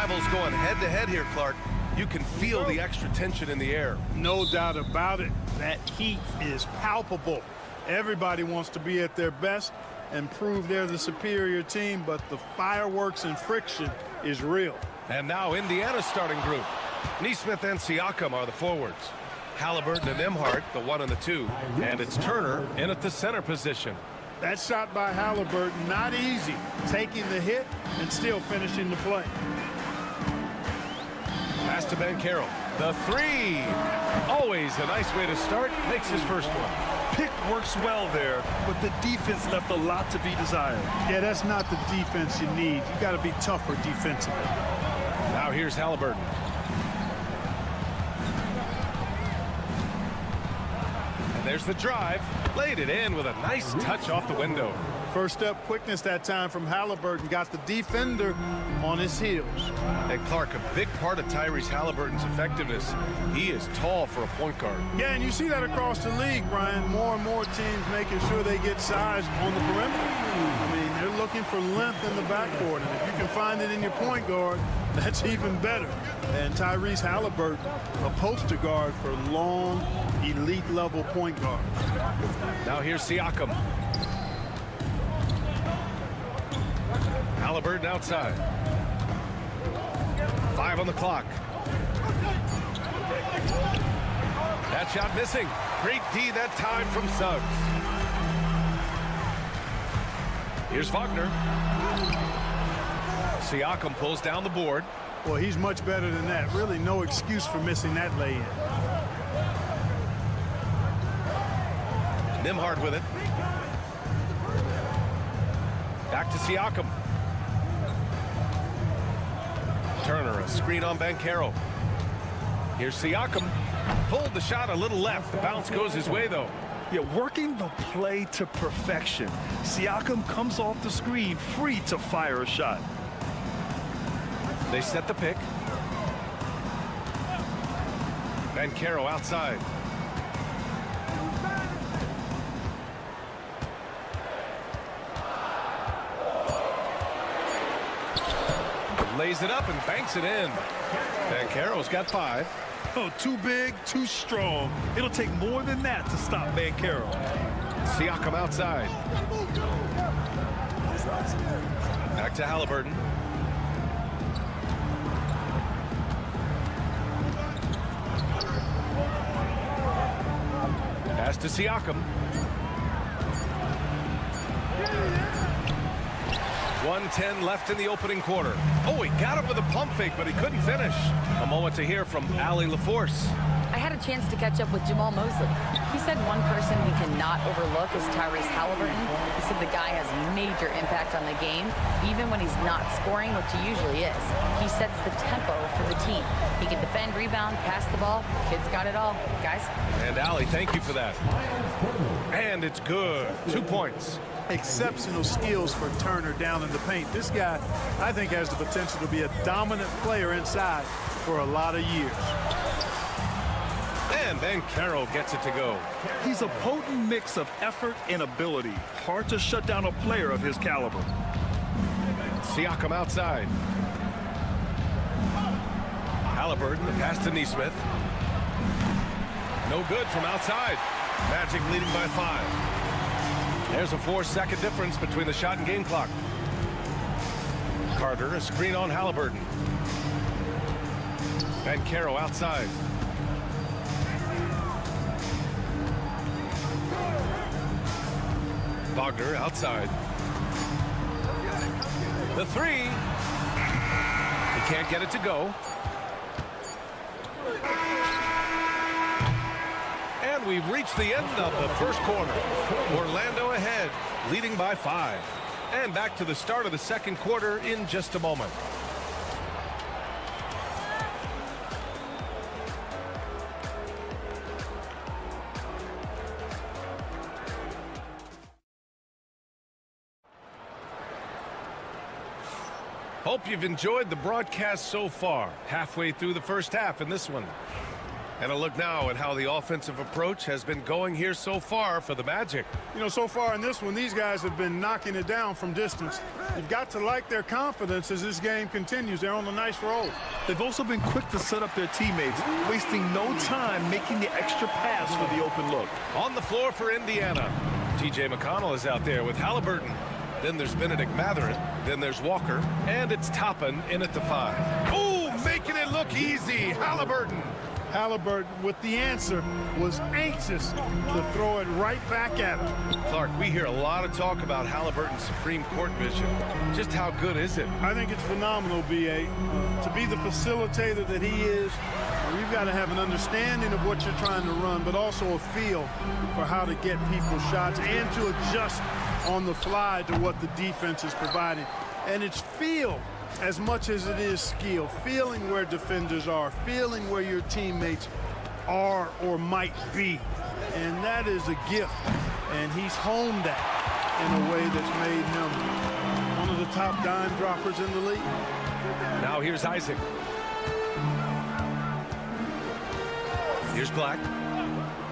rivals going head-to-head here, Clark. You can feel the extra tension in the air. No doubt about it. That heat is palpable. Everybody wants to be at their best and prove they're the superior team, but the fireworks and friction is real. And now Indiana's starting group. Nesmith and Siakam are the forwards. Halliburton and Nembhard, the 1 and the 2. And it's Turner in at the center position. That shot by Halliburton, not easy. Taking the hit and still finishing the play. Pass to Banchero. The 3. Always a nice way to start. Makes his first one. Pick works well there, but the defense left a lot to be desired. Yeah, that's not the defense you need. You got to be tougher defensively. Now here's Halliburton. And there's the drive. Laid it in with a nice touch off the window. First step quickness that time from Halliburton. Got the defender on his heels. And Clark, a big part of Tyrese Halliburton's effectiveness, he is tall for a point guard. Yeah, and you see that across the league, Brian. More and more teams making sure they get size on the perimeter. I mean, they're looking for length in the backcourt, and if you can find it in your point guard, that's even better. And Tyrese Halliburton, a poster guard for long, elite-level point guard. Now here's Siakam. Halliburton outside. 5 on the clock. That shot missing. Great D that time from Suggs. Here's Wagner. Siakam pulls down the board. Well, he's much better than that. Really no excuse for missing that lay-in. Nembhard with it. Back to Siakam. Turner, a screen on Banchero. Here's Siakam. Pulled the shot a little left. The bounce goes his way, though. Yeah, working the play to perfection. Siakam comes off the screen free to fire a shot. They set the pick. Banchero outside. Lays it up and banks it in. Banchero's got 5. Oh, too big, too strong. It'll take more than that to stop Banchero. Siakam outside. Back to Halliburton. Pass to Siakam. 1:10 left in the opening quarter. Oh, he got him with a pump fake, but he couldn't finish. A moment to hear from Allie LaForce. I had a chance to catch up with Jamal Mosley. He said one person we cannot overlook is Tyrese Halliburton. He said the guy has major impact on the game, even when he's not scoring, which he usually is. He sets the tempo for the team. He can defend, rebound, pass the ball. Kid's got it all, guys. And Allie, thank you for that. And it's good. 2 points. Exceptional skills for Turner down in the paint. This guy, I think, has the potential to be a dominant player inside for a lot of years. And Banchero gets it to go. He's a potent mix of effort and ability. Hard to shut down a player of his caliber. Siakam outside. Halliburton, the pass to Nesmith. No good from outside. Magic leading by 5. There's a 4-second difference between the shot and game clock. Carter, a screen on Halliburton. Banchero outside. Wagner outside. The 3. He can't get it to go. And we've reached the end of the first quarter. Orlando ahead, leading by 5. And back to the start of the second quarter in just a moment. Hope you've enjoyed the broadcast so far. Halfway through the first half in this one. And a look now at how the offensive approach has been going here so far for the Magic. You know, so far in this one, these guys have been knocking it down from distance. You've got to like their confidence as this game continues. They're on a nice roll. They've also been quick to set up their teammates, wasting no time making the extra pass for the open look. On the floor for Indiana, T.J. McConnell is out there with Halliburton. Then there's Benedict Mathurin. Then there's Walker. And it's Toppin in at the 5. Ooh, making it look easy. Halliburton. Halliburton, with the answer, was anxious to throw it right back at him. Clark, we hear a lot of talk about Halliburton's Supreme Court vision. Just how good is it? I think it's phenomenal, B.A. To be the facilitator that he is, you've got to have an understanding of what you're trying to run, but also a feel for how to get people's shots and to adjust on the fly to what the defense is providing. And it's feel as much as it is skill, feeling where defenders are, feeling where your teammates are or might be. And that is a gift. And he's honed that in a way that's made him one of the top dime droppers in the league. Now here's Isaac. Here's Black.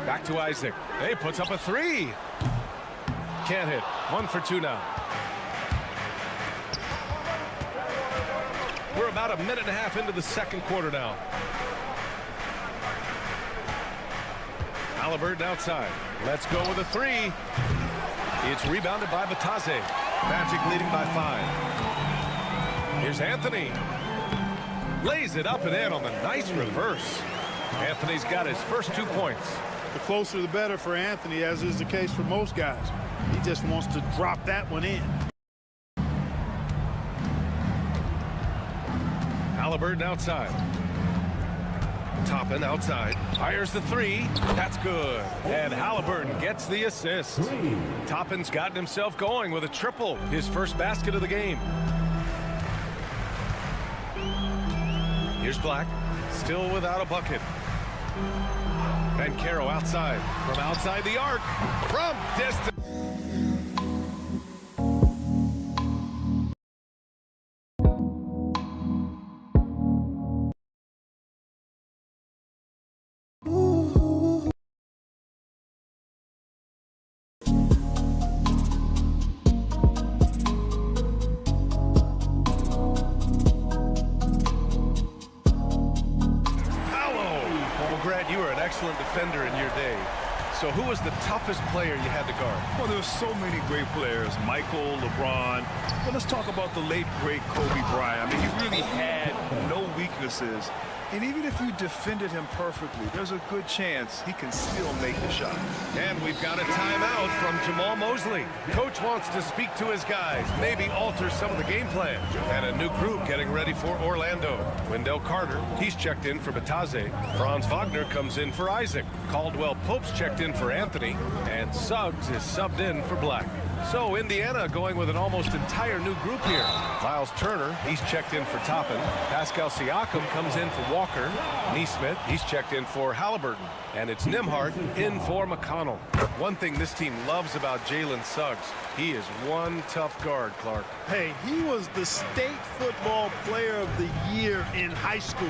Back to Isaac. Hey, puts up a 3. Can't hit. 1 for 2 now. We're about a minute and a half into the second quarter now. Halliburton outside. Let's go with a 3. It's rebounded by Batase. Magic leading by 5. Here's Anthony. Lays it up and in on the nice reverse. Anthony's got his first 2 points. The closer the better for Anthony, as is the case for most guys. He just wants to drop that one in. Halliburton outside. Toppin outside. Fires the 3. That's good. And Halliburton gets the assist. Toppin's gotten himself going with a triple. His first basket of the game. Here's Black. Still without a bucket. Bankero outside. From outside the arc. From distance. You were an excellent defender in your day. So who was the toughest player you had to guard? Well, there's so many great players. Michael, LeBron. But let's talk about the late, great Kobe Bryant. I mean, he really had no weaknesses. And even if you defended him perfectly, there's a good chance he can still make the shot. And we've got a timeout from Jamal Mosley. Coach wants to speak to his guys, maybe alter some of the game plan. And a new group getting ready for Orlando. Wendell Carter, he's checked in for Batase. Franz Wagner comes in for Isaac. Caldwell Pope's checked in for Anthony. And Suggs is subbed in for Black. So Indiana going with an almost entire new group here. Miles Turner, he's checked in for Toppin. Pascal Siakam comes in for Walker. Neesmith, he's checked in for Halliburton. And it's Nembhard in for McConnell. One thing this team loves about Jalen Suggs, he is one tough guard, Clark. Hey, he was the state football player of the year in high school.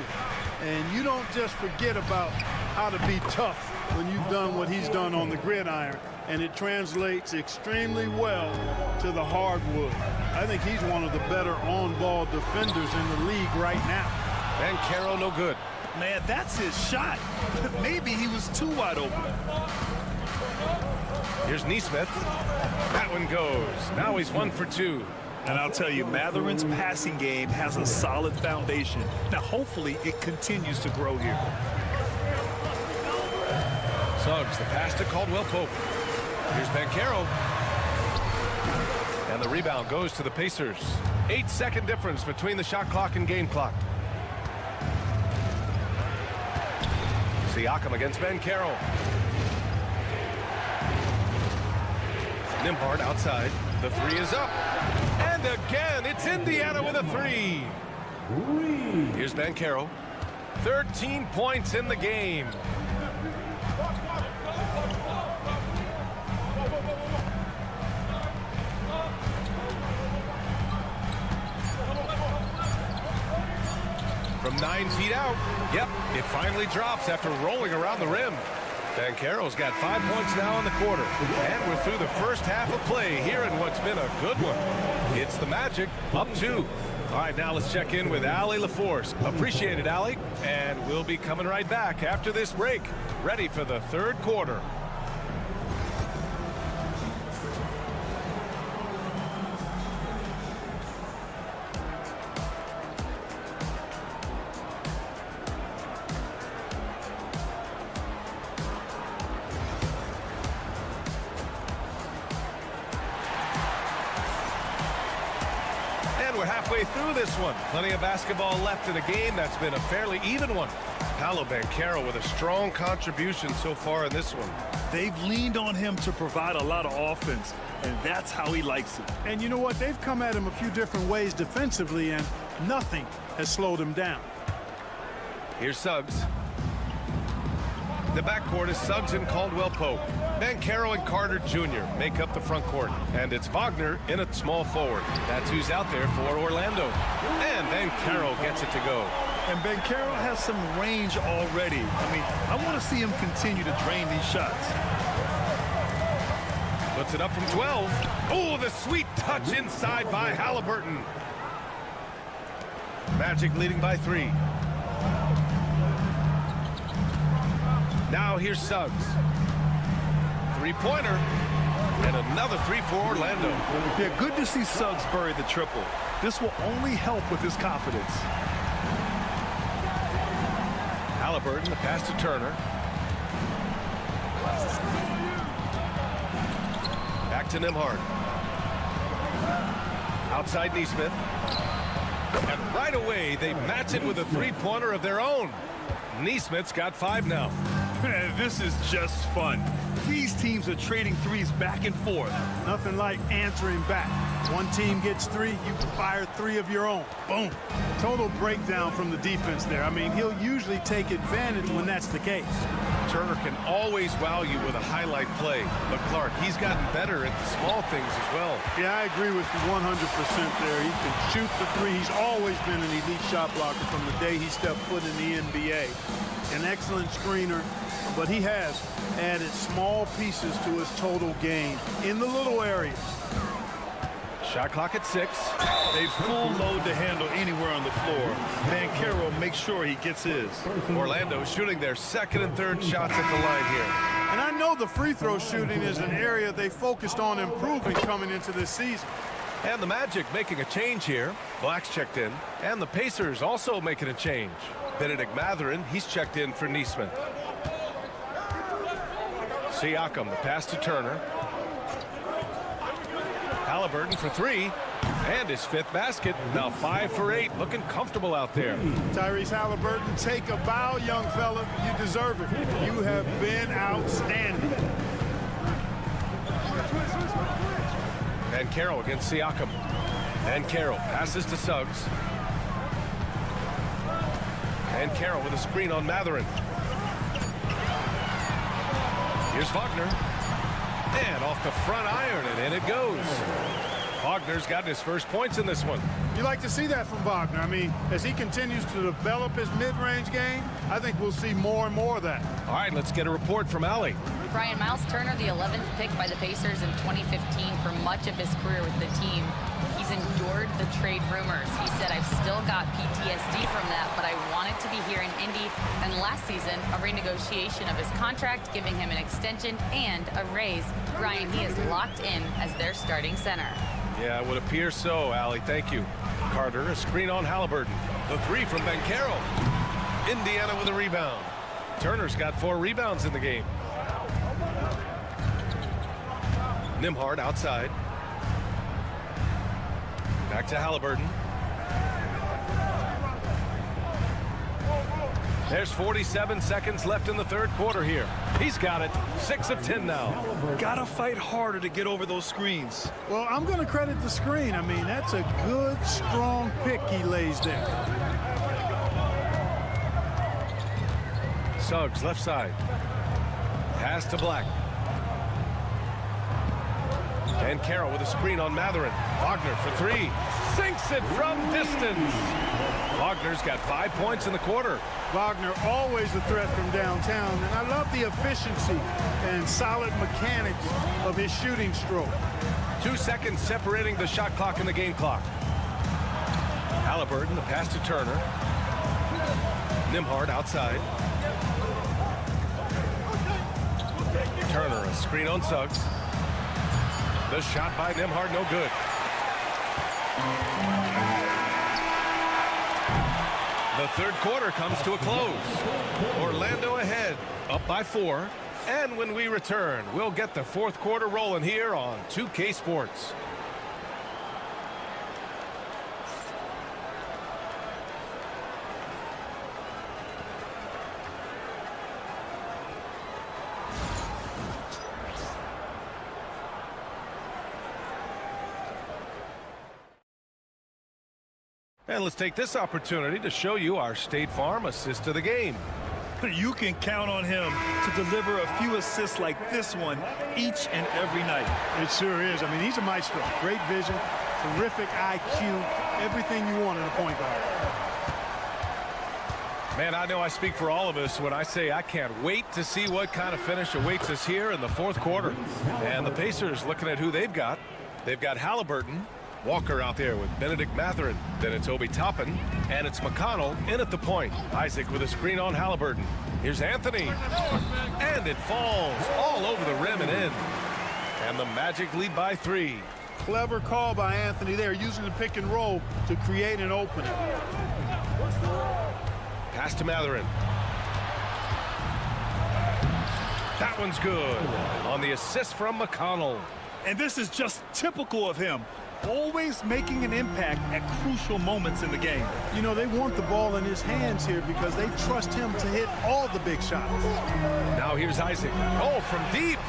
And you don't just forget about how to be tough when you've done what he's done on the gridiron. And it translates extremely well to the hardwood. I think he's one of the better on-ball defenders in the league right now. And Carroll no good. Man, that's his shot. Maybe he was too wide open. Here's Neesmith. That one goes. Now he's 1 for 2. And I'll tell you, Matherin's passing game has a solid foundation. Now, hopefully, it continues to grow here. Suggs, the pass to Caldwell Pope. Here's Bankero. And the rebound goes to the Pacers. 8-second difference between the shot clock and game clock. Siakam against Bankero. Nembhard outside. The 3 is up. And again, it's Indiana with a 3. Here's Bankero. 13 points in the game. from 9 feet out. Yep, it finally drops after rolling around the rim. Banchero's got 5 points now in the quarter. And we're through the first half of play here in what's been a good one. It's the Magic, up 2. All right, now let's check in with Allie LaForce. Appreciate it, Allie. And we'll be coming right back after this break. Ready for the third quarter. We're halfway through this one. Plenty of basketball left in a game that's been a fairly even one. Paolo Banchero with a strong contribution so far in this one. They've leaned on him to provide a lot of offense, and that's how he likes it. And you know what? They've come at him a few different ways defensively, and nothing has slowed him down. Here's Suggs. The backcourt is Suggs and Caldwell-Pope. Banchero and Carter Jr. make up the front court. And it's Wagner in a small forward. That's who's out there for Orlando. And Banchero gets it to go. And Banchero has some range already. I mean, I want to see him continue to drain these shots. Puts it up from 12. Oh, the sweet touch inside by Halliburton. Magic leading by 3. Now here's Suggs. Three-pointer. And another 3 for Orlando. Yeah, good to see Suggs bury the triple. This will only help with his confidence. Halliburton, the pass to Turner. Back to Nembhard. Outside Nesmith. And right away, they match it with a three-pointer of their own. Nesmith's got 5 now. This is just fun. These teams are trading threes back and forth. Nothing like answering back. One team gets 3, you fire 3 of your own. Boom. Total breakdown from the defense there. I mean, he'll usually take advantage when that's the case. Turner can always wow you with a highlight play. But Clark, he's gotten better at the small things as well. Yeah, I agree with you 100% there. He can shoot the 3. He's always been an elite shot blocker from the day he stepped foot in the NBA. An excellent screener, but he has added small pieces to his total game in the little areas. Shot clock at 6. They full load the handle anywhere on the floor. Banchero makes sure he gets his. Orlando shooting their second and third shots at the line here. And I know the free throw shooting is an area they focused on improving coming into this season. And the Magic making a change here. Black's checked in. And the Pacers also making a change. Benedict Mathurin, he's checked in for Nesmith. Siakam, the pass to Turner. Halliburton for 3. And his 5th basket. Now 5 for 8. Looking comfortable out there. Tyrese Halliburton, take a bow, young fella. You deserve it. You have been outstanding. And Carroll against Siakam. And Carroll passes to Suggs. And Carroll with a screen on Mathurin. Here's Wagner. And off the front iron, and in it goes. Wagner's gotten his first points in this one. You like to see that from Wagner. I mean, as he continues to develop his mid-range game, I think we'll see more and more of that. All right, let's get a report from Allie. Brian, Miles Turner, the 11th pick by the Pacers in 2015 for much of his career with the team. He's endured the trade rumors. He said, I've still got PTSD from that, but I wanted to be here in Indy. And last season, a renegotiation of his contract, giving him an extension and a raise. Brian, he is locked in as their starting center. Yeah, it would appear so, Allie. Thank you. Carter, a screen on Halliburton. The 3 from Banchero. Indiana with a rebound. Turner's got 4 rebounds in the game. Nembhard outside. Back to Halliburton. There's 47 seconds left in the third quarter here. He's got it. 6 of 10 now. Gotta fight harder to get over those screens. Well, I'm going to credit the screen. I mean, that's a good, strong pick he lays there. Suggs, left side. Pass to Black. And Carroll with a screen on Mathurin. Wagner for 3. Sinks it from distance. Wagner's got 5 points in the quarter. Wagner always a threat from downtown, and I love the efficiency and solid mechanics of his shooting stroke. 2 seconds separating the shot clock and the game clock. Halliburton, the pass to Turner. Nembhard outside. Turner, a screen on Suggs. The shot by Nembhard, no good. The third quarter comes to a close. Orlando ahead, up by 4. And when we return, we'll get the fourth quarter rolling here on 2K Sports. And let's take this opportunity to show you our State Farm assist of the game. You can count on him to deliver a few assists like this one each and every night. It sure is. I mean, he's a maestro. Great vision, terrific IQ, everything you want in a point guard. Man, I know I speak for all of us when I say I can't wait to see what kind of finish awaits us here in the fourth quarter. And the Pacers looking at who they've got. They've got Halliburton, Walker out there with Benedict Mathurin. Then it's Obi Toppin, and it's McConnell in at the point. Isaac with a screen on Halliburton. Here's Anthony. And it falls all over the rim and in. And the Magic lead by 3. Clever call by Anthony there, using the pick and roll to create an opening. Pass to Mathurin. That one's good on the assist from McConnell. And this is just typical of him. Always making an impact at crucial moments in the game. You know, they want the ball in his hands here because they trust him to hit all the big shots. Now here's Isaac. Oh, from deep.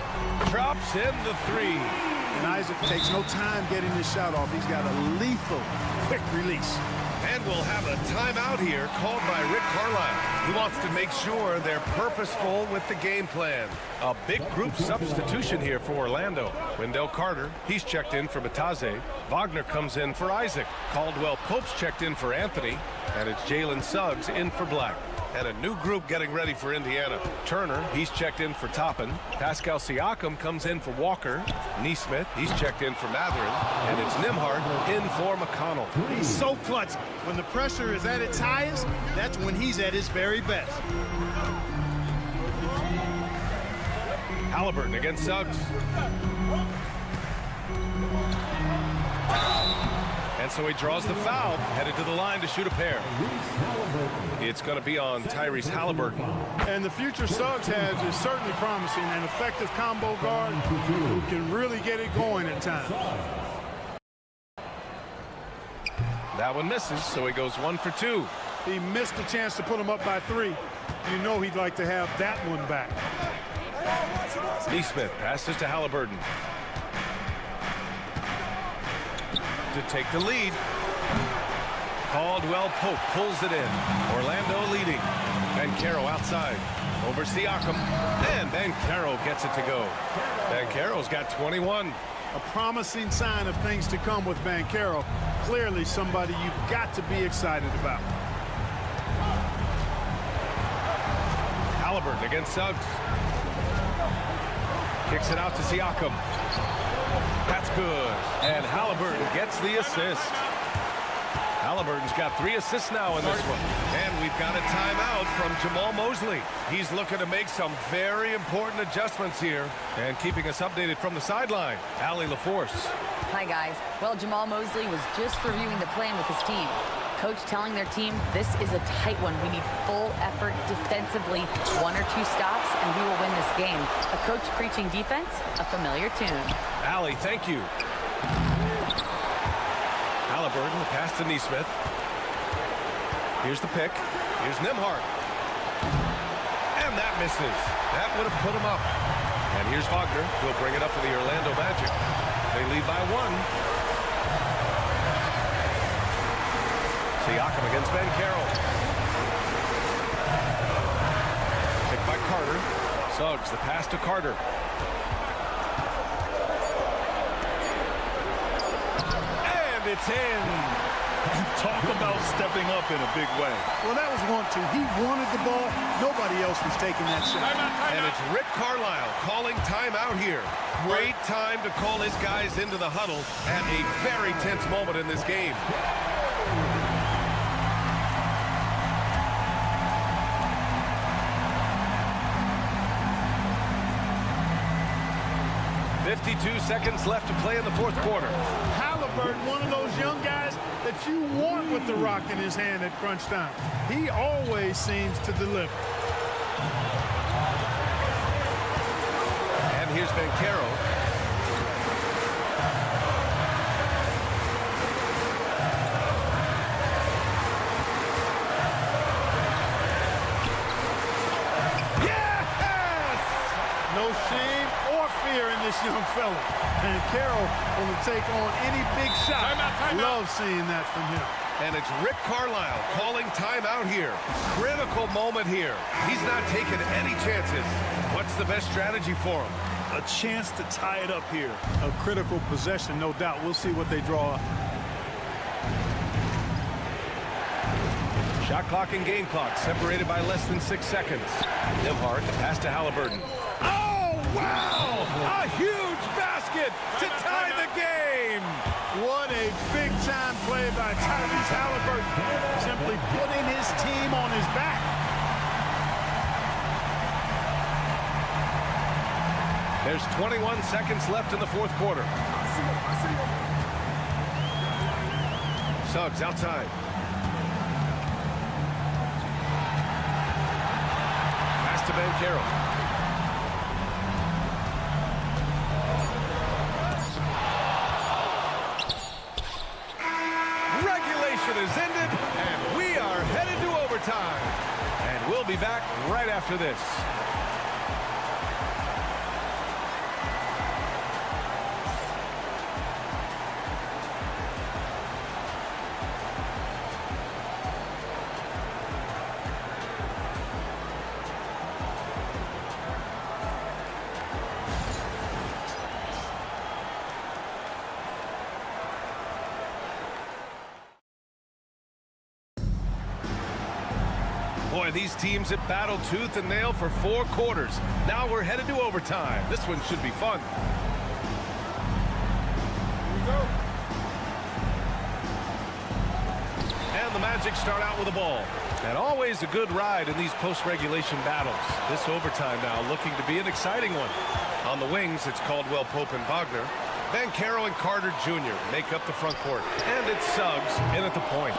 Drops in the 3. And Isaac takes no time getting this shot off. He's got a lethal quick release. And we'll have a timeout here called by Rick Carlisle. He wants to make sure they're purposeful with the game plan. A big group substitution here for Orlando. Wendell Carter, he's checked in for Bataze. Wagner comes in for Isaac. Caldwell Pope's checked in for Anthony. And it's Jalen Suggs in for Black. And a new group getting ready for Indiana. Turner, he's checked in for Toppin. Pascal Siakam comes in for Walker. Nesmith, he's checked in for Mathurin. And it's Nembhard in for McConnell. He's so clutch. When the pressure is at its highest, that's when he's at his very best. Halliburton against Suggs. And so he draws the foul, headed to the line to shoot a pair. It's going to be on Tyrese Halliburton. And the future Suggs has is certainly promising, an effective combo guard who can really get it going at times. That one misses, so he goes 1 for 2. He missed the chance to put him up by 3. You know he'd like to have that one back. Nesmith passes to Halliburton. To take the lead. Caldwell Pope pulls it in. Orlando leading. Banchero outside. Over Siakam. And Banchero gets it to go. Banchero's got 21. A promising sign of things to come with Banchero. Clearly somebody you've got to be excited about. Halliburton against Suggs. Kicks it out to Siakam. That's good. And Halliburton gets the assist. Halliburton's got 3 assists now in this one. And we've got a timeout from Jamal Mosley. He's looking to make some very important adjustments here. And keeping us updated from the sideline, Allie LaForce. Hi, guys. Well, Jamal Mosley was just reviewing the plan with his team. Coach telling their team, this is a tight one. We need full effort defensively, 1 or 2 stops, and we will win this game. A coach preaching defense, a familiar tune. Allie, thank you. Halliburton, the pass to Nesmith. Here's the pick. Here's Nembhard. And that misses. That would have put him up. And here's Wagner. He'll bring it up for the Orlando Magic. They lead by 1. Siakam against Banchero. Picked by Carter. Suggs, the pass to Carter. And it's in. Talk about stepping up in a big way. Well, that was 1-2. He wanted the ball. Nobody else was taking that shot. And it's Rick Carlisle calling timeout here. Great time to call his guys into the huddle at a very tense moment in this game. "52 seconds left to play in the fourth quarter." Halliburton, one of those young guys that you want with the rock in his hand at crunch time. He always seems to deliver. And here's Banchero. Yes! No shame or fear in this young fella. And Carroll will take on any big shot. Love seeing that from him. And it's Rick Carlisle calling timeout here. Critical moment here. He's not taking any chances. What's the best strategy for him? A chance to tie it up here. A critical possession, no doubt. We'll see what they draw up. Shot clock and game clock separated by less than 6 seconds. Nembhard, the pass to Halliburton. Oh, wow! A huge basket to tie the game! What a big-time play by Tyrese Halliburton. Simply putting his team on his back. There's 21 seconds left in the fourth quarter. Suggs outside. Pass to Banchero. Regulation is ended, and we are headed to overtime. And we'll be back right after this. Boy, these teams have battled tooth and nail for 4 quarters. Now we're headed to overtime. This one should be fun. Here we go. And the Magic start out with the ball. And always a good ride in these post-regulation battles. This overtime now looking to be an exciting one. On the wings, it's Caldwell Pope and Wagner. Banchero and Carter Jr. make up the front court. And it's Suggs in at the point.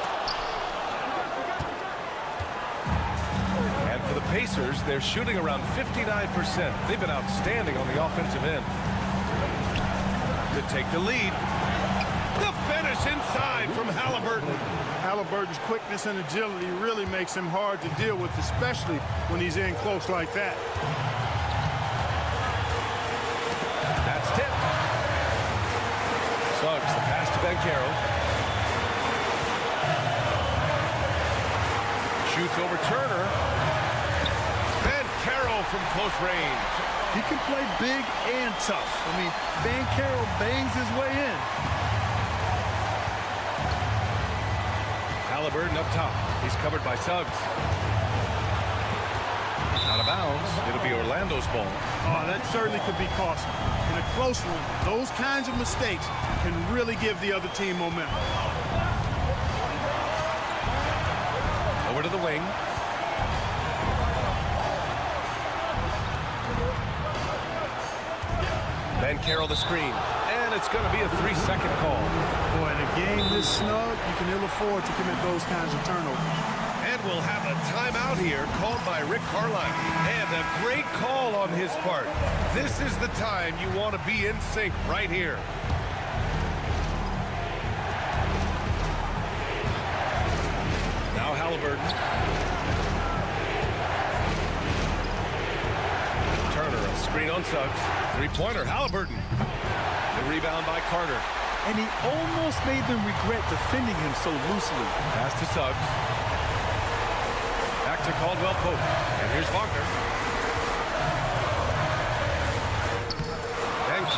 For the Pacers, they're shooting around 59%. They've been outstanding on the offensive end. To take the lead. The finish inside from Halliburton. Halliburton's quickness and agility really makes him hard to deal with, especially when he's in close like that. That's tipped. Suggs, the pass to Banchero. Shoots over Turner. From close range. He can play big and tough. I mean, Banchero bangs his way in. Halliburton up top. He's covered by Suggs. Out of bounds. It'll be Orlando's ball. Oh, that certainly could be costly. In a close one, those kinds of mistakes can really give the other team momentum. Over to the wing. Banchero the screen, and it's going to be a 3-second call. Boy, in a game this snug, you can ill afford to commit those kinds of turnovers. And we'll have a timeout here called by Rick Carlisle. And a great call on his part. This is the time you want to be in sync right here. Now Halliburton. Turner, a screen on Suggs. Three-pointer, Halliburton. The rebound by Carter. And he almost made them regret defending him so loosely. Pass to Suggs. Back to Caldwell Pope. And here's Wagner.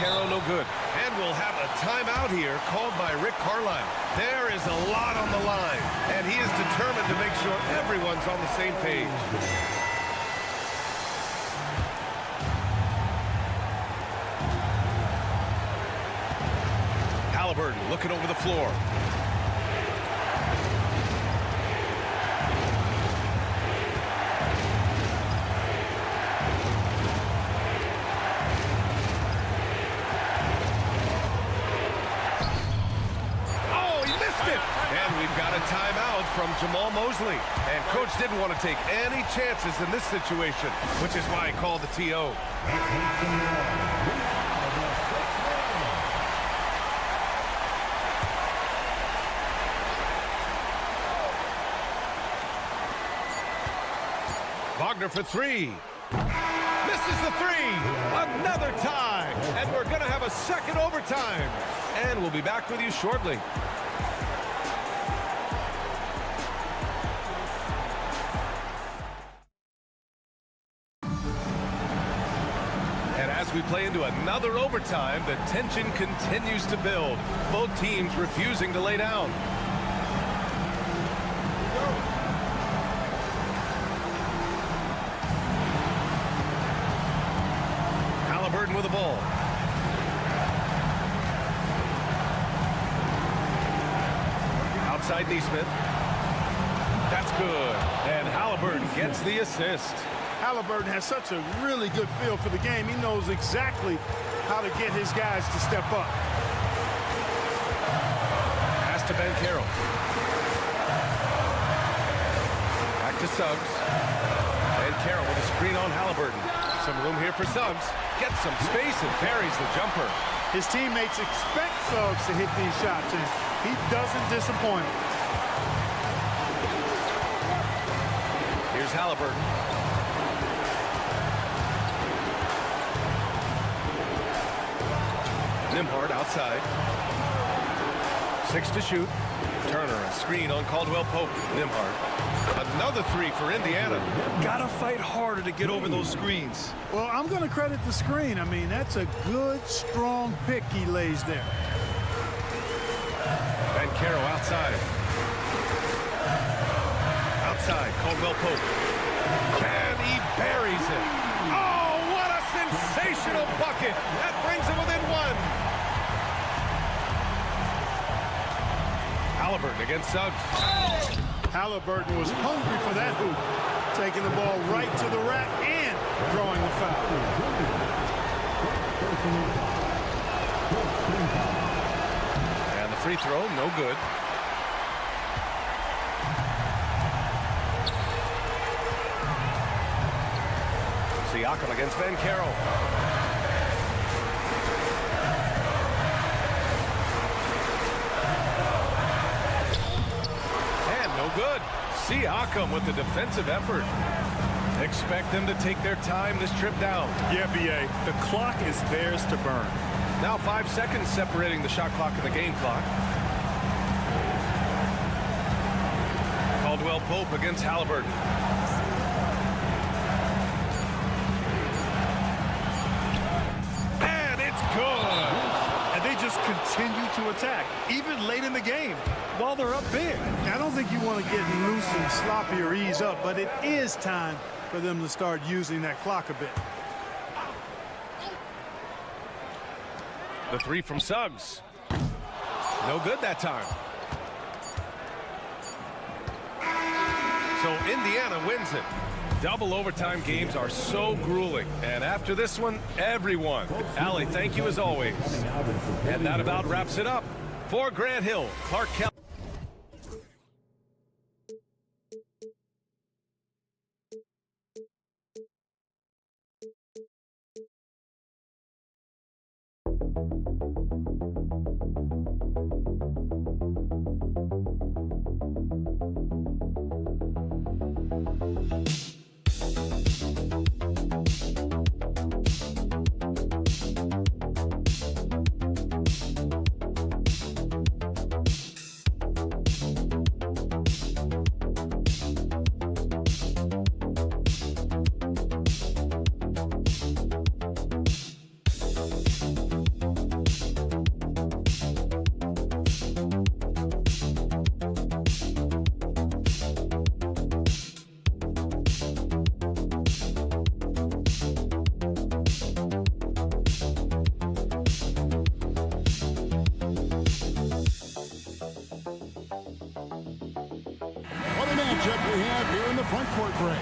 Bancaro, no good. And we'll have a timeout here called by Rick Carlisle. There is a lot on the line, and he is determined to make sure everyone's on the same page. Halliburton looking over the floor. And we've got a timeout from Jamal Mosley. And coach didn't want to take any chances in this situation, which is why he called the TO. Wagner for three. Misses the three. Another tie. And we're going to have a second overtime. And we'll be back with you shortly. As we play into another overtime, the tension continues to build. Both teams refusing to lay down. Halliburton with the ball. Outside Neesmith. That's good. And Halliburton gets the assist. Halliburton has such a really good feel for the game. He knows exactly how to get his guys to step up. Pass to Bancaro. Back to Suggs. Bancaro with a screen on Halliburton. Some room here for Suggs. Gets some space and buries the jumper. His teammates expect Suggs to hit these shots, and he doesn't disappoint them. Here's Halliburton. Nimhard outside. 6 to shoot. Turner, a screen on Caldwell Pope. Nimhard. Another three for Indiana. Gotta fight harder to get over those screens. Well, I'm going to credit the screen. I mean, that's a good, strong pick he lays there. Bancaro outside. Outside, Caldwell Pope. And he buries it. Oh, what a sensational bucket. That brings him within one. Halliburton against Suggs. Halliburton was hungry for that hoop, taking the ball right to the rack and drawing the foul. And the free throw, no good. Siakam against Bancaro. Good. Siakam with the defensive effort. Expect them to take their time this trip down. Yeah, B.A. The clock is theirs to burn. Now 5 seconds separating the shot clock and the game clock. Caldwell Pope against Halliburton. And it's good. And they just continue to attack, even late in the game, while they're up big. I don't think you want to get loose and sloppy or ease up, but it is time for them to start using that clock a bit. The three from Suggs. No good that time. So Indiana wins it. Double overtime games are so grueling. And after this one, everyone. Allie, thank you as always. And that about wraps it up. For Grant Hill, Clark Kelly. matchup we have here in the front court break.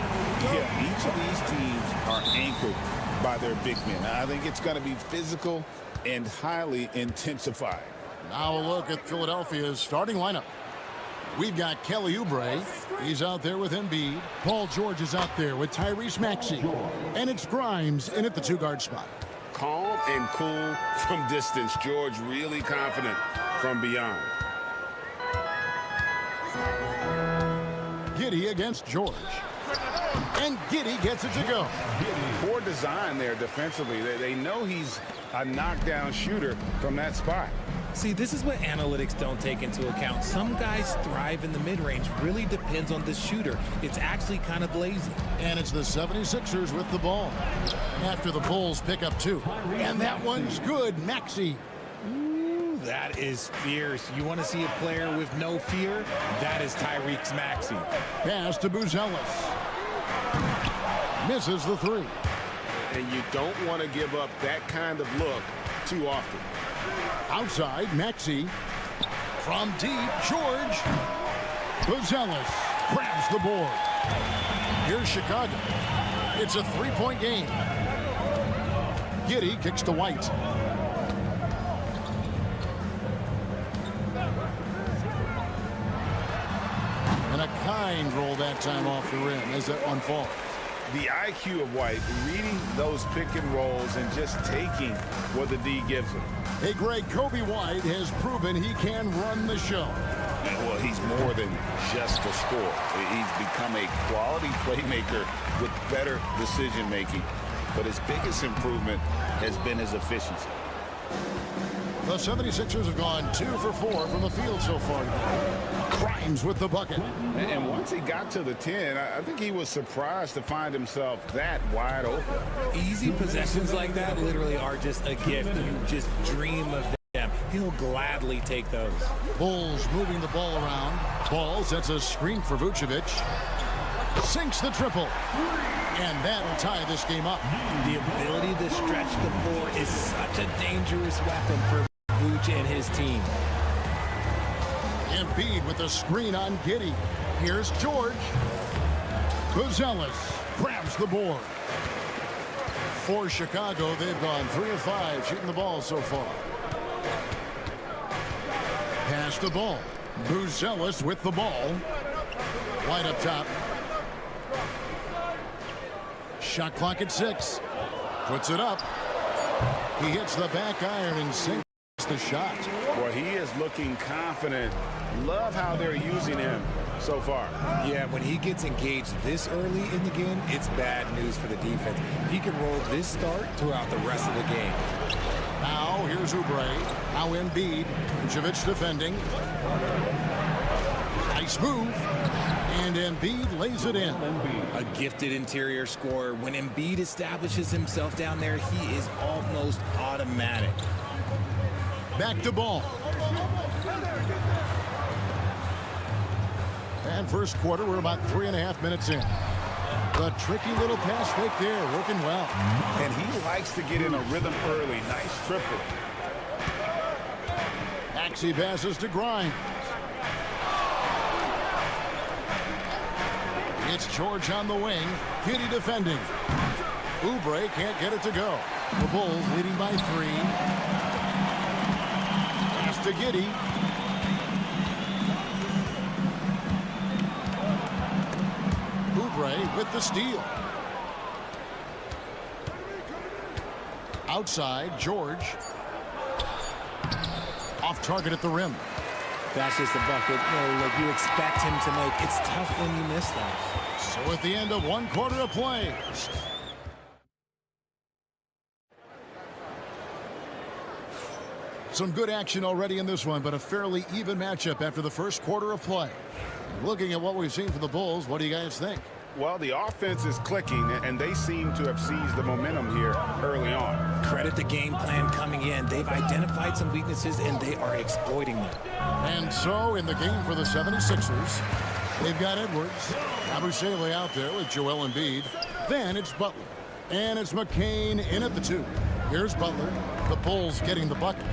Yeah, each of these teams are anchored by their big men. I think it's going to be physical and highly intensified. Now a look at Philadelphia's starting lineup. We've got Kelly Oubre. He's out there with Embiid. Paul George is out there with Tyrese Maxey. And it's Grimes in at the two-guard spot. Calm and cool from distance. George really confident from beyond. Giddey against George. And Giddey gets it to go. Poor design there defensively. They know he's a knockdown shooter from that spot. See, this is what analytics don't take into account. Some guys thrive in the mid-range. Really depends on the shooter. It's actually kind of lazy. And it's the 76ers with the ball. After the Bulls pick up two. And that one's good. Maxey. Ooh, that is fierce. You want to see a player with no fear? That is Tyrese Maxey. Pass to Buzelis. Misses the three. And you don't want to give up that kind of look too often. Outside, Maxey. From deep, George. Buzelis grabs the board. Here's Chicago. It's a three-point game. Giddey kicks to White. And a kind roll that time off the rim as that one falls. The IQ of White, reading those pick and rolls and just taking what the D gives him. Hey, Greg, Kobe White has proven he can run the show. Well, he's more than just a scorer. He's become a quality playmaker with better decision-making. But his biggest improvement has been his efficiency. The 76ers have gone 2 for 4 from the field so far. Grimes with the bucket. And once he got to the 10, I think he was surprised to find himself that wide open. Easy possessions like that literally are just a gift. You just dream of them. He'll gladly take those. Bulls moving the ball around. Ball sets a screen for Vucevic. Sinks the triple. And that'll tie this game up. The ability to stretch the floor is such a dangerous weapon for Vuce and his team. Embiid with the screen on Giddey. Here's George. Buzelis grabs the board. For Chicago, they've gone 3 of 5 shooting the ball so far. Pass the ball. Buzelis with the ball. White up top. Shot clock at 6. Puts it up. He hits the back iron and sinks the shot. Well, he is looking confident. Love how they're using him so far. Yeah, when he gets engaged this early in the game, it's bad news for the defense. He can roll this start throughout the rest of the game. Now, here's Oubre. Now Embiid. Vucevic defending. Nice move. And Embiid lays it in. A gifted interior scorer. When Embiid establishes himself down there, he is almost automatic. Back to ball. And first quarter, we're about 3.5 minutes in. The tricky little pass fake there, working well. And he likes to get in a rhythm early. Nice triple. Maxey passes to Grimes. It's George on the wing. Giddey defending. Oubre can't get it to go. The Bulls leading by 3. Pass to Giddey. Oubre with the steal. Outside, George. Off target at the rim. That's just a bucket like you expect him to make. It's tough when you miss that. So at the end of 1 quarter of play. Some good action already in this one, but a fairly even matchup after the first quarter of play. Looking at what we've seen from the Bulls, what do you guys think? Well, the offense is clicking, and they seem to have seized the momentum here early on. Credit the game plan coming in. They've identified some weaknesses, and they are exploiting them. And so in the game for the 76ers, they've got Edwards, Abusele out there with Joel Embiid. Then it's Butler. And it's McCain in at the 2. Here's Butler. The Bulls getting the bucket.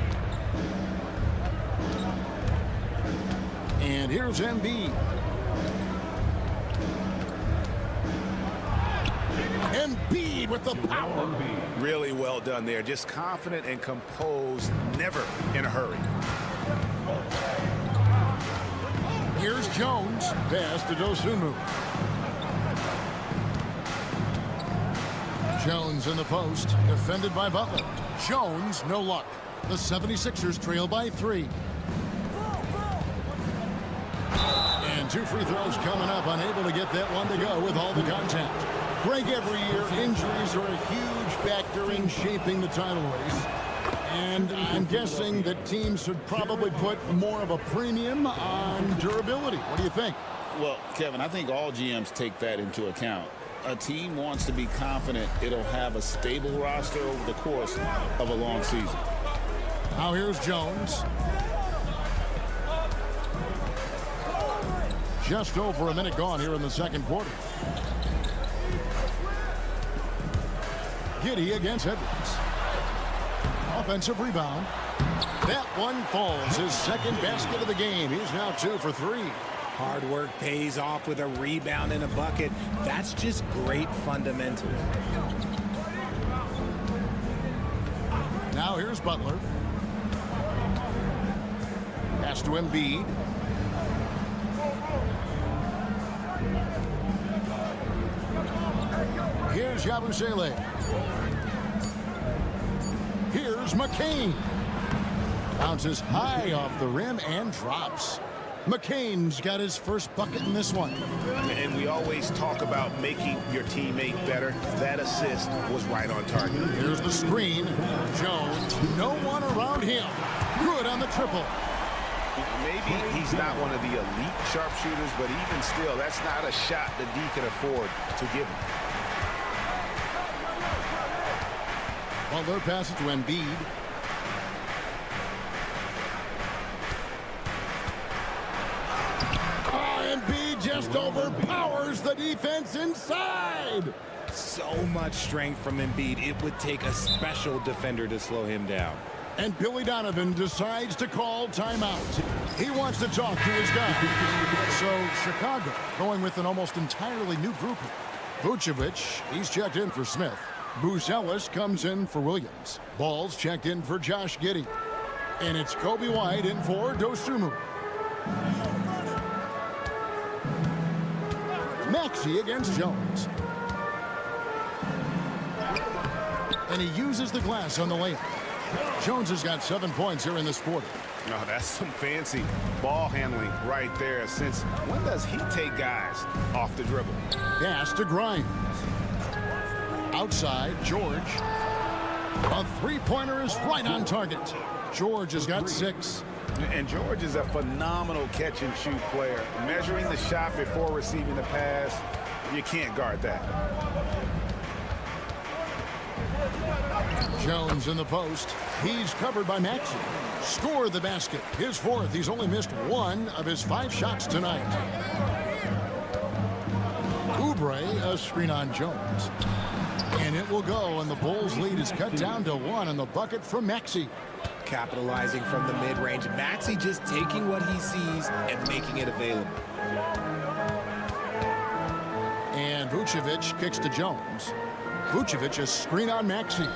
And here's Embiid. Embiid with the power. Really well done there. Just confident and composed, never in a hurry. Here's Jones. Pass to Dosunmu. Jones in the post. Defended by Butler. Jones, no luck. The 76ers trail by 3. And 2 free throws coming up. Unable to get that one to go with all the contact. Greg, every year, injuries are a huge factor in shaping the title race. And I'm guessing that teams should probably put more of a premium on durability. What do you think? Well, Kevin, I think all GMs take that into account. A team wants to be confident it'll have a stable roster over the course of a long season. Now here's Jones. Just over a minute gone here in the second quarter. Giddey against Edwards. Offensive rebound. That one falls. His second basket of the game. He's now 2 for 3. Hard work pays off with a rebound and a bucket. That's just great fundamentals. Now here's Butler. Pass to Embiid. Here's Yabusele. Here's McCain. Bounces high off the rim and drops. McCain's got his first bucket in this one. And we always talk about making your teammate better. That assist was right on target. Here's the screen. Jones, no one around him. Good on the triple. Maybe he's not one of the elite sharpshooters, but even still, that's not a shot that D can afford to give him. Butler passes to Embiid. Embiid just overpowers the defense inside. So much strength from Embiid. It would take a special defender to slow him down. And Billy Donovan decides to call timeout. He wants to talk to his guy. So Chicago going with an almost entirely new group. Vucevic, he's checked in for Smith. Ellis comes in for Williams. Ball's checked in for Josh Giddey. And it's Kobe White in for Dosunmu. Maxey against Jones. And he uses the glass on the layup. Jones has got 7 points here in this quarter. No, that's some fancy ball handling right there. Since when does he take guys off the dribble? Pass to Grimes. Outside, George. A three-pointer is right on target. George has got 6. And George is a phenomenal catch-and-shoot player. Measuring the shot before receiving the pass, you can't guard that. Jones in the post. He's covered by Maxey. Scored the basket. His 4th. He's only missed 1 of his 5 shots tonight. Oubre, a screen on Jones. And it will go, and the Bulls' lead is cut down to 1 on the bucket from Maxey. Capitalizing from the mid-range. Maxey just taking what he sees and making it available. And Vucevic kicks to Jones. Vucevic a screen on Maxey.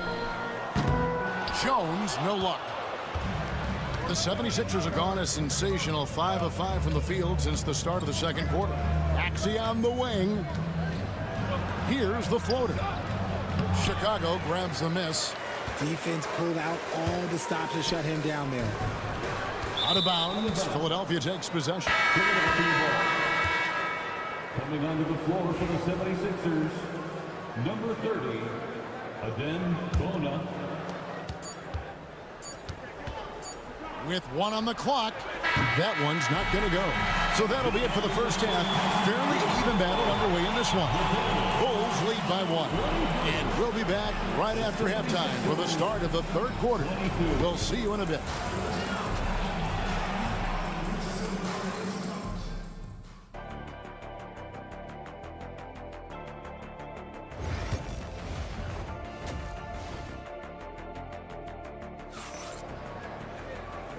Jones, no luck. The 76ers have gone a sensational 5 of 5 from the field since the start of the second quarter. Maxey on the wing. Here's the floater. Chicago grabs the miss. Defense pulled out all the stops to shut him down there. Out of bounds. Philadelphia takes possession. Coming onto the floor for the 76ers, number 30, Adem Bona. With 1 on the clock, that one's not going to go. So that'll be it for the first half. Fairly even battle underway in this one. Bulls lead by 1. And we'll be back right after halftime for the start of the third quarter. We'll see you in a bit.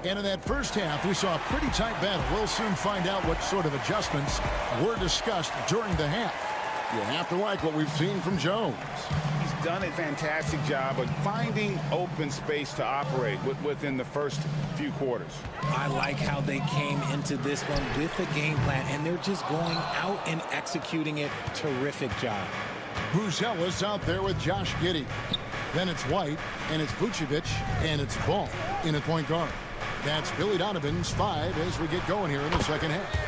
And in that first half, we saw a pretty tight battle. We'll soon find out what sort of adjustments were discussed during the half. You have to like what we've seen from Jones. He's done a fantastic job of finding open space to operate within the first few quarters. I like how they came into this one with the game plan, and they're just going out and executing it. Terrific job. Buzelis out there with Josh Giddey. Then it's White, and it's Vucevic, and it's Ball in at point guard. That's Billy Donovan's 5 as we get going here in the second half.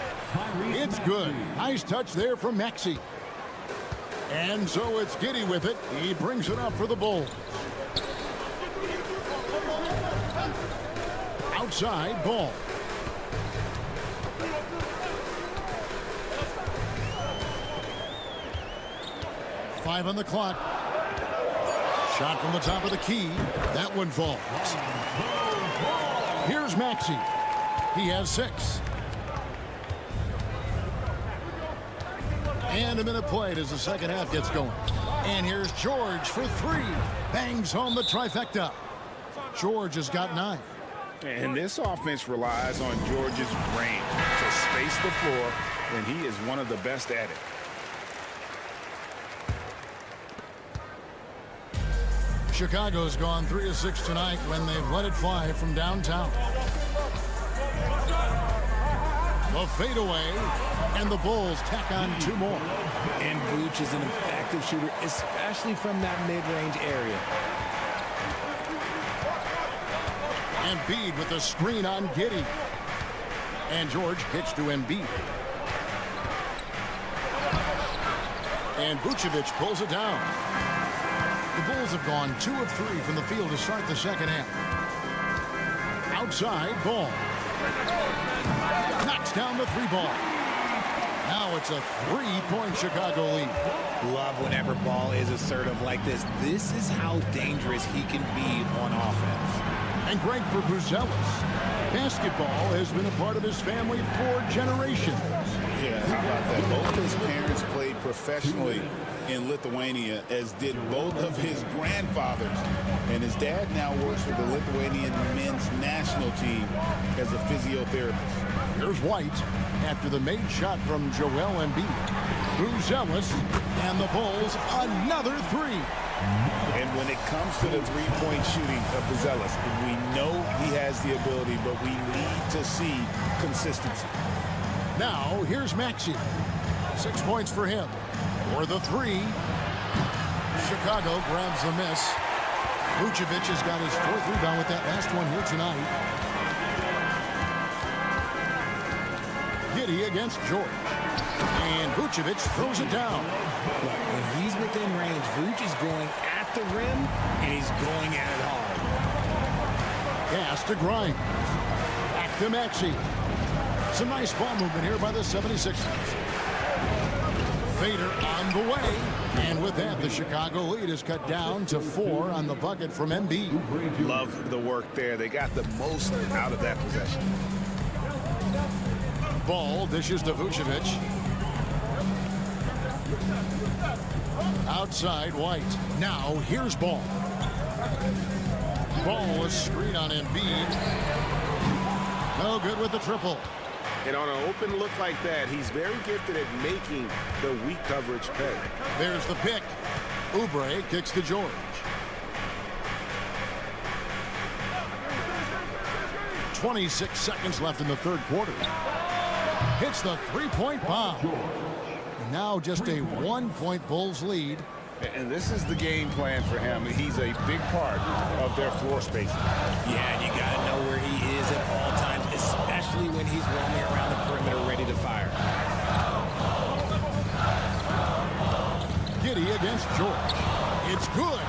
It's good. Nice touch there from Maxey. And so it's Giddey with it. He brings it up for the Bulls. Outside, Ball. Five on the clock. Shot from the top of the key. That one falls. Here's Maxey. He has 6. And a minute played as the second half gets going. And here's George for 3. Bangs home the trifecta. George has got 9. And this offense relies on George's range to space the floor, and he is one of the best at it. Chicago's gone 3 of 6 tonight when they've let it fly from downtown. The fadeaway, and the Bulls tack on 2 more. And Vooch is an effective shooter, especially from that mid-range area. Embiid with the screen on Giddey. And George kicks to Embiid. And Vucevic pulls it down. The Bulls have gone 2 of 3 from the field to start the second half. Outside, Ball. Knocks down the 3 ball. Now it's a 3-point Chicago lead. Love whenever Ball is assertive like this. This is how dangerous he can be on offense. And great for Buzelis. Basketball has been a part of his family for generations. Yeah, how about that? Both his parents played professionally in Lithuania, as did both of his grandfathers. And his dad now works for the Lithuanian men's national team as a physiotherapist. Here's White after the made shot from Joel Embiid. Buzelis and the Bulls another 3. And when it comes to the three-point shooting of Buzelis, we know he has the ability, but we need to see consistency. Now here's Maxey. 6 points for him. For the 3. Chicago grabs the miss. Vucevic has got his 4th rebound with that last one here tonight. Giddey against George. And Vucevic throws it down. When he's within range, Vooch is going at the rim, and he's going at it hard. Pass to Grimes. Back to Maxey. Some nice ball movement here by the 76ers. Fader on the way. And with that, the Chicago lead is cut down to 4 on the bucket from Embiid. Love the work there. They got the most out of that possession. Ball dishes to Vucevic. Outside, White. Now, here's Ball. Ball is screen on Embiid. No good with the triple. And on an open look like that, he's very gifted at making the weak coverage pay. There's the pick. Oubre kicks to George. .26 seconds left in the 3rd quarter. Hits the 3-point bomb. And now just a 1-point Bulls lead. And this is the game plan for him. He's a big part of their floor spacing. Yeah, and you got to know where he is at all times, especially when he's roaming around the perimeter ready to fire. Giddey against George. It's good.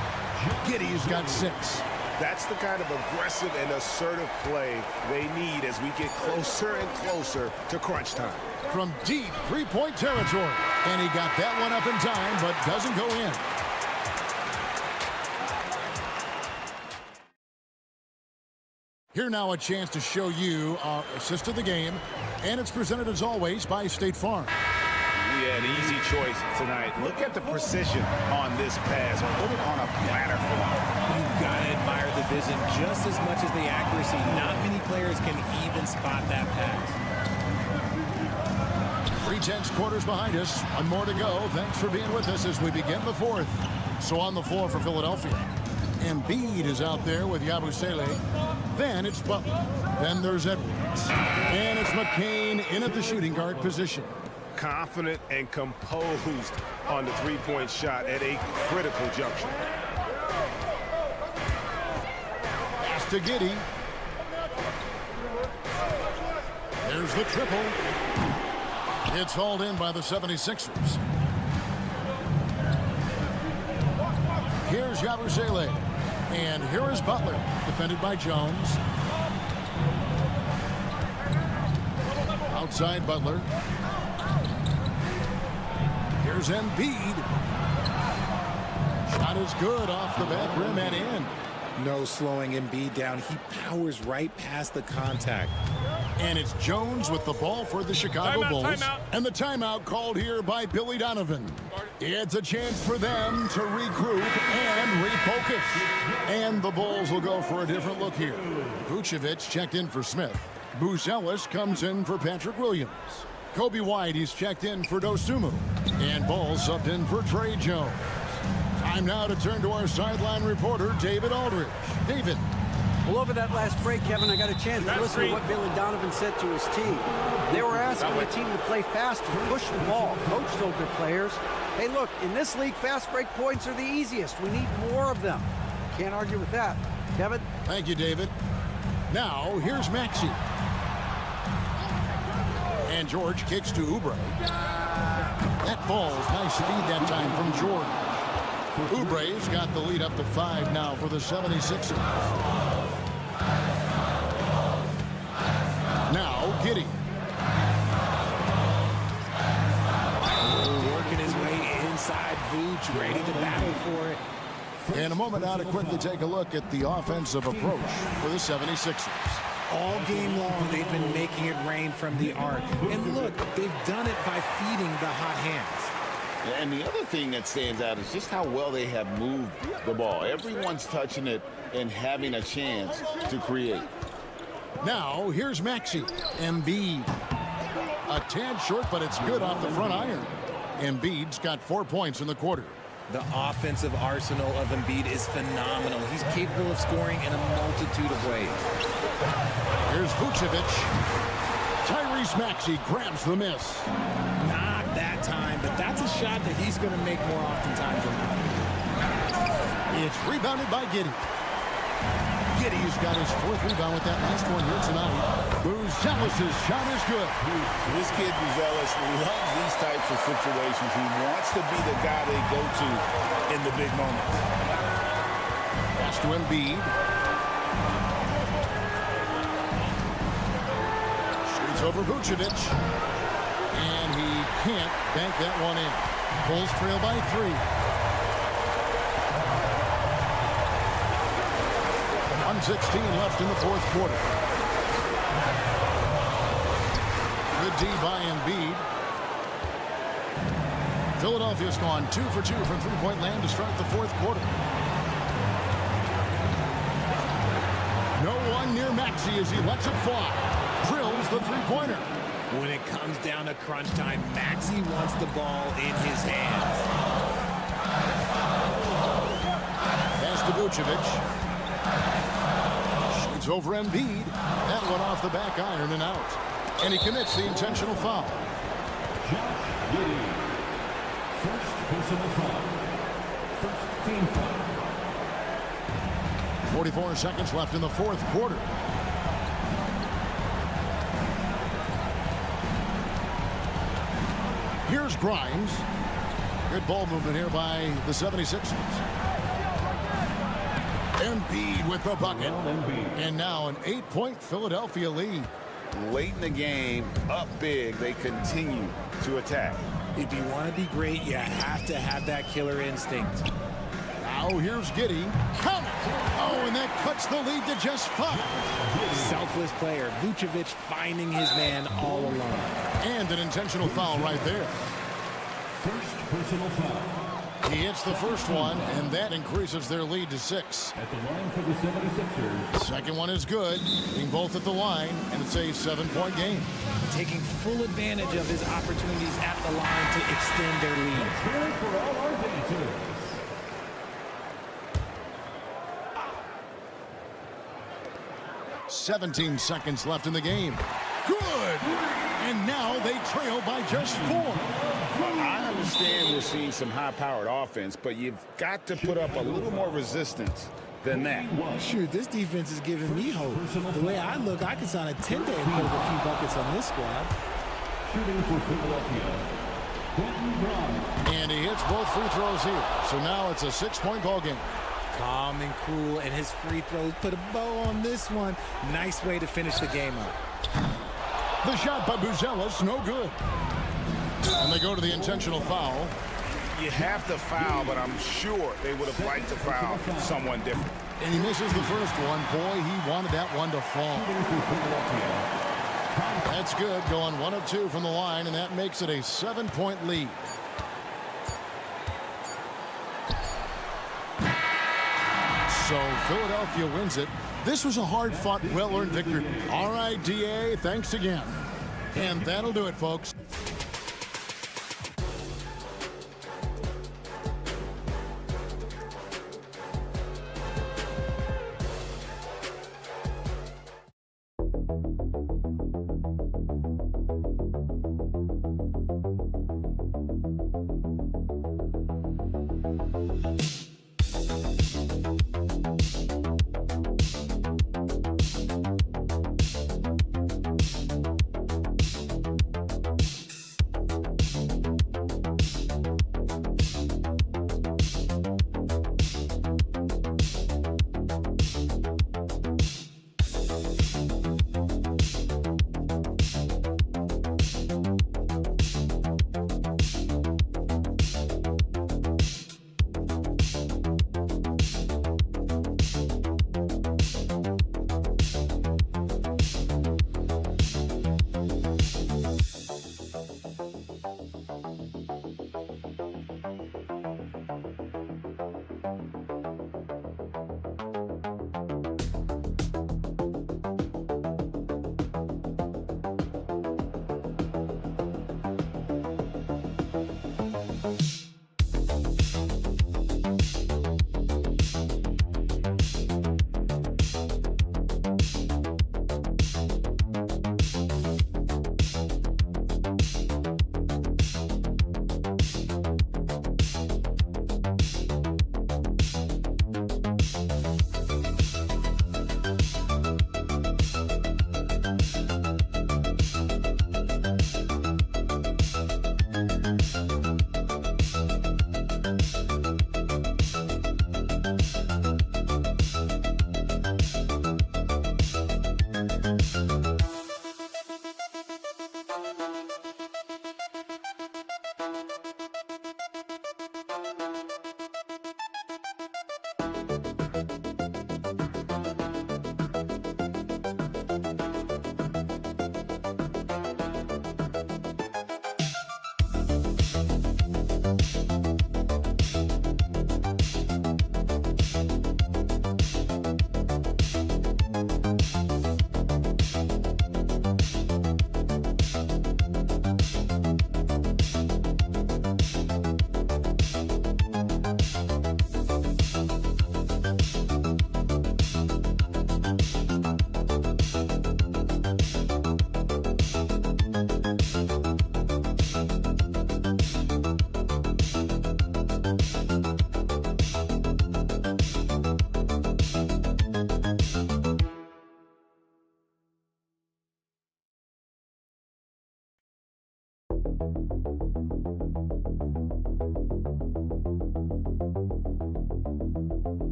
Giddey's got 6. That's the kind of aggressive and assertive play they need as we get closer and closer to crunch time. From deep 3-point territory. And he got that one up in time, but doesn't go in. Here now a chance to show you our assist of the game. And it's presented as always by State Farm. We had an easy choice tonight. Look at the precision on this pass. Put it on a platter for him. You've got to admire the vision just as much as the accuracy. Not many players can even spot that pass. 3/10 quarters behind us. One more to go. Thanks for being with us as we begin the fourth. So on the floor for Philadelphia, Embiid is out there with Yabusele. Then it's Butler. Then there's Edwards. And it's McCain in at the shooting guard position. Confident and composed on the three-point shot at a critical juncture. Pass to Giddey. There's the triple. It's hauled in by the 76ers. Here's Yabusele. And here is Butler, defended by Jones. Outside Butler. Here's Embiid. Shot is good off the back rim and in. No slowing Embiid down. He powers right past the contact. And it's Jones with the ball for the Chicago Bulls. Timeout. And the timeout called here by Billy Donovan. It's a chance for them to regroup and refocus. And the Bulls will go for a different look here. Vucevic checked in for Smith. Buzelis comes in for Patrick Williams. Kobe White, he's checked in for Dosunmu. And Ball subbed in for Trey Jones. Time now to turn to our sideline reporter, David Aldridge. David. Well, over that last break, Kevin, I got a chance to listen to what Billy Donovan said to his team. They were asking the team to play fast, push the ball. Coach told their players, hey, look, in this league, fast break points are the easiest. We need more of them. Can't argue with that. Kevin? Thank you, David. Now, here's Maxey. And George kicks to Oubre. That ball's nice speed that time from George. Oubre's got the lead up to 5 now for the 76ers. Now, Giddey. Working his way inside. Vooch ready to battle for it. In a moment now to quickly take a look at the offensive approach for the 76ers. All game long, they've been making it rain from the arc. And look, they've done it by feeding the hot hands. And the other thing that stands out is just how well they have moved the ball. Everyone's touching it and having a chance to create. Now, here's Maxey. Embiid. A tad short, but it's good off the front iron. Embiid's got 4 points in the quarter. The offensive arsenal of Embiid is phenomenal. He's capable of scoring in a multitude of ways. Here's Vucevic. Tyrese Maxey grabs the miss. Not that time, but that's a shot that he's going to make more oftentimes than not. It's rebounded by Giddey. Giddey's got his 4th rebound with that last one here tonight. Buzelis' shot is good. This kid, Buzelis, loves these types of situations. He wants to be the guy they go to in the big moments. Pass to Embiid. Shoots over Vucevic. And he can't bank that one in. Bulls trail by 3. 1:16 left in the 4th quarter. Good D by Embiid. Philadelphia's gone 2 for 2 from three-point land to start the 4th quarter. No one near Maxey as he lets it fly. Drills the three-pointer. When it comes down to crunch time, Maxey wants the ball in his hands. Pass to Vucevic. Shoots over Embiid. That one off the back iron and out. And he commits the intentional foul. Giddey. First personal foul. First team foul. 44 seconds left in the 4th quarter. Here's Grimes. Good ball movement here by the 76ers. Embiid with the bucket. And now an 8-point Philadelphia lead. Late in the game, up big, they continue to attack. If you want to be great, you have to have that killer instinct. Now here's Giddey. Count it! Oh, and that cuts the lead to just 5. Selfless player. Vucevic finding his man all alone. And an intentional foul right there. First personal foul. He hits the first one, and that increases their lead to 6. At the line for the 76ers. Second one is good, being both at the line, and it's a 7-point game. Taking full advantage of his opportunities at the line to extend their lead. Here for all our visitors. 17 seconds left in the game. Good! And now they trail by just 4. I understand we're seeing some high-powered offense, but you've got to put up a little more resistance than that. Shoot, this defense is giving me hope. The way I look, I could sign a 10-day and put up a few buckets on this squad. Shooting for Philadelphia, Quentin Brown. And he hits both free throws here. So now it's a 6-point ball game. Calm and cool, and his free throws put a bow on this one. Nice way to finish the game up. The shot by Buzelis, no good. And they go to the intentional foul. You have to foul, but I'm sure they would have liked to foul someone different. And he misses the first one. Boy, he wanted that one to fall. That's good, going 1 of 2 from the line, and that makes it a 7-point lead. So Philadelphia wins it. This was a hard-fought, well-earned victory. All right, DA, thanks again. And that'll do it, folks.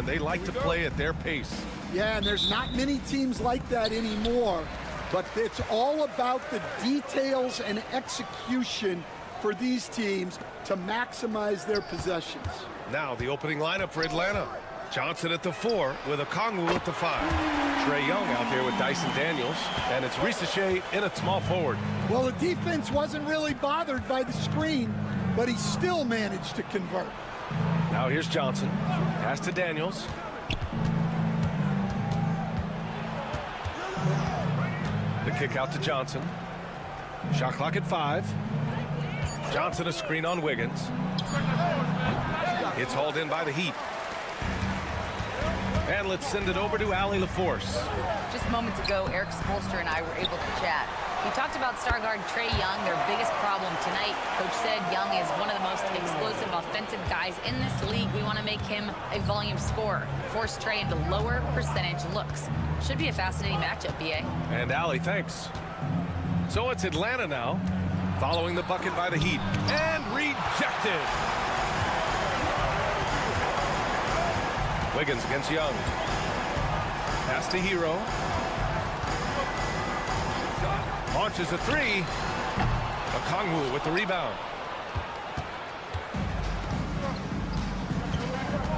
They like to play at their pace. Yeah, and there's not many teams like that anymore, but it's all about the details and execution for these teams to maximize their possessions. Now the opening lineup for Atlanta. Johnson at the 4 with Okongwu at the 5. Trae Young out there with Dyson Daniels, and it's Ricochet in at small forward. Well, the defense wasn't really bothered by the screen, but he still managed to convert. Now here's Johnson. Pass to Daniels. The kick out to Johnson. Shot clock at 5. Johnson a screen on Wiggins. It's hauled in by the Heat. And let's send it over to Allie LaForce. Just moments ago, Eric Spoelstra and I were able to chat. We talked about star guard Trae Young, their biggest problem tonight. Coach said Young is one of the most explosive offensive guys in this league. We want to make him a volume scorer, force Trae into lower percentage looks. Should be a fascinating matchup, BA. And Allie, thanks. So it's Atlanta now, following the bucket by the Heat. And rejected. Wiggins against Young. Pass to Hero. Launches a 3. Okongwu with the rebound.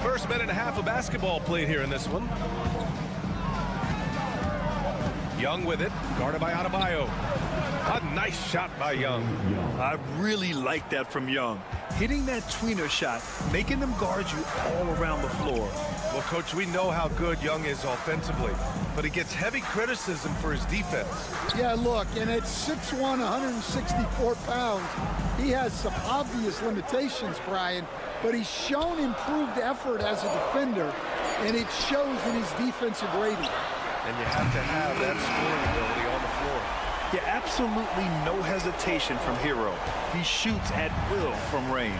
First minute and a half of basketball played here in this one. Young with it, guarded by Adebayo. A nice shot by Young. I really like that from Young. Hitting that tweener shot, making them guard you all around the floor. Well, Coach, we know how good Young is offensively, but he gets heavy criticism for his defense. Yeah, look, and at 6'1", 164 pounds, he has some obvious limitations, Brian, but he's shown improved effort as a defender. and it shows in his defensive rating. And you have to have that scoring ability on the floor. Yeah, absolutely no hesitation from Hero. He shoots at will from range.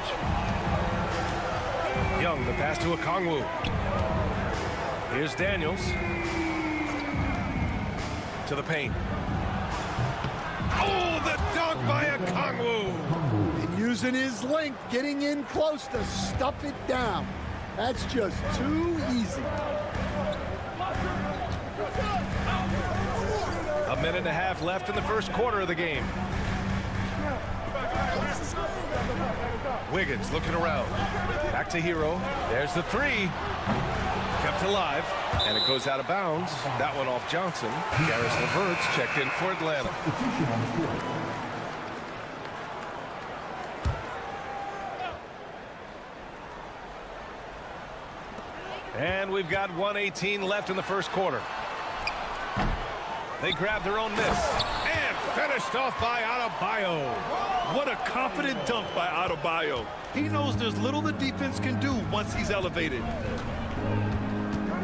Young, the pass to Okongwu. Here's Daniels. To the paint. Oh, the dunk by Okongwu. And using his length, getting in close to stuff it down. That's just too easy. A minute and a half left in the first quarter of the game. Wiggins looking around. Back to Hero. There's the three. Kept alive. And it goes out of bounds. That one off Johnson. Garris LeVert's checked in for Atlanta. And we've got 1:18 left in the first quarter. They grabbed their own miss. And finished off by Adebayo. What a confident dunk by Adebayo. He knows there's little the defense can do once he's elevated.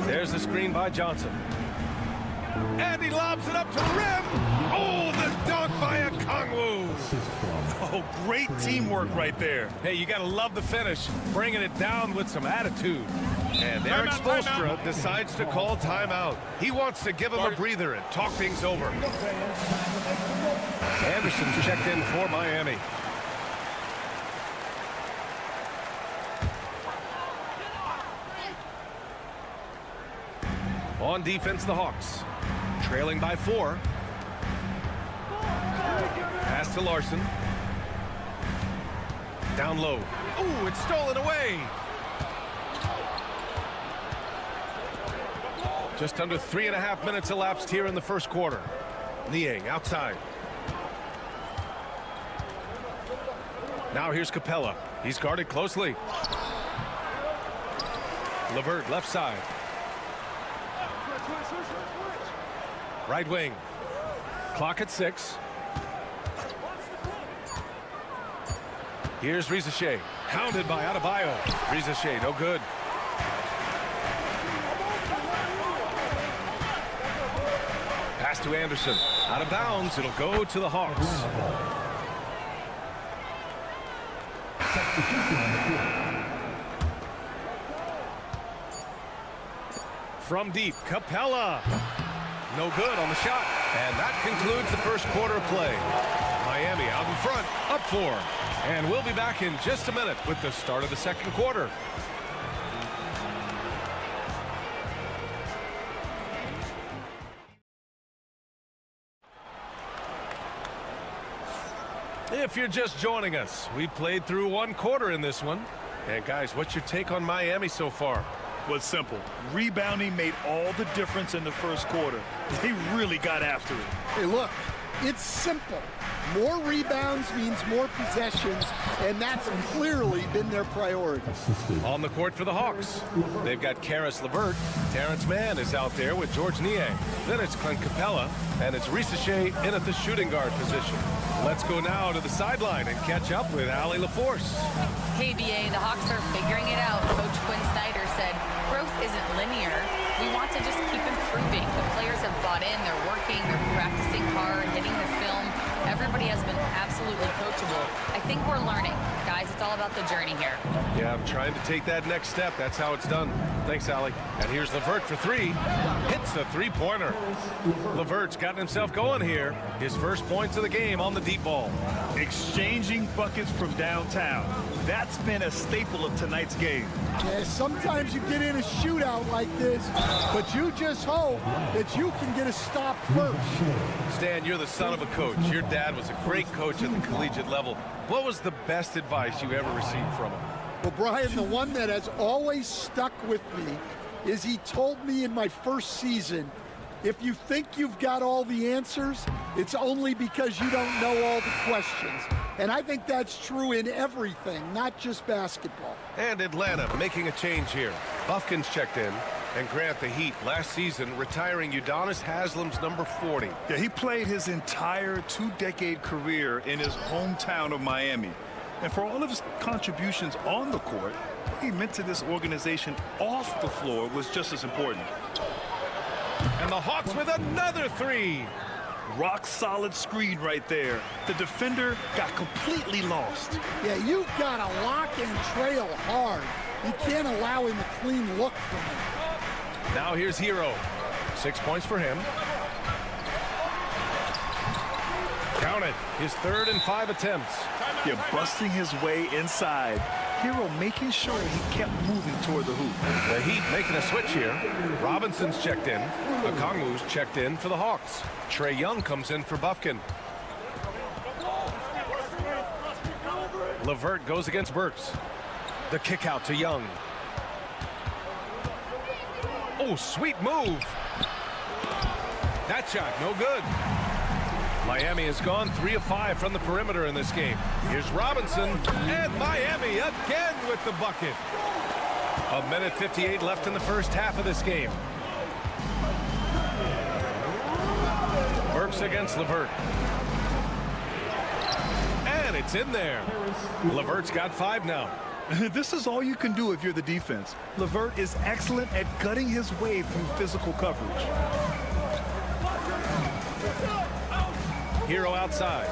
There's the screen by Johnson. And he lobs it up to the rim. Oh, the dunk by Okongwu. Oh, great teamwork right there. Hey, you got to love the finish. Bringing it down with some attitude. And Eric Spoelstra decides to call timeout. He wants to give him a breather and talk things over. Anderson's checked in for Miami. On defense, the Hawks. Trailing by 4. Pass to Larson. Down low. Ooh, it's stolen away. Just under 3.5 minutes elapsed here in the first quarter. Niang outside. Now here's Capella. He's guarded closely. LeVert left side. Right wing. Clock at 6. Here's Rizachet. Hounded by Adebayo. Rizachet, no good. Pass to Anderson. Out of bounds. It'll go to the Hawks. From deep, Capella. No good on the shot. And that concludes the first quarter of play. Miami out in front, up 4. And we'll be back in just a minute with the start of the second quarter. If you're just joining us, we played through 1 quarter in this one. And guys, what's your take on Miami so far? Was simple. Rebounding made all the difference in the first quarter. They really got after it. Hey, look, it's simple. More rebounds means more possessions, and that's clearly been their priority. On the court for the Hawks, they've got Garris LeVert. Terrence Mann is out there with George Niang. Then it's Clint Capella, and it's Rizachet in at the shooting guard position. Let's go now to the sideline and catch up with Allie LaForce. Hey, BA, the Hawks are figuring it out. Coach Quinn Snyder said, growth isn't linear. We want to just keep improving. The players have bought in. They're working. They're practicing hard, hitting the film. Everybody has been absolutely coachable. I think we're learning. Guys, it's all about the journey here. Yeah, I'm trying to take that next step. That's how it's done. Thanks, Allie. And here's LeVert for 3. Hits the three-pointer. LeVert's gotten himself going here. His first points of the game on the deep ball. Exchanging buckets from downtown. That's been a staple of tonight's game. Yeah, sometimes you get in a shootout like this, but you just hope that you can get a stop first. Stan, you're the son of a coach. Your dad was a great coach at the collegiate level. What was the best advice you ever received from him? Well, Brian, the one that has always stuck with me is he told me in my first season, if you think you've got all the answers, it's only because you don't know all the questions. And I think that's true in everything, not just basketball. And Atlanta making a change here. Buffkin's checked in. And Grant, the Heat, last season retiring Udonis Haslam's number 40. Yeah, he played his entire 2-decade career in his hometown of Miami. And for all of his contributions on the court, what he meant to this organization off the floor was just as important. And the Hawks with another three. Rock solid screen right there. The defender got completely lost. Yeah, you've got to lock and trail hard. You can't allow him a clean look from him. Now here's Hero. 6 points for him. Count it. His 3rd and 5 attempts. Yeah, busting his way inside. Hero making sure he kept moving toward the hoop. The Heat making a switch here. Robinson's checked in. Okongwu's checked in for the Hawks. Trae Young comes in for Bufkin. LeVert goes against Burks. The kick out to Young. Oh, sweet move. That shot, no good. Miami has gone 3 of 5 from the perimeter in this game. Here's Robinson, and Miami again with the bucket. 1:58 left in the first half of this game. Burks against LeVert. And it's in there. LeVert's got 5 now. This is all you can do if you're the defense. LeVert is excellent at gutting his way through physical coverage. Hero outside.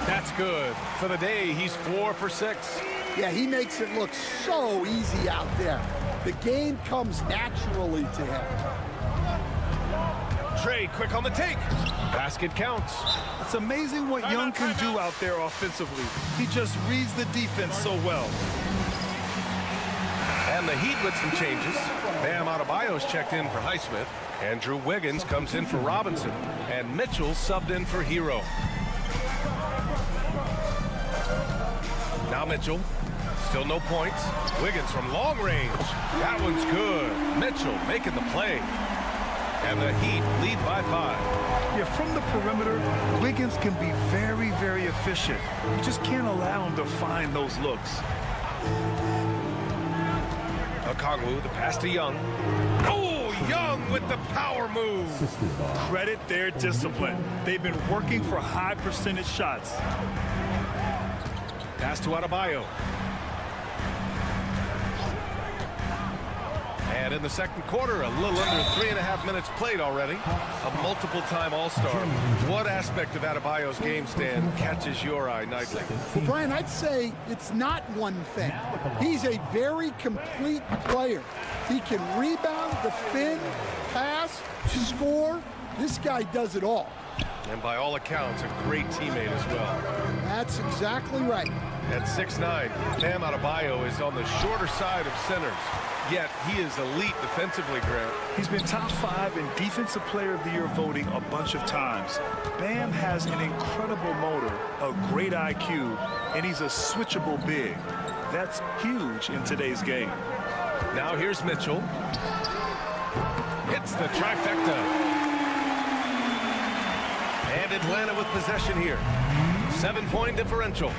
That's good. For the day, he's 4 for 6. Yeah, he makes it look so easy out there. The game comes naturally to him. Trae quick on the take. Basket counts. It's amazing what Young can do out there offensively. He just reads the defense so well. And the Heat with some changes. Bam Adebayo's checked in for Highsmith. Andrew Wiggins comes in for Robinson. And Mitchell subbed in for Hero. Now Mitchell. Still no points. Wiggins from long range. That one's good. Mitchell making the play. And the Heat lead by 5. Yeah, from the perimeter, Wiggins can be very, very efficient. You just can't allow him to find those looks. Okongwu, the pass to Young. Oh, Young with the power move. Credit their discipline. They've been working for high percentage shots. Pass to Adebayo. And in the second quarter, a little under 3.5 minutes played already. A multiple-time All-Star. What aspect of Adebayo's game, Stan, catches your eye nightly? Well, Brian, I'd say it's not one thing. He's a very complete player. He can rebound, defend, pass, score. This guy does it all. And by all accounts, a great teammate as well. That's exactly right. At 6'9", Bam Adebayo is on the shorter side of centers. Yet he is elite defensively, Grant. He's been top 5 in Defensive Player of the Year voting a bunch of times. Bam has an incredible motor, a great IQ, and he's a switchable big. That's huge in today's game. Now here's Mitchell. Hits the trifecta. And Atlanta with possession here. 7-point differential.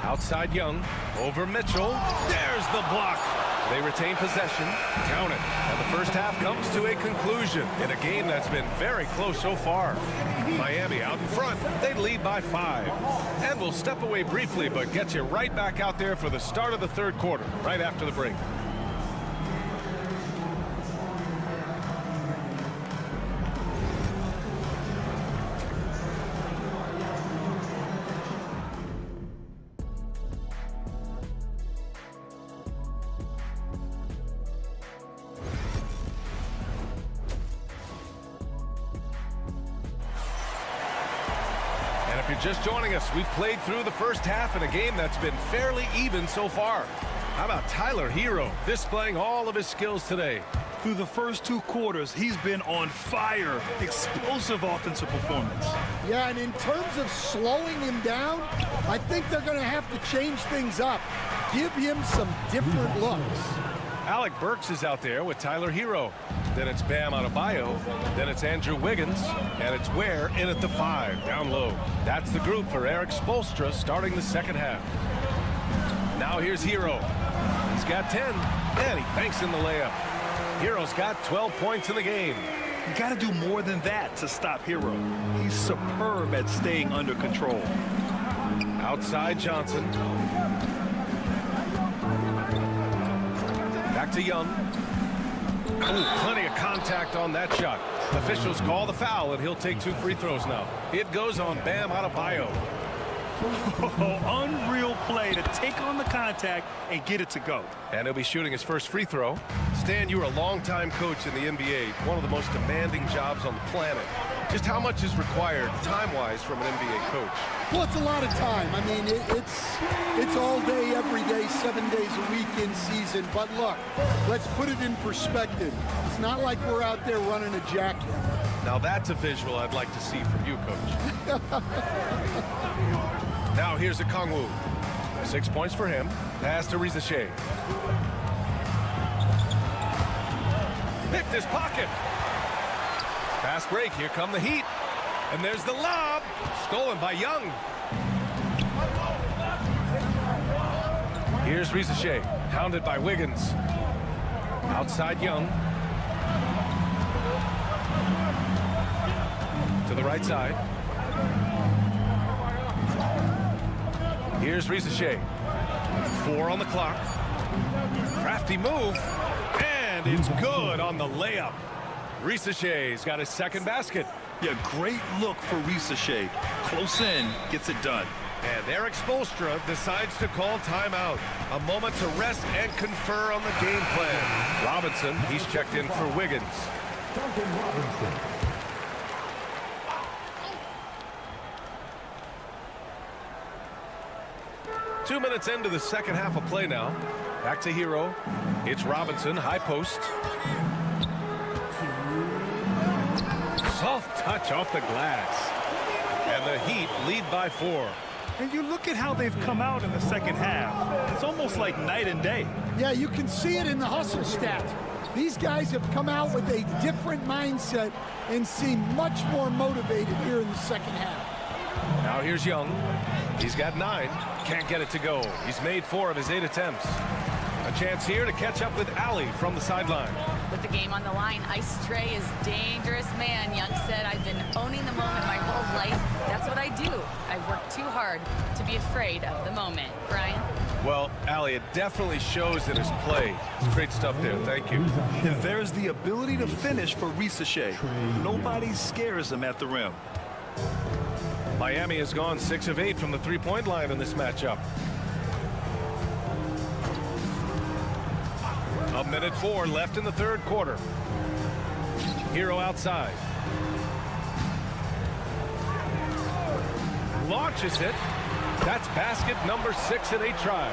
Outside Young, over Mitchell. There's the block. They retain possession. Count it. And the first half comes to a conclusion in a game that's been very close so far. Miami out in front. They lead by 5. And we'll step away briefly, but get you right back out there for the start of the third quarter, right after the break. If you're just joining us, we've played through the first half in a game that's been fairly even so far. How about Tyler Hero displaying all of his skills today? Through the first 2 quarters, he's been on fire. Explosive offensive performance. Yeah, and in terms of slowing him down, I think they're going to have to change things up. Give him some different looks. Alec Burks is out there with Tyler Hero. Then it's Bam Adebayo. Then it's Andrew Wiggins. And it's Ware in at the 5, down low. That's the group for Eric Spoelstra starting the second half. Now here's Hero. He's got 10, and he banks in the layup. Hero's got 12 points in the game. You got to do more than that to stop Hero. He's superb at staying under control. Outside Johnson. Back to Young. Ooh, plenty of contact on that shot. Officials call the foul, and he'll take 2 free throws now. It goes on Bam Adebayo. Unreal play to take on the contact and get it to go. And he'll be shooting his first free throw. Stan, you were a longtime coach in the NBA, one of the most demanding jobs on the planet. Just how much is required time-wise from an NBA coach? Well, it's a lot of time. I mean, it's all day, every day, 7 days a week in season. But look, let's put it in perspective. It's not like we're out there running a jackhammer. Now that's a visual I'd like to see from you, Coach. Now here's a Kongwu. 6 points for him. Pass to Rizachet. Picked his pocket. Fast break. Here come the Heat. And there's the lob. Stolen by Young. Here's Rizachet. Hounded by Wiggins. Outside Young. To the right side. Here's Rizachet. 4 on the clock. Crafty move. And it's good on the layup. Rizachet's got his second basket. Yeah, great look for Rizachet. Close in, gets it done. And Eric Spoelstra decides to call timeout. A moment to rest and confer on the game plan. Robinson, he's checked in for Wiggins. Robinson. 2 minutes into the second half of play now. Back to Hero. It's Robinson, high post. Soft touch off the glass. And the Heat lead by 4. And you look at how they've come out in the second half. It's almost like night and day. Yeah, you can see it in the hustle stats. These guys have come out with a different mindset and seem much more motivated here in the second half. Now here's Young. He's got 9. Can't get it to go. He's made 4 of his 8 attempts. A chance here to catch up with Ali from the sideline. With the game on the line, Ice Trey is dangerous man. Young said, I've been owning the moment my whole life. That's what I do. I've worked too hard to be afraid of the moment. Brian? Well, Ali, it definitely shows in his play. It's great stuff there. Thank you. And there's the ability to finish for Rizachet. Nobody scares him at the rim. Miami has gone 6 of 8 from the three-point line in this matchup. A minute 4 left in the third quarter. Hero outside. Launches it. That's basket number 6 in 8 tries.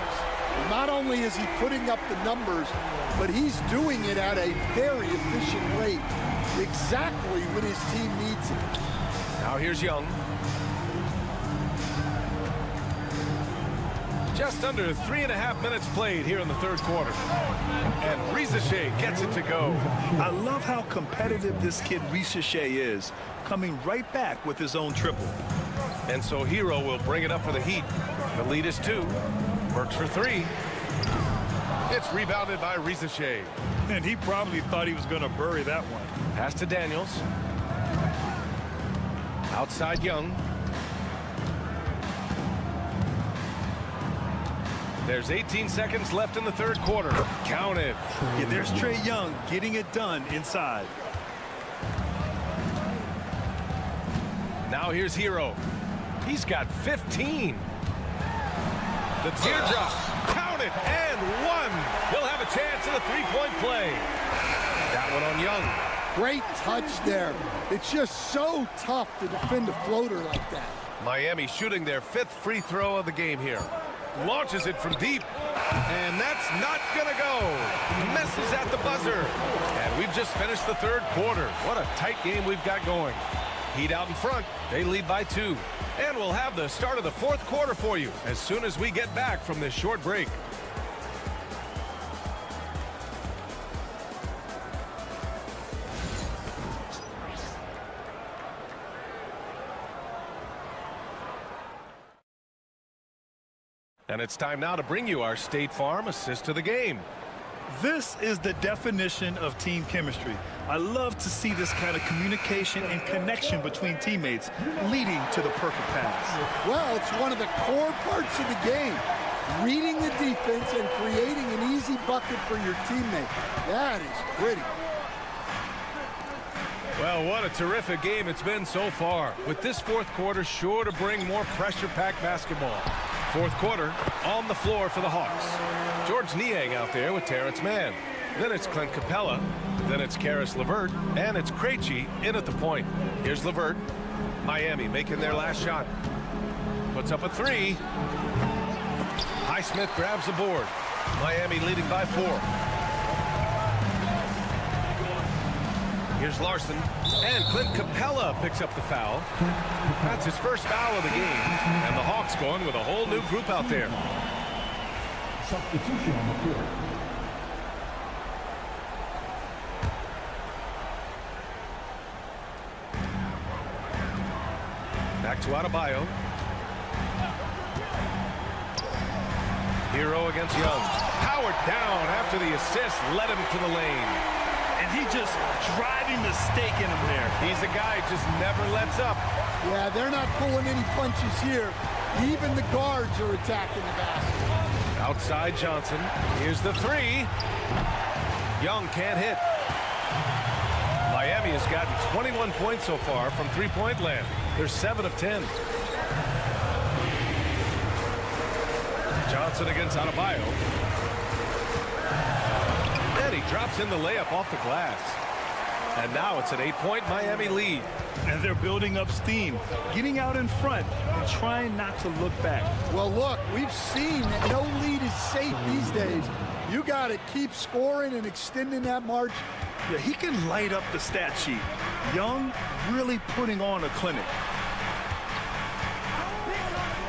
Not only is he putting up the numbers, but he's doing it at a very efficient rate. Exactly when his team needs it. Now here's Young. Just under 3.5 minutes played here in the third quarter. And Rizachet gets it to go. I love how competitive this kid Rizachet is, coming right back with his own triple. And so Hero will bring it up for the Heat. The lead is 2. Works for 3. It's rebounded by Rizachet. And he probably thought he was going to bury that one. Pass to Daniels. Outside Young. There's 18 seconds left in the third quarter. Count it. Yeah, there's Trae Young getting it done inside. Now here's Hero. He's got 15. The teardrop. Count it. And 1. He'll have a chance in a three-point play. That one on Young. Great touch there. It's just so tough to defend a floater like that. Miami shooting their 5th free throw of the game here. Launches it from deep. And that's not going to go. Messes at the buzzer. And we've just finished the third quarter. What a tight game we've got going. Heat out in front. They lead by 2. And we'll have the start of the fourth quarter for you as soon as we get back from this short break. And it's time now to bring you our State Farm assist to the game. This is the definition of team chemistry. I love to see this kind of communication and connection between teammates leading to the perfect pass. Well, it's one of the core parts of the game. Reading the defense and creating an easy bucket for your teammate. That is pretty. Well, what a terrific game it's been so far, with this fourth quarter sure to bring more pressure-packed basketball. Fourth quarter on the floor for the Hawks. George Niang out there with Terrence Mann. Then it's Clint Capella. Then it's Karis LeVert. And it's Krejci in at the point. Here's LeVert. Miami making their last shot. Puts up a three. Highsmith grabs the board. Miami leading by 4. Here's Larson, and Clint Capella picks up the foul. That's his first foul of the game, and the Hawks going with a whole new group out there. Substitution on the court. Back to Adebayo. Hero against Young. Powered down after the assist led him to the lane. And he just driving the stake in him there. He's a guy who just never lets up. Yeah, they're not pulling any punches here. Even the guards are attacking the basket. Outside Johnson. Here's the three. Young can't hit. Miami has gotten 21 points so far from three-point land. They're 7 of 10. Johnson against Adebayo. And he drops in the layup off the glass. And now it's an 8-point Miami lead. And they're building up steam, getting out in front and trying not to look back. Well, look, we've seen that no lead is safe these days. You got to keep scoring and extending that margin. Yeah, he can light up the stat sheet. Young really putting on a clinic.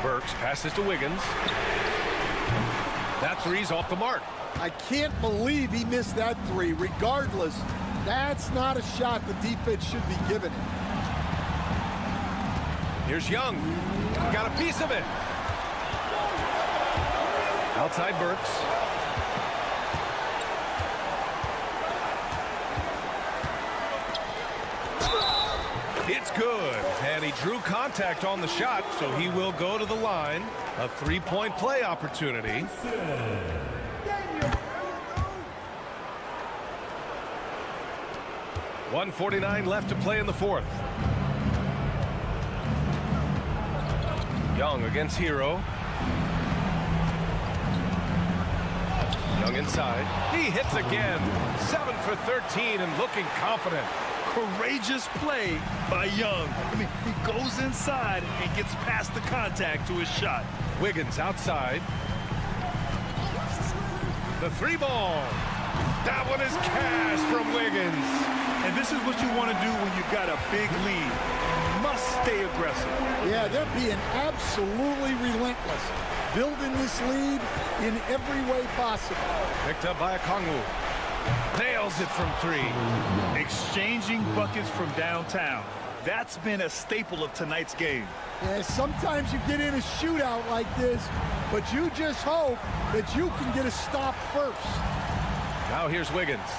Burks passes to Wiggins. That three's off the mark. I can't believe he missed that three. Regardless, that's not a shot the defense should be giving him. Here's Young. Got a piece of it. Outside Burks. It's good. And he drew contact on the shot, so he will go to the line. A three-point play opportunity. 1:49 left to play in the fourth. Young against Hero. Young inside. He hits again. 7 for 13 and looking confident. Courageous play by Young. I mean, he goes inside and gets past the contact to his shot. Wiggins outside. The three ball. That one is cash from Wiggins. And this is what you want to do when you've got a big lead. Must stay aggressive. Yeah, they're being absolutely relentless. Building this lead in every way possible. Picked up by Okongwu. Nails it from 3. Exchanging buckets from downtown. That's been a staple of tonight's game. Yeah, sometimes you get in a shootout like this, but you just hope that you can get a stop first. Now here's Wiggins.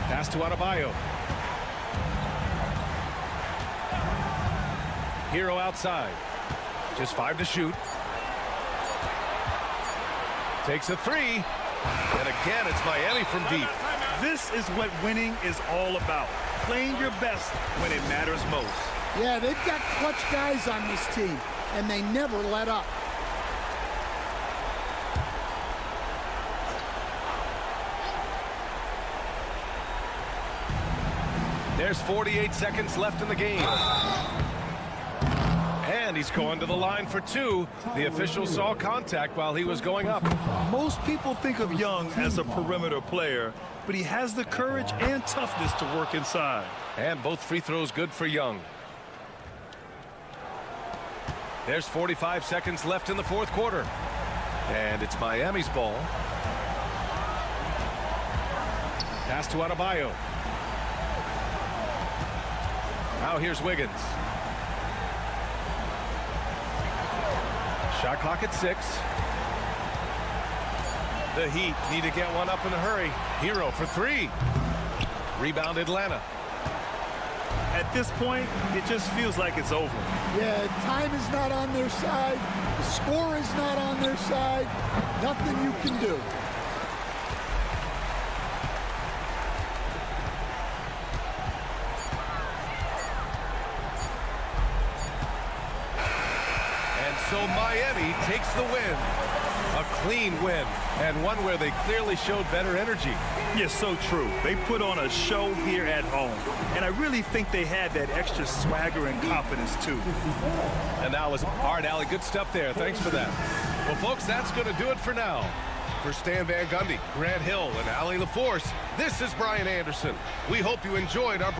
Pass to Adebayo. Hero outside. Just 5 to shoot. Takes a 3. And again, it's Miami from deep. This is what winning is all about. Playing your best when it matters most. Yeah, they've got clutch guys on this team, and they never let up. There's 48 seconds left in the game. And he's going to the line for 2. The official saw contact while he was going up. Most people think of Young as a perimeter player, but he has the courage and toughness to work inside. And both free throws good for Young. There's 45 seconds left in the fourth quarter. And it's Miami's ball. Pass to Adebayo. Now here's Wiggins. Shot clock at 6. The Heat need to get one up in a hurry. Hero for three. Rebound Atlanta. At this point, it just feels like it's over. Yeah, time is not on their side. The score is not on their side. Nothing you can do. And so Miami takes the win. A clean win, and one where they clearly showed better energy. Yeah, so true. They put on a show here at home, and I really think they had that extra swagger and confidence, too. And that was hard, Allie. Good stuff there. Thanks for that. Well, folks, that's going to do it for now. For Stan Van Gundy, Grant Hill, and Allie LaForce, this is Brian Anderson. We hope you enjoyed our...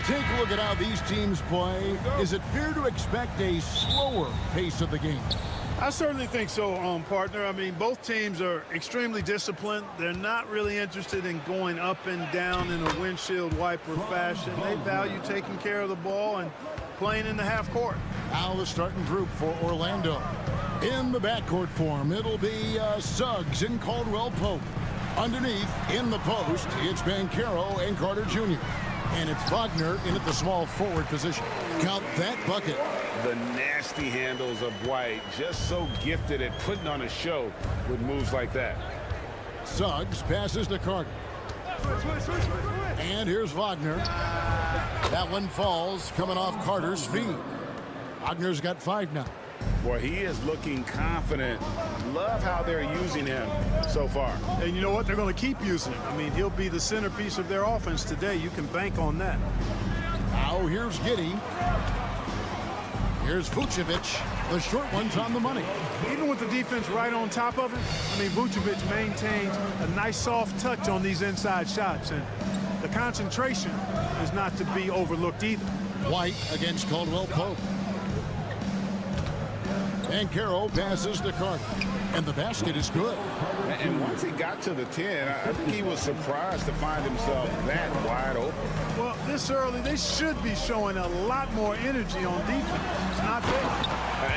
take a look at how these teams play. Is it fair to expect a slower pace of the game? I certainly think so, partner. I mean, both teams are extremely disciplined. They're not really interested in going up and down in a windshield wiper fashion. They value taking care of the ball and playing in the half court. Now the starting group for Orlando. In the backcourt form, it'll be Suggs and Caldwell Pope. Underneath, in the post, it's Banchero and Carter Jr. And it's Wagner in at the small forward position. Count that bucket. The nasty handles of White, just so gifted at putting on a show with moves like that. Suggs passes to Carter. And here's Wagner. That one falls, coming off Carter's feet. Wagner's got 5 now. Boy, he is looking confident. Love how they're using him so far. And you know what? They're going to keep using him. I mean, he'll be the centerpiece of their offense today. You can bank on that. Now here's Giddey. Here's Vucevic. The short one's on the money. Even with the defense right on top of him, I mean, Vucevic maintains a nice soft touch on these inside shots. And the concentration is not to be overlooked either. White against Caldwell Pope. And Banchero passes to Carter. And the basket is good. And once he got to the 10, I think he was surprised to find himself that wide open. Well, this early, they should be showing a lot more energy on defense. It's not there.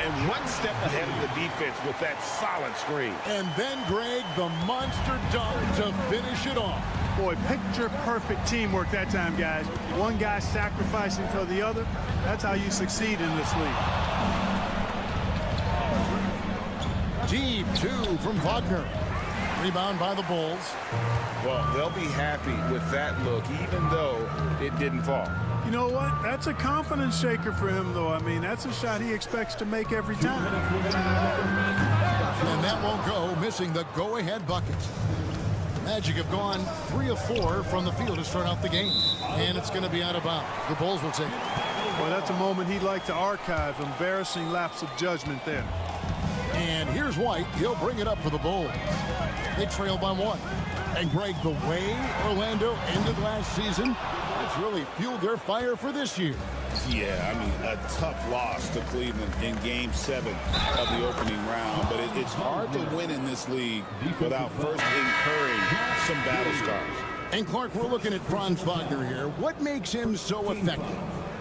And one step ahead of the defense with that solid screen. And then, Greg, the monster dunk to finish it off. Boy, picture-perfect teamwork that time, guys. One guy sacrificing for the other. That's how you succeed in this league. Deep 2 from Wagner. Rebound by the Bulls. Well, they'll be happy with that look, even though it didn't fall. You know what? That's a confidence shaker for him, though. I mean, that's a shot he expects to make every time. And that won't go, missing the go-ahead bucket. Magic have gone 3 of 4 from the field to start out the game. And it's going to be out of bounds. The Bulls will take it. Well, that's a moment he'd like to archive. Embarrassing lapse of judgment there. And here's White. He'll bring it up for the Bulls. They trail by 1. And Greg, the way Orlando ended last season, it's really fueled their fire for this year. Yeah, I mean, a tough loss to Cleveland in Game 7 of the opening round. But it's hard to win in this league without first incurring some battle scars. And Clark, we're looking at Franz Wagner here. What makes him so effective?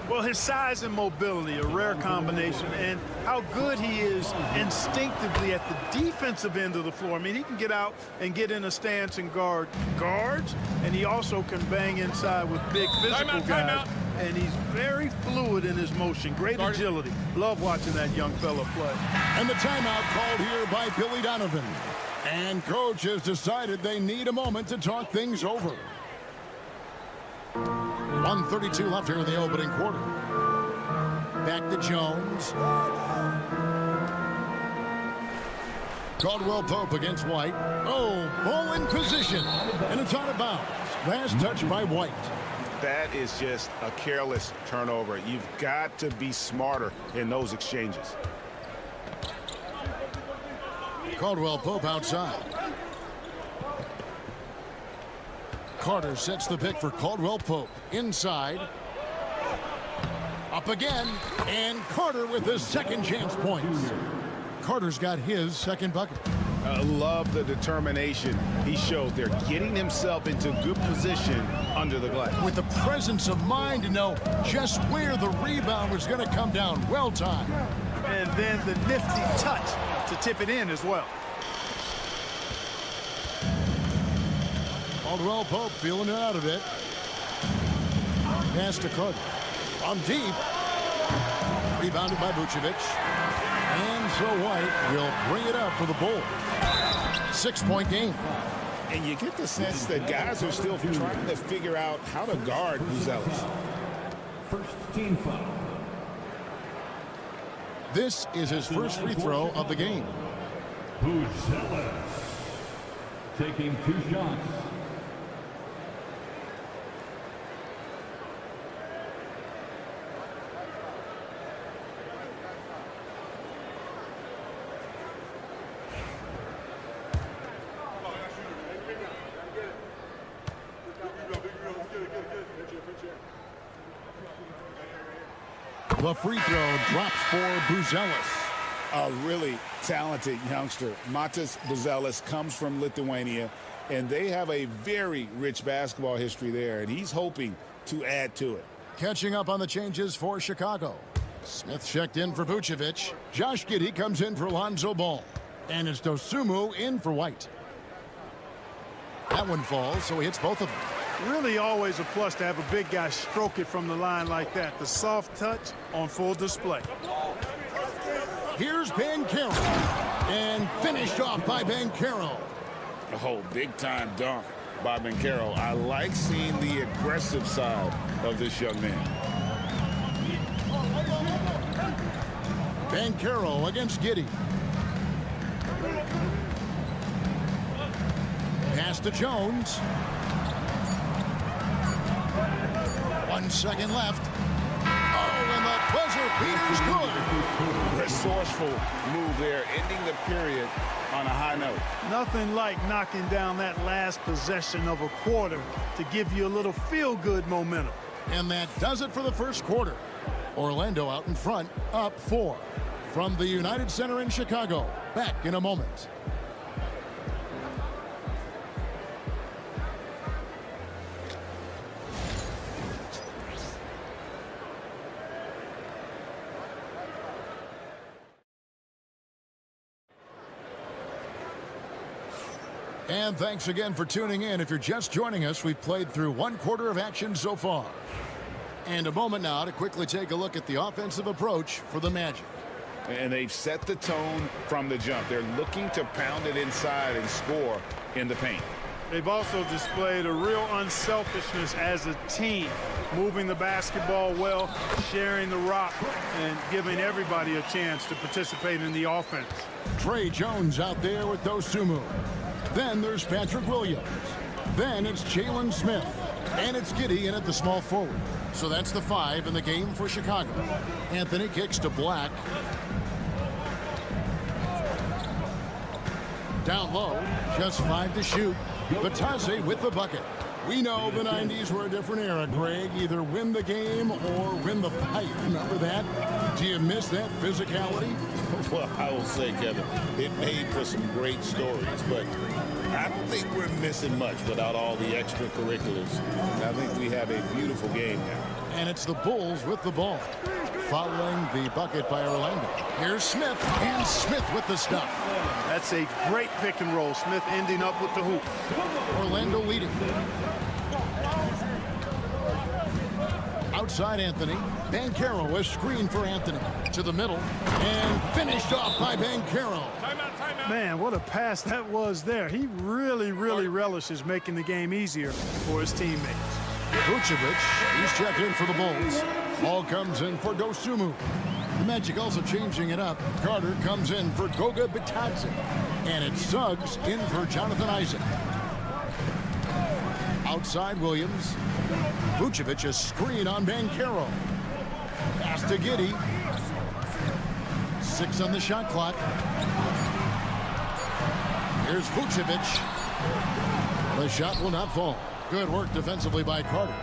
Well, his size and mobility, a rare combination, and how good he is instinctively at the defensive end of the floor. I mean, he can get out and get in a stance and guard guards, and he also can bang inside with big physical guys. And he's very fluid in his motion. Great agility. Love watching that young fella play. And the timeout called here by Billy Donovan. And coach has decided they need a moment to talk things over. 1:32 left here in the opening quarter. Back to Jones. Caldwell Pope against White. Oh, ball in position. And it's out of bounds. Last touch by White. That is just a careless turnover. You've got to be smarter in those exchanges. Caldwell Pope outside. Carter sets the pick for Caldwell Pope. Inside. Up again. And Carter with his second chance points. Carter's got his second bucket. I love the determination he showed there, getting himself into good position under the glass. With the presence of mind to know just where the rebound was going to come down. Well timed. And then the nifty touch to tip it in as well. Caldwell Pope feeling it out of it. Pass to Carter. From deep. Rebounded by Vucevic. And so White will bring it up for the Bulls. 6-point game. And you get the sense that guys are still trying to figure out how to guard Buzelis. First team foul. This is his first free throw of the game. Buzelis taking 2 shots. The free throw drops for Buzelis. A really talented youngster. Matas Buzelis comes from Lithuania, and they have a very rich basketball history there, and he's hoping to add to it. Catching up on the changes for Chicago. Smith checked in for Vucevic. Josh Giddey comes in for Lonzo Ball. And it's Dosunmu in for White. That one falls, so he hits both of them. Really always a plus to have a big guy stroke it from the line like that. The soft touch on full display. Here's Banchero. And finished off by Banchero. Oh, big-time dunk by Banchero. I like seeing the aggressive side of this young man. Banchero against Giddey. Pass to Jones. 1 second left. Oh, and the buzzer beater's good. Resourceful move there, ending the period on a high note. Nothing like knocking down that last possession of a quarter to give you a little feel-good momentum. And that does it for the first quarter. Orlando out in front, up 4. From the United Center in Chicago. Back in a moment. And thanks again for tuning in. If you're just joining us, we've played through 1 quarter of action so far. And a moment now to quickly take a look at the offensive approach for the Magic. And they've set the tone from the jump. They're looking to pound it inside and score in the paint. They've also displayed a real unselfishness as a team, moving the basketball well, sharing the rock, and giving everybody a chance to participate in the offense. Trey Jones out there with Dosunmu. Then there's Patrick Williams. Then it's Jalen Smith. And it's Giddey in at the small forward. So that's the 5 in the game for Chicago. Anthony kicks to Black. Down low, just 5 to shoot. Batase with the bucket. We know the 90s were a different era, Greg. Either win the game or win the fight. Remember that? Do you miss that physicality? Well, I will say, Kevin, it made for some great stories, but I don't think we're missing much without all the extracurriculars. I think we have a beautiful game now. And it's the Bulls with the ball. Following the bucket by Orlando. Here's Smith, and Smith with the stuff. That's a great pick and roll. Smith ending up with the hoop. Orlando leading. Outside Anthony. Banchero is screened for Anthony. To the middle. And finished off by Banchero. Man, what a pass that was there. He really relishes making the game easier for his teammates. Vucevic, he's checked in for the Bulls. Ball comes in for Dosunmu. The Magic also changing it up. Carter comes in for Goga Bitadze. And it's Suggs in for Jonathan Isaac. Outside Williams. Vucevic a screen on Banchero. Pass to Giddey. 6 on the shot clock. Here's Vucevic. The shot will not fall. Good work defensively by Carter.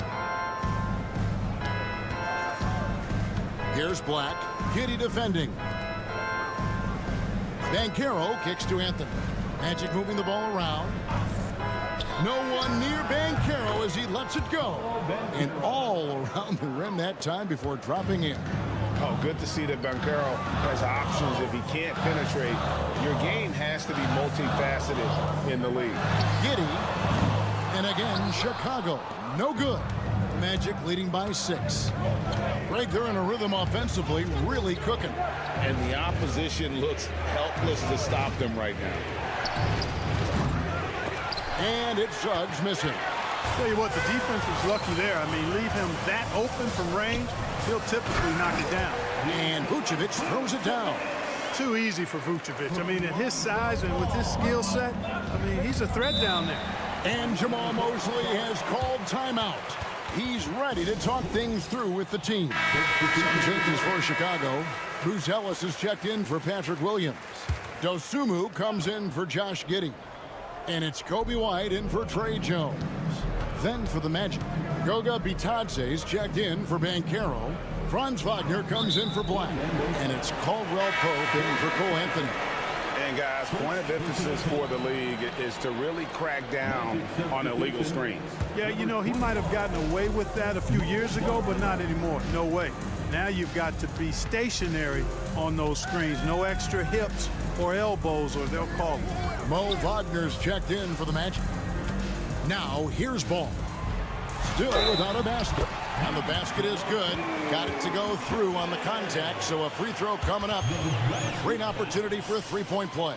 Here's Black. Giddey defending. Banchero kicks to Anthony. Magic moving the ball around. No one near Banchero as he lets it go. And all around the rim that time before dropping in. Oh, good to see that Banchero has options if he can't penetrate. Your game has to be multifaceted in the league. Giddey. And again, Chicago. No good. Magic leading by 6. Greg, they're in a rhythm offensively, really cooking. And the opposition looks helpless to stop them right now. And it's Suggs missing. Tell you what, the defense was lucky there. I mean, leave him that open from range, he'll typically knock it down. And Vucevic throws it down. Too easy for Vucevic. I mean, at his size and with his skill set, I mean, he's a threat down there. And Jamal Mosley has called timeout. He's ready to talk things through with the team. Some changes for Chicago. Buzelis is checked in for Patrick Williams. Dosunmu comes in for Josh Giddey. And it's Kobe White in for Trey Jones. Then for the Magic, Goga Bitadze's checked in for Banchero. Franz Wagner comes in for Black. And it's Caldwell Pope in for Cole Anthony. And guys, point of emphasis for the league is to really crack down on illegal screens. Yeah, you know, he might have gotten away with that a few years ago, but not anymore. No way. Now you've got to be stationary on those screens. No extra hips or elbows, or they'll call it. Mo Wagner's checked in for the Magic. Now here's Ball. Still without a basket. And the basket is good. Got it to go through on the contact, so a free throw coming up. Great opportunity for a three-point play.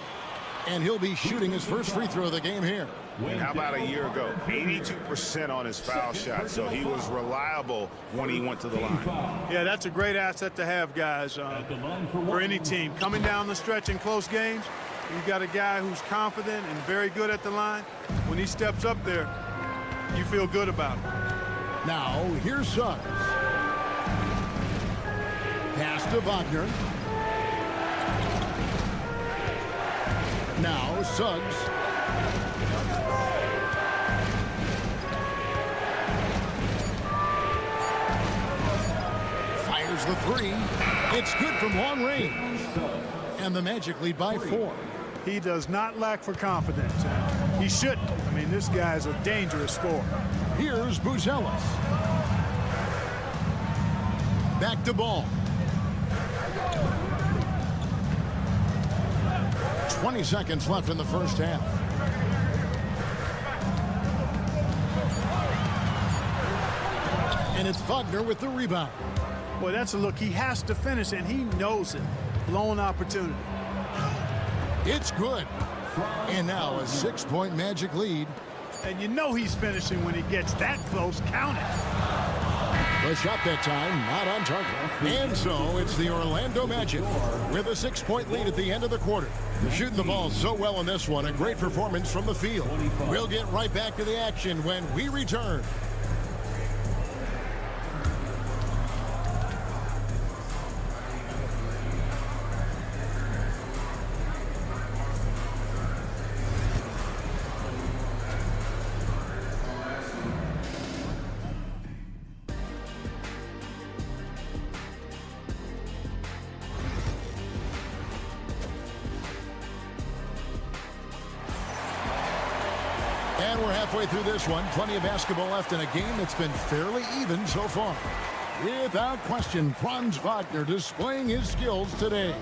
And he'll be shooting his first free throw of the game here. And how about a year ago? 82% on his foul shot, so he was reliable when he went to the line. Yeah, that's a great asset to have, guys, for any team. Coming down the stretch in close games, you've got a guy who's confident and very good at the line. When he steps up there, you feel good about him. Now, here's Suggs. Pass to Wagner. Now, Suggs. Fires the three. It's good from long range. And the Magic lead by 4. He does not lack for confidence. He shouldn't. I mean, this guy's a dangerous scorer. Here's Buzelis. Back to Ball. 20 seconds left in the first half. And it's Wagner with the rebound. Boy, that's a look. He has to finish, and he knows it. Blown opportunity. It's good. And now a 6-point Magic lead. And you know he's finishing when he gets that close. Count it. The shot that time not on target. And so it's the Orlando Magic with a 6-point lead at the end of the quarter. They're shooting the ball so well in this one. A great performance from the field. We'll get right back to the action when we return. And we're halfway through this one. Plenty of basketball left in a game that's been fairly even so far. Without question, Franz Wagner displaying his skills today.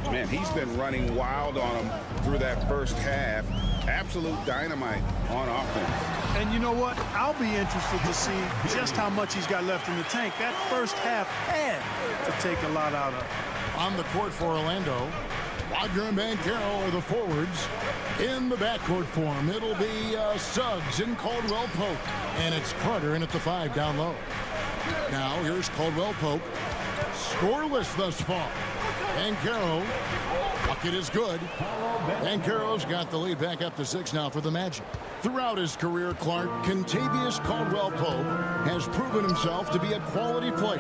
Man, he's been running wild on him through that first half. Absolute dynamite on offense. And you know what? I'll be interested to see just how much he's got left in the tank. That first half had to take a lot out of. On the court for Orlando, Wagner and Banchero are the forwards. In the backcourt form, it'll be Suggs and Caldwell Pope. And it's Carter in at the 5 down low. Now here's Caldwell Pope. Scoreless thus far. Banchero. Bucket is good. Banchero's got the lead back up to 6 now for the Magic. Throughout his career, Clark, Kentavious Caldwell Pope has proven himself to be a quality player.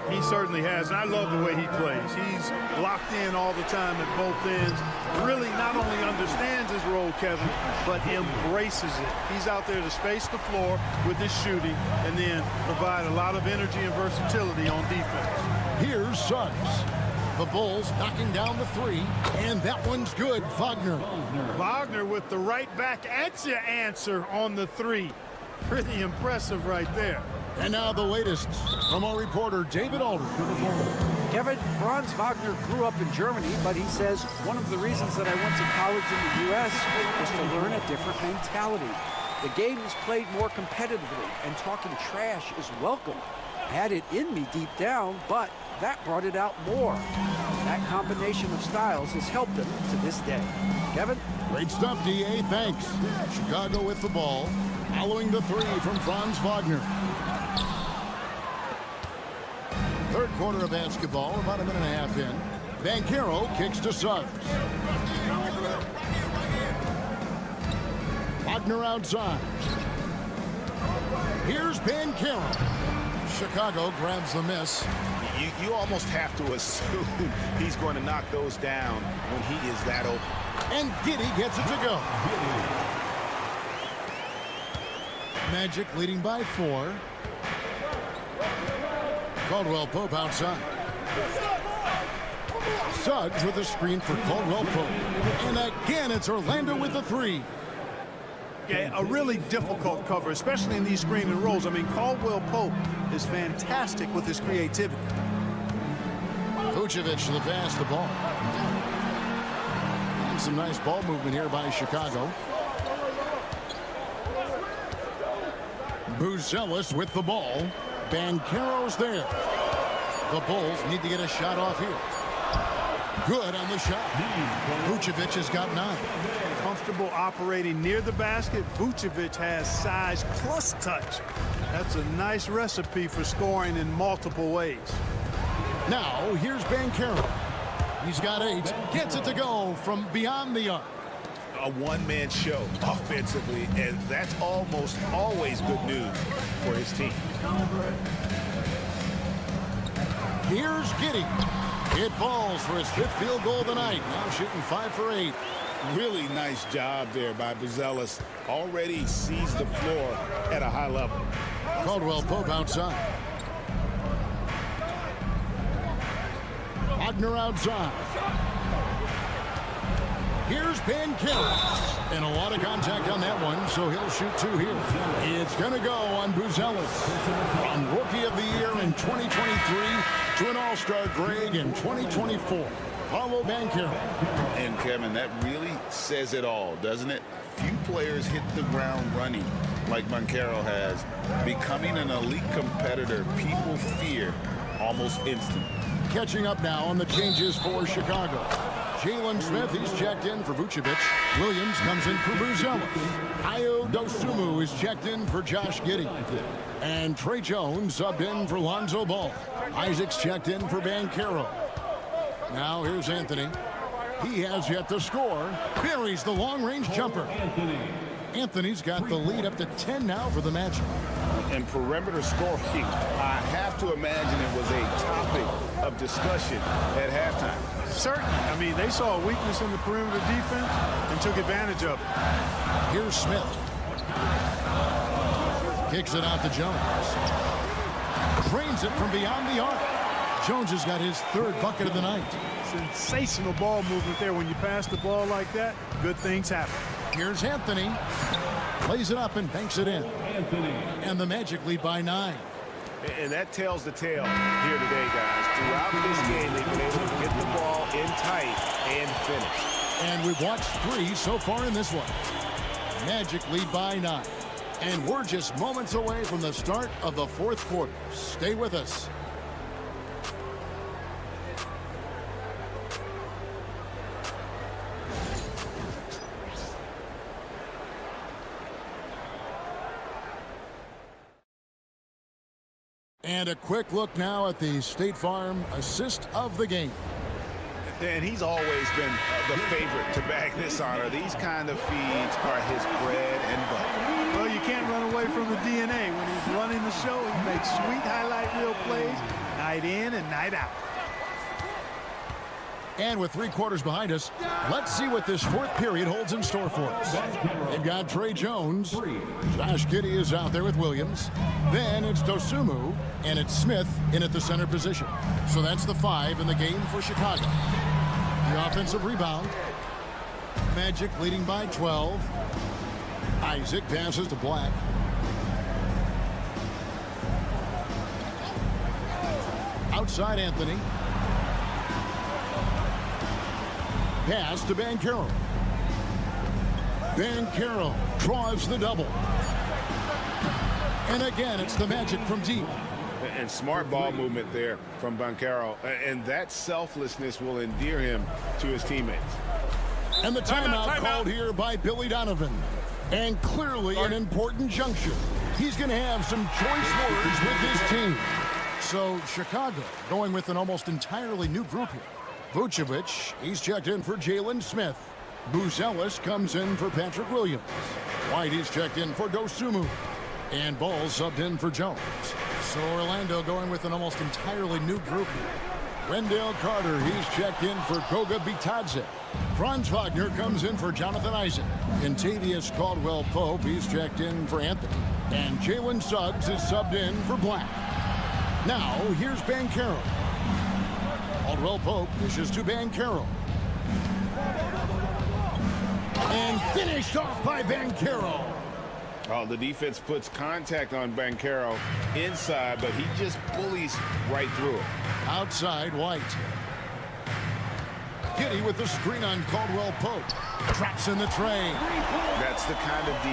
He certainly has, and I love the way he plays. He's locked in all the time at both ends. Really not only understands his role, Kevin, but embraces it. He's out there to space the floor with his shooting and then provide a lot of energy and versatility on defense. Here's Suggs. The Bulls knocking down the 3, and that one's good. Wagner. Wagner with the right back at your answer on the 3. Pretty impressive right there. And now the latest from our reporter, David Aldridge. Kevin, Franz Wagner grew up in Germany, but he says one of the reasons that I went to college in the U.S. was to learn a different mentality. The game is played more competitively, and talking trash is welcome. I had it in me deep down, but that brought it out more. That combination of styles has helped him to this day. Kevin? Great stuff, D.A. Thanks. Chicago with the ball, following the 3 from Franz Wagner. Third quarter of basketball, about a minute and a half in. Banchero kicks to Suggs. Wagner outside. Here's Banchero. Chicago grabs the miss. You almost have to assume he's going to knock those down when he is that open. And Giddey gets it to go. Magic leading by 4. Caldwell Pope outside. Suggs with a screen for Caldwell Pope. And again, it's Orlando with the 3. Okay, a really difficult cover, especially in these screen and rolls. I mean, Caldwell Pope is fantastic with his creativity. Vucevic to the pass, the ball. And some nice ball movement here by Chicago. Buzelis with the ball. Banchero's there. The Bulls need to get a shot off here. Good on the shot. Vucevic has got 9. Comfortable operating near the basket. Vucevic has size plus touch. That's a nice recipe for scoring in multiple ways. Now, here's Banchero. He's got 8. Gets it to go from beyond the arc. A one-man show offensively, and that's almost always good news for his team. Here's Giddey. It falls for his 5th field goal of the night. Now shooting 5 for 8. Really nice job there by Buzelis. Already sees the floor at a high level. Caldwell Pope outside. Wagner outside. Here's Banchero. And a lot of contact on that one, so he'll shoot 2 here. It's going to go on Buzelis. From Rookie of the Year in 2023 to an All-Star grade in 2024. Paulo Banchero. And Kevin, that really says it all, doesn't it? Few players hit the ground running like Banchero has. Becoming an elite competitor, people fear almost instantly. Catching up now on the changes for Chicago. Jalen Smith, he's checked in for Vucevic. Williams comes in for Buzelis. Ayo Dosunmu is checked in for Josh Giddey. And Trey Jones subbed in for Lonzo Ball. Isaac's checked in for Banchero. Now here's Anthony. He has yet to score. Buries the long-range jumper. Anthony's got the lead up to 10 now for the matchup. And perimeter scoring, I have to imagine it was a topic of discussion at halftime. Certainly. I mean, they saw a weakness in the perimeter defense and took advantage of it. Here's Smith. Kicks it out to Jones. Drains it from beyond the arc. Jones has got his 3rd bucket of the night. Sensational ball movement there. When you pass the ball like that, good things happen. Here's Anthony. Plays it up and banks it in. And the Magic lead by 9. And that tells the tale here today, guys. Throughout this game, they've been able to get the ball in tight and finish. And we've watched 3 so far in this one. Magic lead by 9. And we're just moments away from the start of the 4th quarter. Stay with us. And a quick look now at the State Farm assist of the game. And he's always been the favorite to bag this honor. These kind of feeds are his bread and butter. Well, you can't run away from the DNA. When he's running the show, he makes sweet highlight reel plays night in and night out. And with 3 quarters behind us, let's see what this 4th period holds in store for us. They've got Trey Jones. Josh Giddey is out there with Williams. Then it's Dosunmu, and it's Smith in at the center position. So that's the 5 in the game for Chicago. The offensive rebound. Magic leading by 12. Isaac passes to Black. Outside Anthony. Pass to Banchero. Banchero draws the double. And again, it's the Magic from deep. And smart ball movement there from Banchero. And that selflessness will endear him to his teammates. And the timeout called here by Billy Donovan. And clearly an important juncture. He's going to have some choice words with his team. So Chicago going with an almost entirely new group here. Vucevic, he's checked in for Jalen Smith. Buzelis comes in for Patrick Williams. White, he's checked in for Dosunmu. And Ball subbed in for Jones. So Orlando going with an almost entirely new group here. Wendell Carter, he's checked in for Goga Bitadze. Franz Wagner comes in for Jonathan Isaac. Contavious Caldwell Pope, he's checked in for Anthony. And Jalen Suggs is subbed in for Black. Now, here's Banchero. Caldwell Pope dishes to Banchero. And finished off by Banchero. Oh, the defense puts contact on Banchero inside, but he just bullies right through it. Outside, White. Giddy with the screen on Caldwell Pope. Traps in the tray. That's the kind of D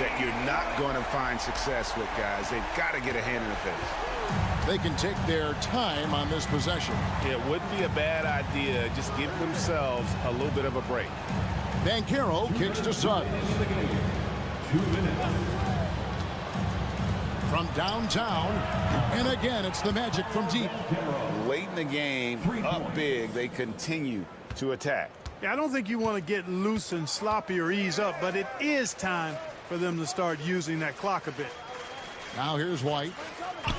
that you're not going to find success with, guys. They've got to get a hand in the face. They can take their time on this possession. It wouldn't be a bad idea. Just give themselves a little bit of a break. Banchero kicks to Suggs. 2 minutes. From downtown, and again, it's the Magic from deep. Late in the game, up big, they continue to attack. Yeah, I don't think you want to get loose and sloppy or ease up, but it is time for them to start using that clock a bit. Now here's White.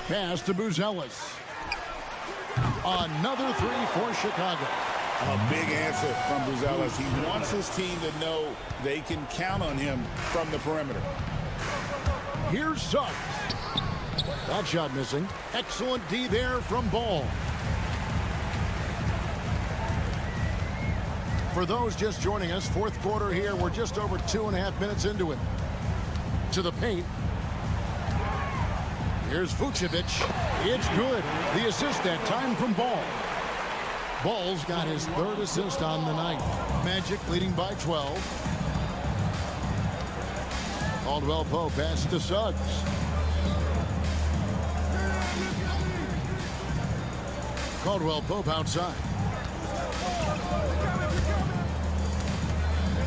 Pass to Buzelis. Another three for Chicago. A big answer from Buzelis. He wants his team to know they can count on him from the perimeter. Here's Suggs. That shot missing. Excellent D there from Ball. For those just joining us, fourth quarter here. We're just over 2.5 minutes into it. To the paint. Here's Vucevic. It's good. The assist that time from Ball. Ball's got his third assist on the night. Magic leading by 12. Caldwell Pope pass to Suggs. Caldwell Pope outside.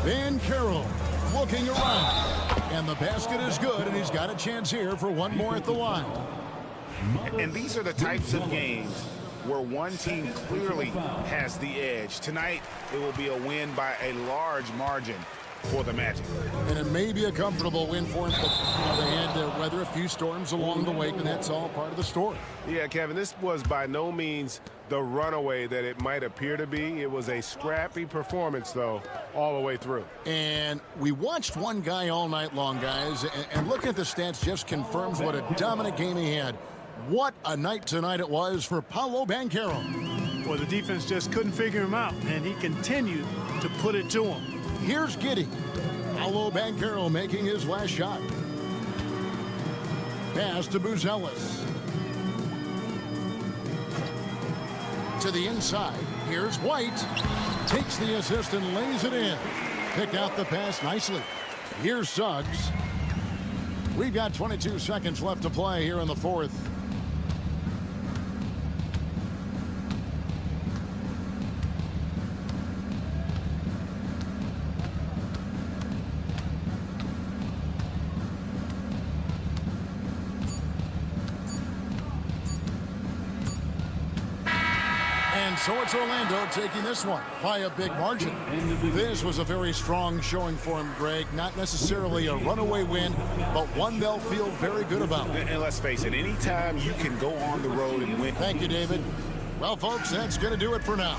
Banchero looking around. And the basket is good, and he's got a chance here for one more at the line. And these are the types of games where one team clearly has the edge. Tonight, it will be a win by a large margin for the Magic. And it may be a comfortable win for them, but they had to weather a few storms along the way, and that's all part of the story. Yeah, Kevin, this was by no means the runaway that it might appear to be. It was a scrappy performance, though, all the way through. And we watched one guy all night long, guys, and looking at the stats just confirms what a dominant game he had. What a night tonight it was for Paolo Banchero. Well, the defense just couldn't figure him out, and he continued to put it to him. Here's Giddy. Paolo Banchero making his last shot. Pass to Buzelis. To the inside. Here's White. Takes the assist and lays it in. Picked out the pass nicely. Here's Suggs. We've got 22 seconds left to play here in the fourth. And so it's Orlando taking this one by a big margin. This was a very strong showing for him, Greg. Not necessarily a runaway win, but one they'll feel very good about. And let's face it, anytime you can go on the road and win. Thank you, David. Well, folks, that's going to do it for now.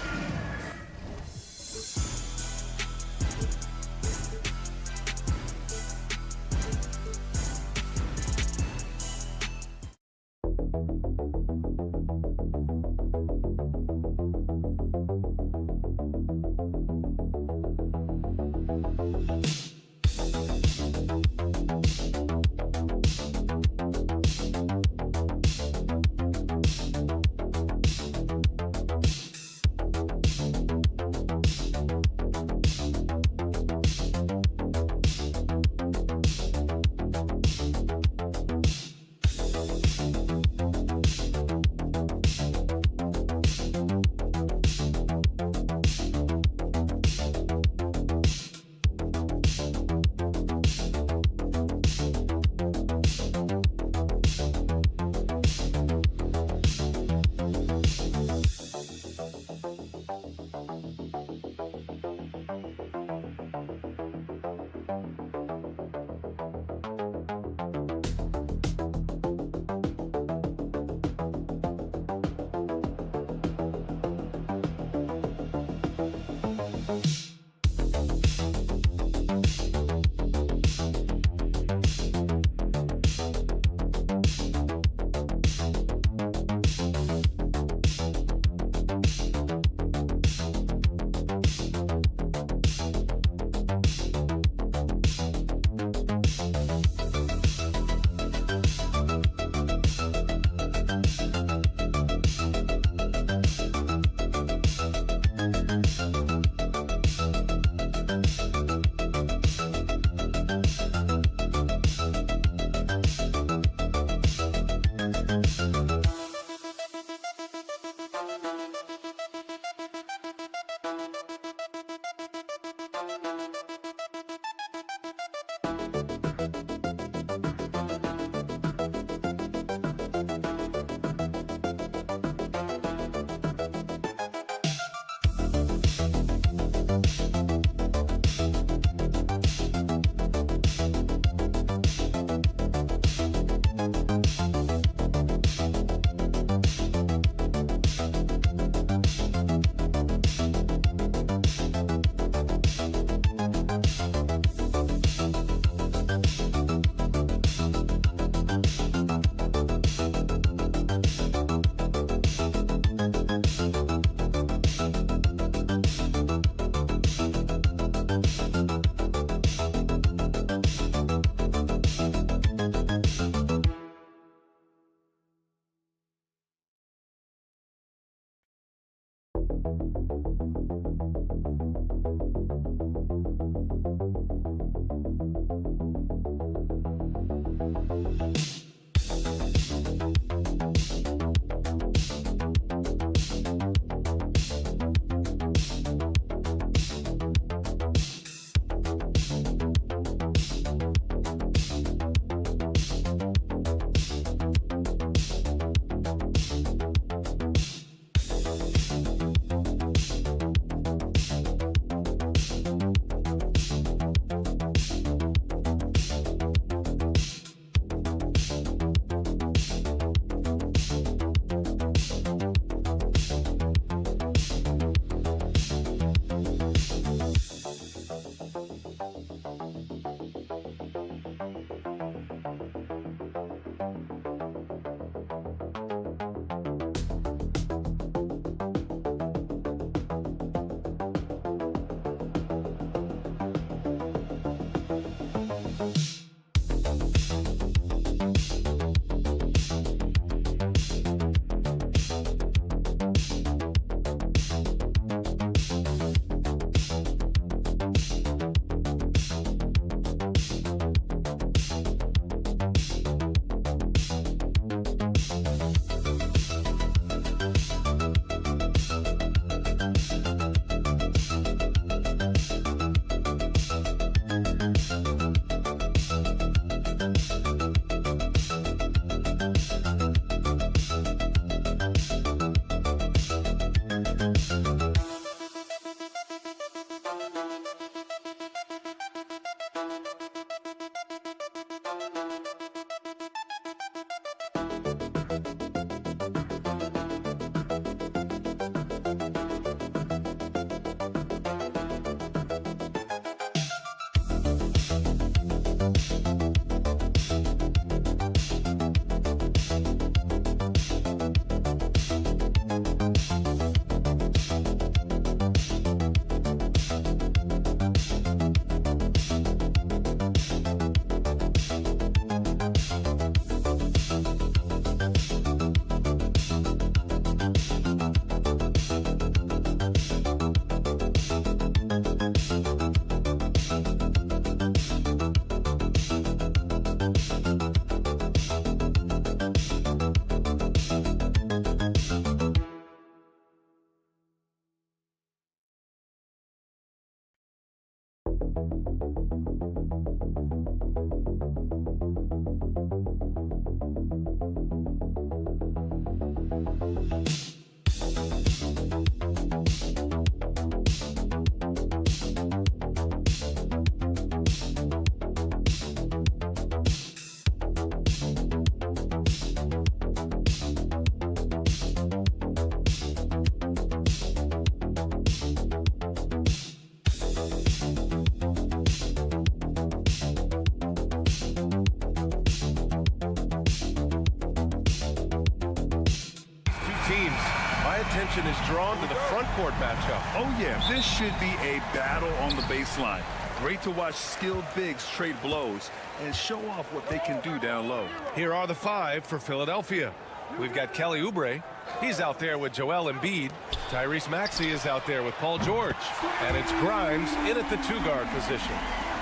attention is drawn to the front court matchup. Oh, yeah, this should be a battle on the baseline. Great to watch skilled bigs trade blows and show off what they can do down low. Here are the five for Philadelphia. We've got Kelly Oubre. He's out there with Joel Embiid. Tyrese Maxey is out there with Paul George. And it's Grimes in at the two-guard position.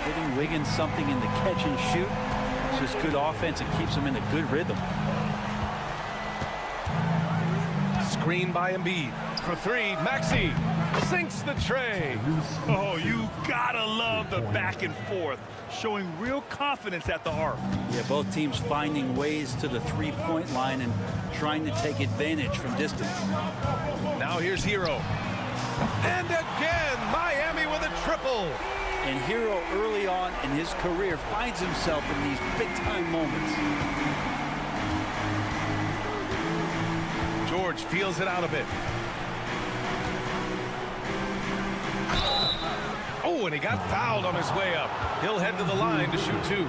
Giving Wiggins something in the catch and shoot. It's just good offense and keeps him in a good rhythm. Screen by Embiid. For three, Maxey sinks the tray. Oh, you gotta love the back and forth, showing real confidence at the arc. Yeah, both teams finding ways to the three-point line and trying to take advantage from distance. Now here's Hero. And again, Miami with a triple. And Hero early on in his career finds himself in these big-time moments. George feels it out a bit. Oh, and he got fouled on his way up. He'll head to the line to shoot two.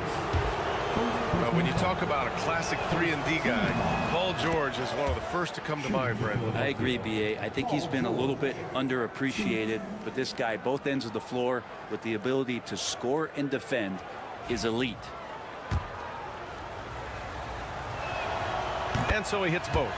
Well, when you talk about a classic 3-and-D guy, Paul George is one of the first to come to mind, Brent. I agree, B.A. I think he's been a little bit underappreciated, but this guy, both ends of the floor, with the ability to score and defend, is elite. And so he hits both.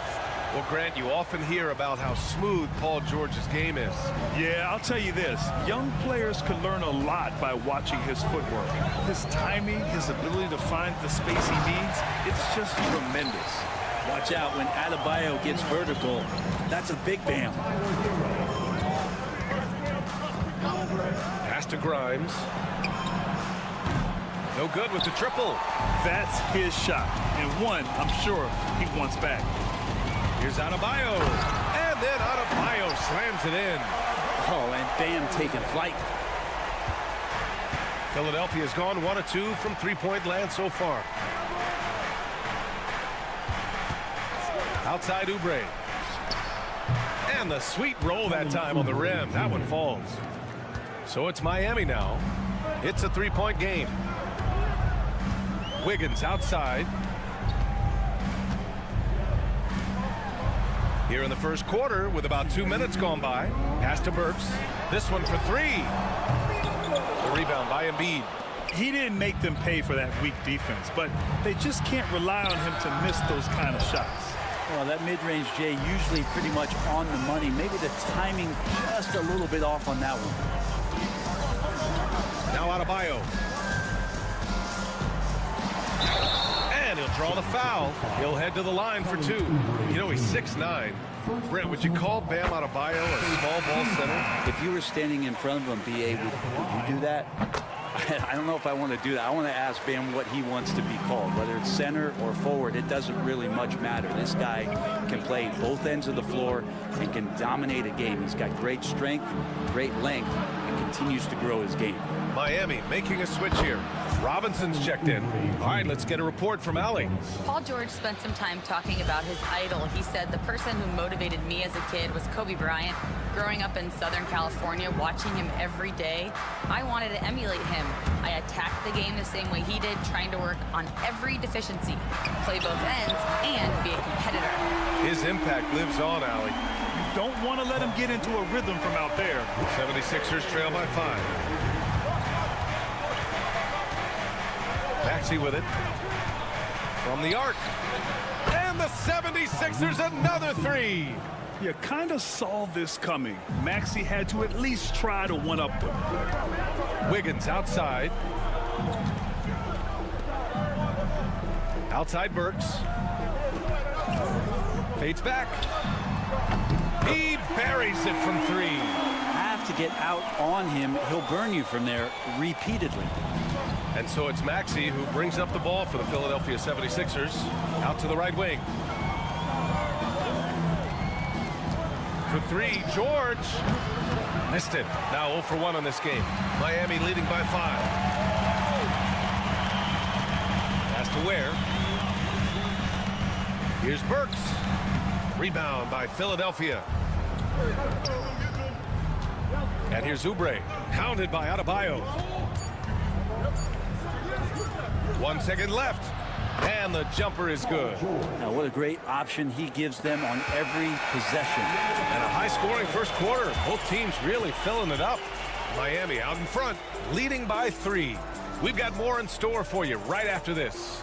Well, Grant, you often hear about how smooth Paul George's game is. Yeah, I'll tell you this. Young players can learn a lot by watching his footwork. His timing, his ability to find the space he needs, it's just tremendous. Watch out when Adebayo gets vertical. That's a big bam. Pass to Grimes. No good with the triple. That's his shot. And one, I'm sure he wants back. Here's Adebayo. And then Adebayo slams it in. Oh, and Bam taking flight. Philadelphia's gone 1 of 2 from three-point land so far. Outside Oubre. And the sweet roll that time on the rim. That one falls. So it's Miami now. It's a three-point game. Wiggins outside. Here in the first quarter with about 2 minutes gone by. Pass to Burks. This one for three. The rebound by Embiid. He didn't make them pay for that weak defense, but they just can't rely on him to miss those kind of shots. Well, that mid-range, Jay, usually pretty much on the money. Maybe the timing just a little bit off on that one. Now Adebayo. And he'll draw the foul. He'll head to the line for two. You know, he's 6'9". Brent, would you call Bam Adebayo a small ball center? If you were standing in front of him, B.A., would you do that? I don't know if I want to do that. I want to ask Bam what he wants to be called, whether it's center or forward. It doesn't really much matter. This guy can play both ends of the floor and can dominate a game. He's got great strength, great length, and continues to grow his game. Miami making a switch here. Robinson's checked in. All right, let's get a report from Allie. Paul George spent some time talking about his idol. He said, the person who motivated me as a kid was Kobe Bryant. Growing up in Southern California, watching him every day, I wanted to emulate him. I attacked the game the same way he did, trying to work on every deficiency, play both ends, and be a competitor. His impact lives on, Allie. You don't want to let him get into a rhythm from out there. 76ers trail by 5. Maxey with it. From the arc. And the 76ers another three. You kind of saw this coming. Maxey had to at least try to one-up them. Wiggins outside. Outside Burks. Fades back. He buries it from three. Have to get out on him. He'll burn you from there repeatedly. And so it's Maxey who brings up the ball for the Philadelphia 76ers. Out to the right wing. For three, George. Missed it. Now 0 for 1 on this game. Miami leading by 5. Pass to Ware. Here's Burks. Rebound by Philadelphia. And here's Oubre. Hounded by Adebayo. 1 second left. And the jumper is good. Now, what a great option he gives them on every possession. And a high-scoring first quarter. Both teams really filling it up. Miami out in front, leading by 3. We've got more in store for you right after this.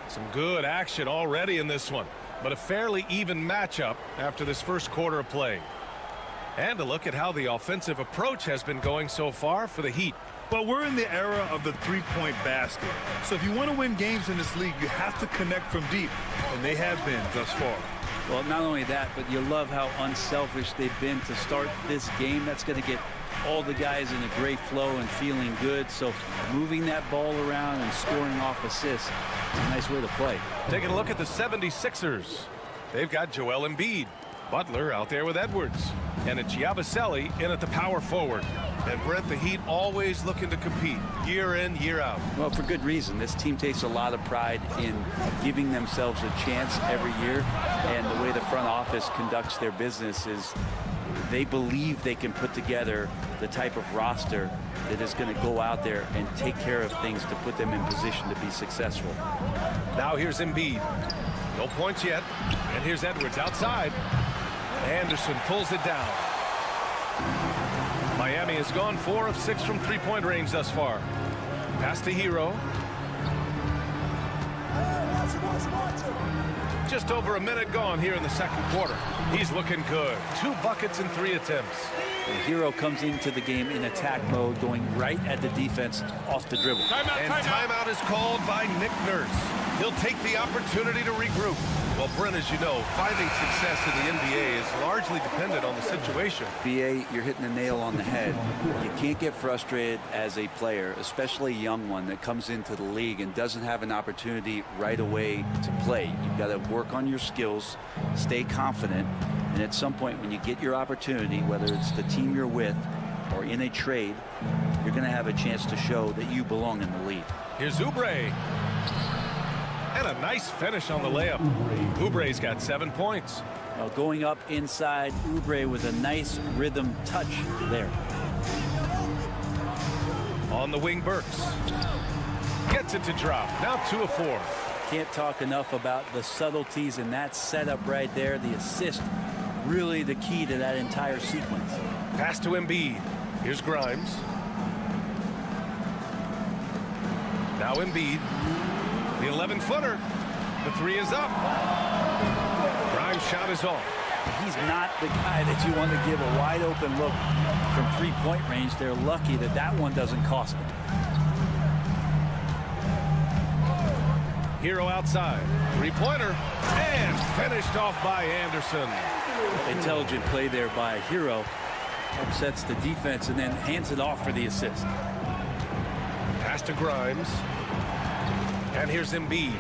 Some good action already in this one. but a fairly even matchup after this first quarter of play. And a look at how the offensive approach has been going so far for the Heat. Well, we're in the era of the three-point basket. So if you want to win games in this league, you have to connect from deep, and they have been thus far. Well, not only that, but you love how unselfish they've been to start this game. That's going to get all the guys in a great flow and feeling good. So moving that ball around and scoring off assists is a nice way to play. Taking a look at the 76ers. They've got Joel Embiid. Butler out there with Edwards. And it's Yabusele in at the power forward. And Brent, the Heat always looking to compete year in, year out. Well, for good reason. This team takes a lot of pride in giving themselves a chance every year. And the way the front office conducts their business is they believe they can put together the type of roster that is going to go out there and take care of things to put them in position to be successful. Now here's Embiid. No points yet. And here's Edwards outside. Anderson pulls it down. Miami has gone 4 of 6 from three-point range thus far. Pass to Hero. Just over a minute gone here in the second quarter. He's looking good. 2 buckets in 3 attempts. The Hero comes into the game in attack mode, going right at the defense off the dribble. Timeout is called by Nick Nurse. He'll take the opportunity to regroup. Well, Brent, as you know, finding success in the NBA is largely dependent on the situation. BA, you're hitting the nail on the head. You can't get frustrated as a player, especially a young one that comes into the league and doesn't have an opportunity right away to play. You've got to work on your skills, stay confident, and at some point when you get your opportunity, whether it's the team you're with or in a trade, you're going to have a chance to show that you belong in the league. Here's Oubre. And a nice finish on the layup. Oubre's got 7 points. Going up inside, Oubre with a nice rhythm touch there. On the wing, Burks. Gets it to drop. Now 2 of 4. Can't talk enough about the subtleties in that setup right there. The assist, really the key to that entire sequence. Pass to Embiid. Here's Grimes. Now Embiid. The 11-footer. The 3 is up. Grimes' shot is off. He's not the guy that you want to give a wide open look from three-point range. They're lucky that that one doesn't cost them. Hero outside. 3-pointer. And finished off by Anderson. Intelligent play there by Hero. Upsets the defense and then hands it off for the assist. Pass to Grimes. And here's Embiid.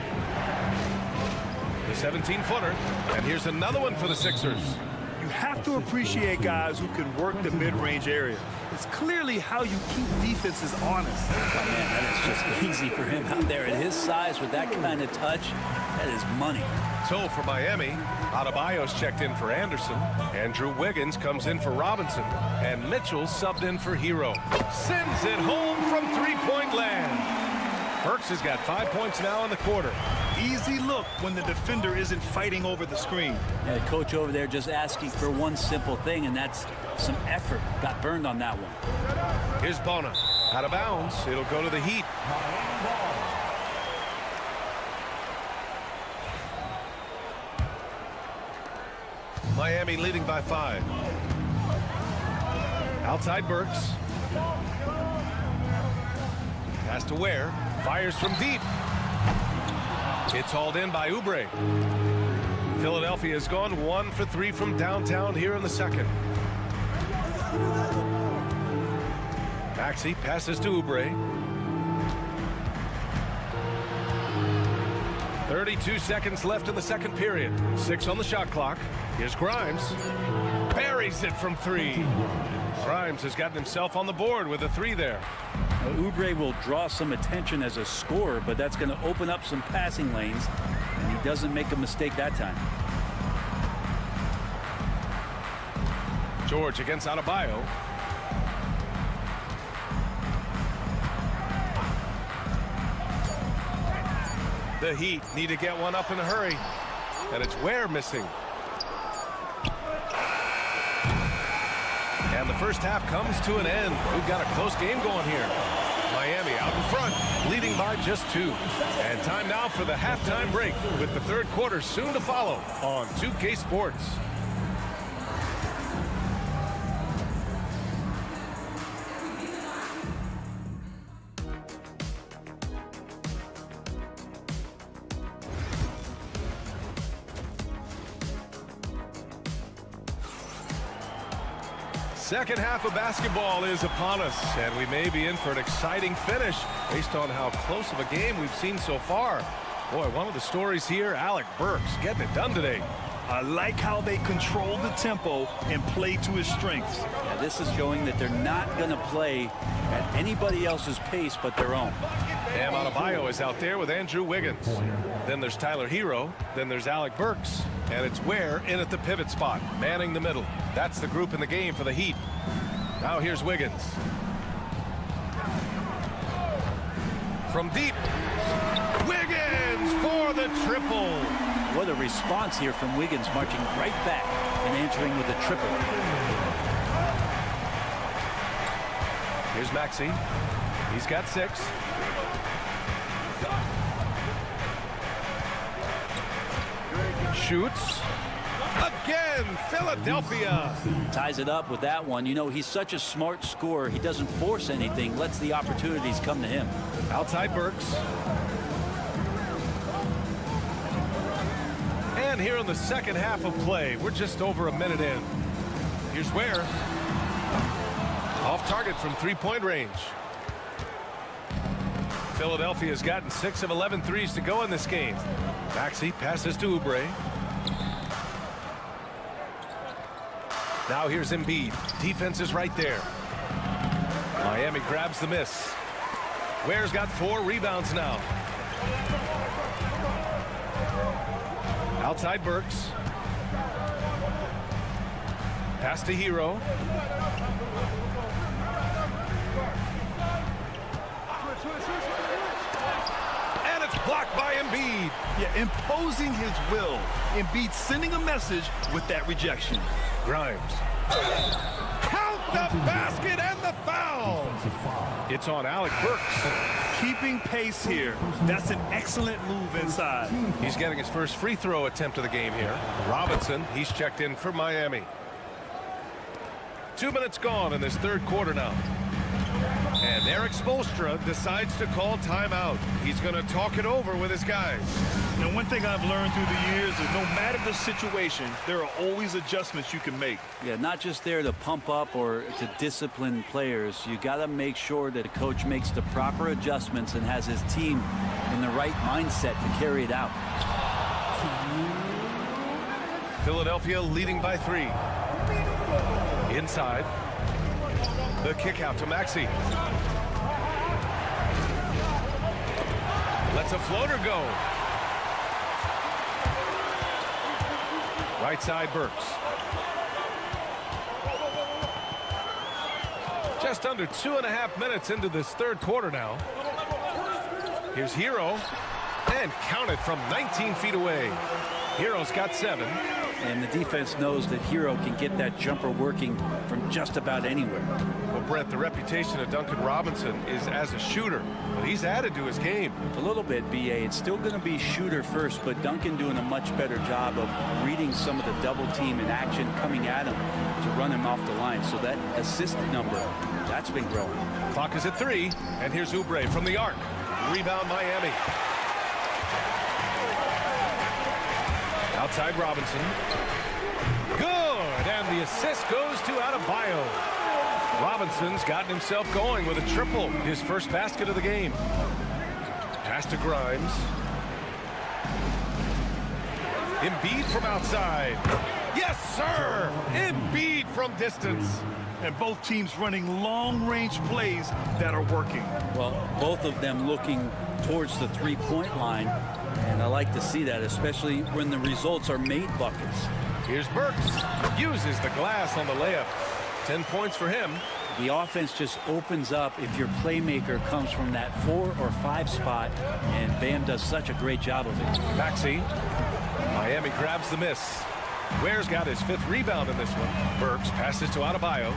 The 17-footer. And here's another one for the Sixers. You have to appreciate guys who can work the mid-range area. It's clearly how you keep defenses honest. Oh, man, that is just easy for him out there at his size with that kind of touch. That is money. So for Miami, Adebayo's checked in for Anderson. Andrew Wiggins comes in for Robinson. And Mitchell subbed in for Hero. Sends it home from three-point land. Burks has got 5 points now in the quarter. Easy look when the defender isn't fighting over the screen. Yeah, the coach over there just asking for one simple thing, and that's some effort. Got burned on that one. Here's Bona. Out of bounds. It'll go to the Heat. Miami leading by 5. Outside Burks. Pass to Ware. Fires from deep. It's hauled in by Oubre. Philadelphia has gone 1 for 3 from downtown here in the second. Maxey passes to Oubre. 32 seconds left in the second period. 6 on the shot clock. Here's Grimes. Buries it from 3. Grimes has gotten himself on the board with a 3 there. Now, Oubre will draw some attention as a scorer, but that's going to open up some passing lanes, and he doesn't make a mistake that time. George against Adebayo. The Heat need to get one up in a hurry, and it's Ware missing. And the first half comes to an end. We've got a close game going here. Miami out in front, leading by just 2. And time now for the halftime break, with the third quarter soon to follow on 2K Sports. Second half of basketball is upon us, and we may be in for an exciting finish based on how close of a game we've seen so far. Boy, one of the stories here, Alec Burks getting it done today. I like how they control the tempo and play to his strengths. Yeah, this is showing that they're not going to play at anybody else's pace but their own. Bam Adebayo is out there with Andrew Wiggins. Then there's Tyler Hero. Then there's Alec Burks. And it's Ware in at the pivot spot, manning the middle. That's the group in the game for the Heat. Now here's Wiggins. From deep. Wiggins for the triple. What a response here from Wiggins, marching right back and answering with a triple. Here's Maxey. He's got 6. Shoots. Again, Philadelphia. Ties it up with that one. You know, he's such a smart scorer. He doesn't force anything, lets the opportunities come to him. Outside Burks. And here in the second half of play, we're just over a minute in. Here's Ware. Off target from three-point range. Philadelphia's gotten 6 of 11 threes to go in this game. Maxey passes to Oubre. Now here's Embiid. Defense is right there. Miami grabs the miss. Ware's got 4 rebounds now. Outside Burks. Pass to Hero. And it's blocked by Embiid. Yeah, imposing his will. Embiid sending a message with that rejection. Grimes. Count the basket and the foul. It's on Alec Burks. Keeping pace here. That's an excellent move inside. He's getting his first free throw attempt of the game here. Robinson, he's checked in for Miami. 2 minutes gone in this third quarter now. And Eric Spoelstra decides to call timeout. He's going to talk it over with his guys. Now, one thing I've learned through the years is no matter the situation, there are always adjustments you can make. Yeah, not just there to pump up or to discipline players. You got to make sure that a coach makes the proper adjustments and has his team in the right mindset to carry it out. Philadelphia leading by 3. Inside. The kick out to Maxey. Lets a floater go. Right side Burks. Just under 2.5 minutes into this third quarter now. Here's Hero. And counted from 19 feet away. Hero's got 7. And the defense knows that Hero can get that jumper working from just about anywhere. Well, Brett, the reputation of Duncan Robinson is as a shooter, but he's added to his game. A little bit, B.A. It's still going to be shooter first, but Duncan doing a much better job of reading some of the double team in action coming at him to run him off the line. So that assist number, that's been growing. Clock is at 3, and here's Oubre from the arc. Rebound Miami. Outside Robinson. Good, and the assist goes to Adebayo. Robinson's gotten himself going with a triple, his first basket of the game. Pass to Grimes. Embiid from outside. Yes, sir! Embiid from distance. And both teams running long-range plays that are working. Well, both of them looking towards the three-point line. And I like to see that, especially when the results are made buckets. Here's Burks. Uses the glass on the layup. 10 points for him. The offense just opens up if your playmaker comes from that 4 or 5 spot, and Bam does such a great job of it. Maxey. Miami grabs the miss. Ware's got his 5th rebound in this one. Burks passes to Adebayo.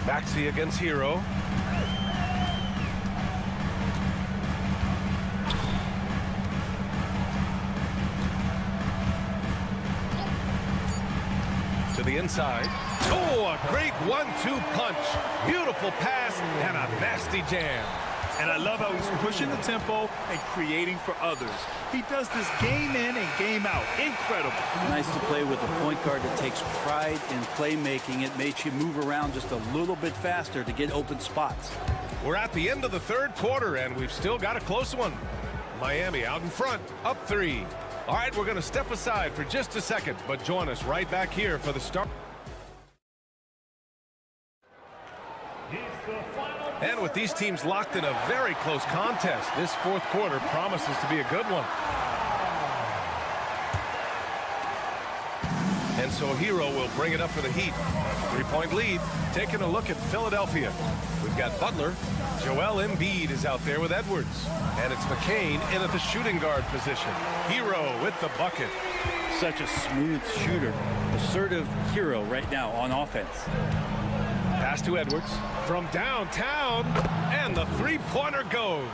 Maxey against Hero. To the inside. Oh, a great 1-2 punch. Beautiful pass and a nasty jam. And I love how he's pushing the tempo and creating for others. He does this game in and game out. Incredible. Nice to play with a point guard that takes pride in playmaking. It makes you move around just a little bit faster to get open spots. We're at the end of the third quarter, and we've still got a close one. Miami out in front, up 3. All right, we're going to step aside for just a second, but join us right back here for the start. And with these teams locked in a very close contest, this fourth quarter promises to be a good one. And so Hero will bring it up for the Heat. 3-point lead. Taking a look at Philadelphia. We've got Butler. Joel Embiid is out there with Edwards. And it's McCain in at the shooting guard position. Hero with the bucket. Such a smooth shooter. Assertive Hero right now on offense. Pass to Edwards from downtown, and the three-pointer goes.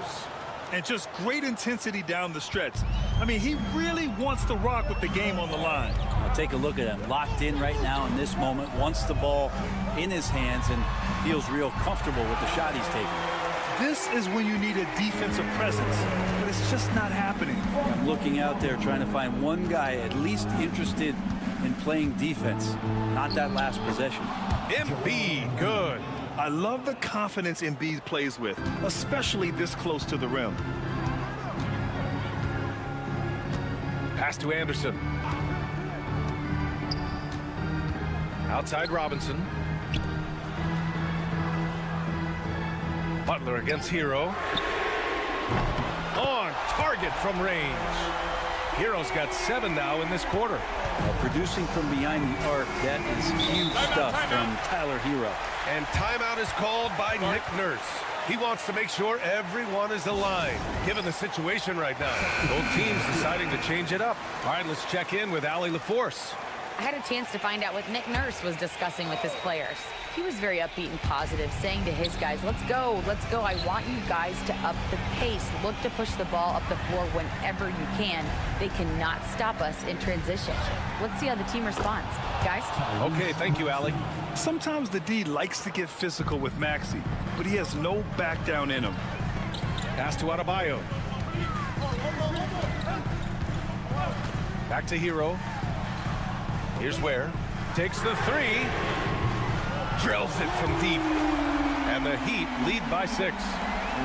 And just great intensity down the stretch. I mean, he really wants to rock with the game on the line. Now take a look at him, locked in right now in this moment, wants the ball in his hands and feels real comfortable with the shot he's taking. This is when you need a defensive presence, but it's just not happening. I'm looking out there trying to find one guy at least interested in playing defense, not that last possession. Embiid, good. I love the confidence Embiid plays with, especially this close to the rim. Pass to Anderson. Outside Robinson. Butler against Hero. On target from range. Hero's got 7 now in this quarter. Producing from behind the arc, that is huge stuff from Tyler Hero. And timeout is called by Nick Nurse. He wants to make sure everyone is aligned, given the situation right now. Both teams deciding to change it up. All right, let's check in with Allie LaForce. I had a chance to find out what Nick Nurse was discussing with his players. He was very upbeat and positive, saying to his guys, let's go. I want you guys to up the pace. Look to push the ball up the floor whenever you can. They cannot stop us in transition. Let's see how the team responds. Guys? Okay, thank you, Allie. Sometimes the D likes to get physical with Maxey, but he has no back down in him. Pass to Adebayo. Back to Hero. Here's Ware. Takes the 3. Drills it from deep. And the Heat lead by 6.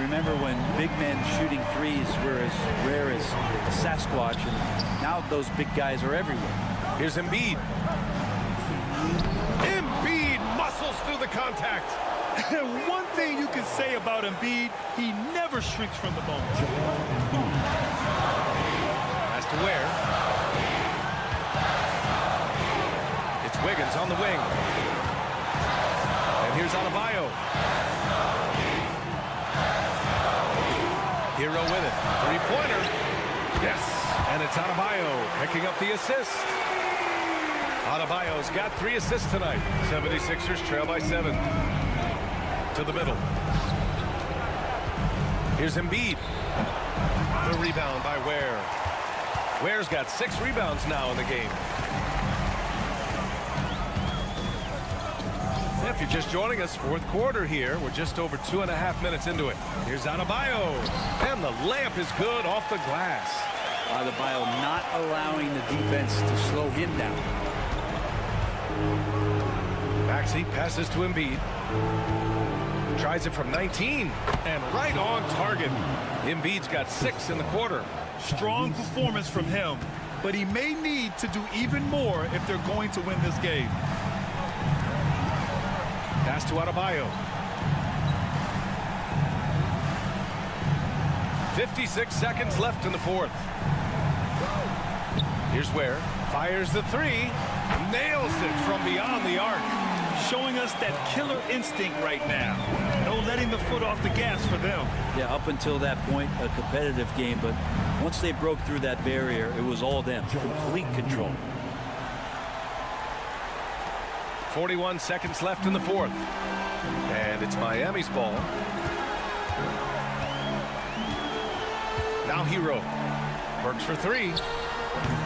Remember when big men shooting threes were as rare as a Sasquatch, and now those big guys are everywhere. Here's Embiid. Embiid muscles through the contact. One thing you can say about Embiid, he never shrinks from the moment. Pass to Ware. It's Wiggins on the wing. And here's Adebayo. Hero with it. Three-pointer. Yes. And it's Adebayo picking up the assist. Adebayo's got 3 assists tonight. 76ers trail by 7. To the middle. Here's Embiid. The rebound by Ware. Ware's got 6 rebounds now in the game. If you're just joining us, fourth quarter here. We're just over 2.5 minutes into it. Here's Adebayo. And the layup is good off the glass. Adebayo not allowing the defense to slow him down. Maxey passes to Embiid. Tries it from 19. And right on target. Embiid's got 6 in the quarter. Strong performance from him, but he may need to do even more if they're going to win this game. Pass to Adebayo. 56 seconds left in the fourth. Here's Ware. Fires the 3. Nails it from beyond the arc. Showing us that killer instinct right now. No letting the foot off the gas for them. Yeah, up until that point, a competitive game, but once they broke through that barrier, it was all them. Complete control. 41 seconds left in the fourth. And it's Miami's ball. Now Hero works for three.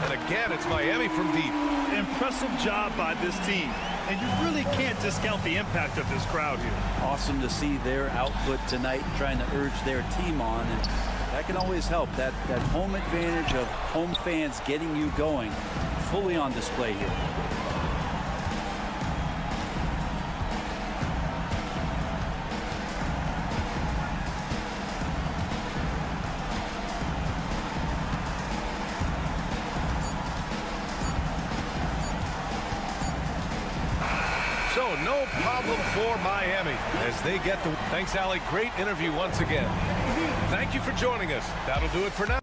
And again, it's Miami from deep. Impressive job by this team. And you really can't discount the impact of this crowd here. Awesome to see their output tonight, trying to urge their team on. And that can always help. That home advantage of home fans getting you going, fully on display here. So no problem for Miami as they get the... Thanks, Allie. Great interview once again. Thank you for joining us. That'll do it for now.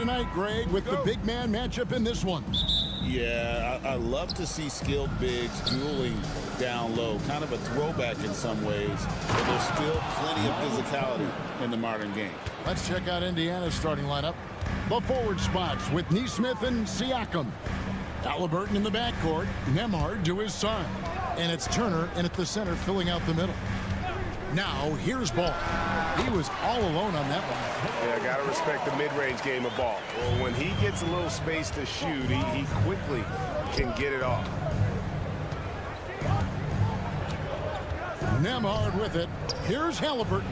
Tonight, Greg, with the big man matchup in this one. Yeah, I love to see skilled bigs dueling down low. Kind of a throwback in some ways, but there's still plenty of physicality in the modern game. Let's check out Indiana's starting lineup. The forward spots with Neesmith and Siakam. Halliburton in the backcourt, Nembhard to his side. And it's Turner in at the center filling out the middle. Now, here's Ball. He was all alone on that one. Yeah, got to respect the mid-range game of Ball. Well, when he gets a little space to shoot, he quickly can get it off. Nembhard with it. Here's Halliburton.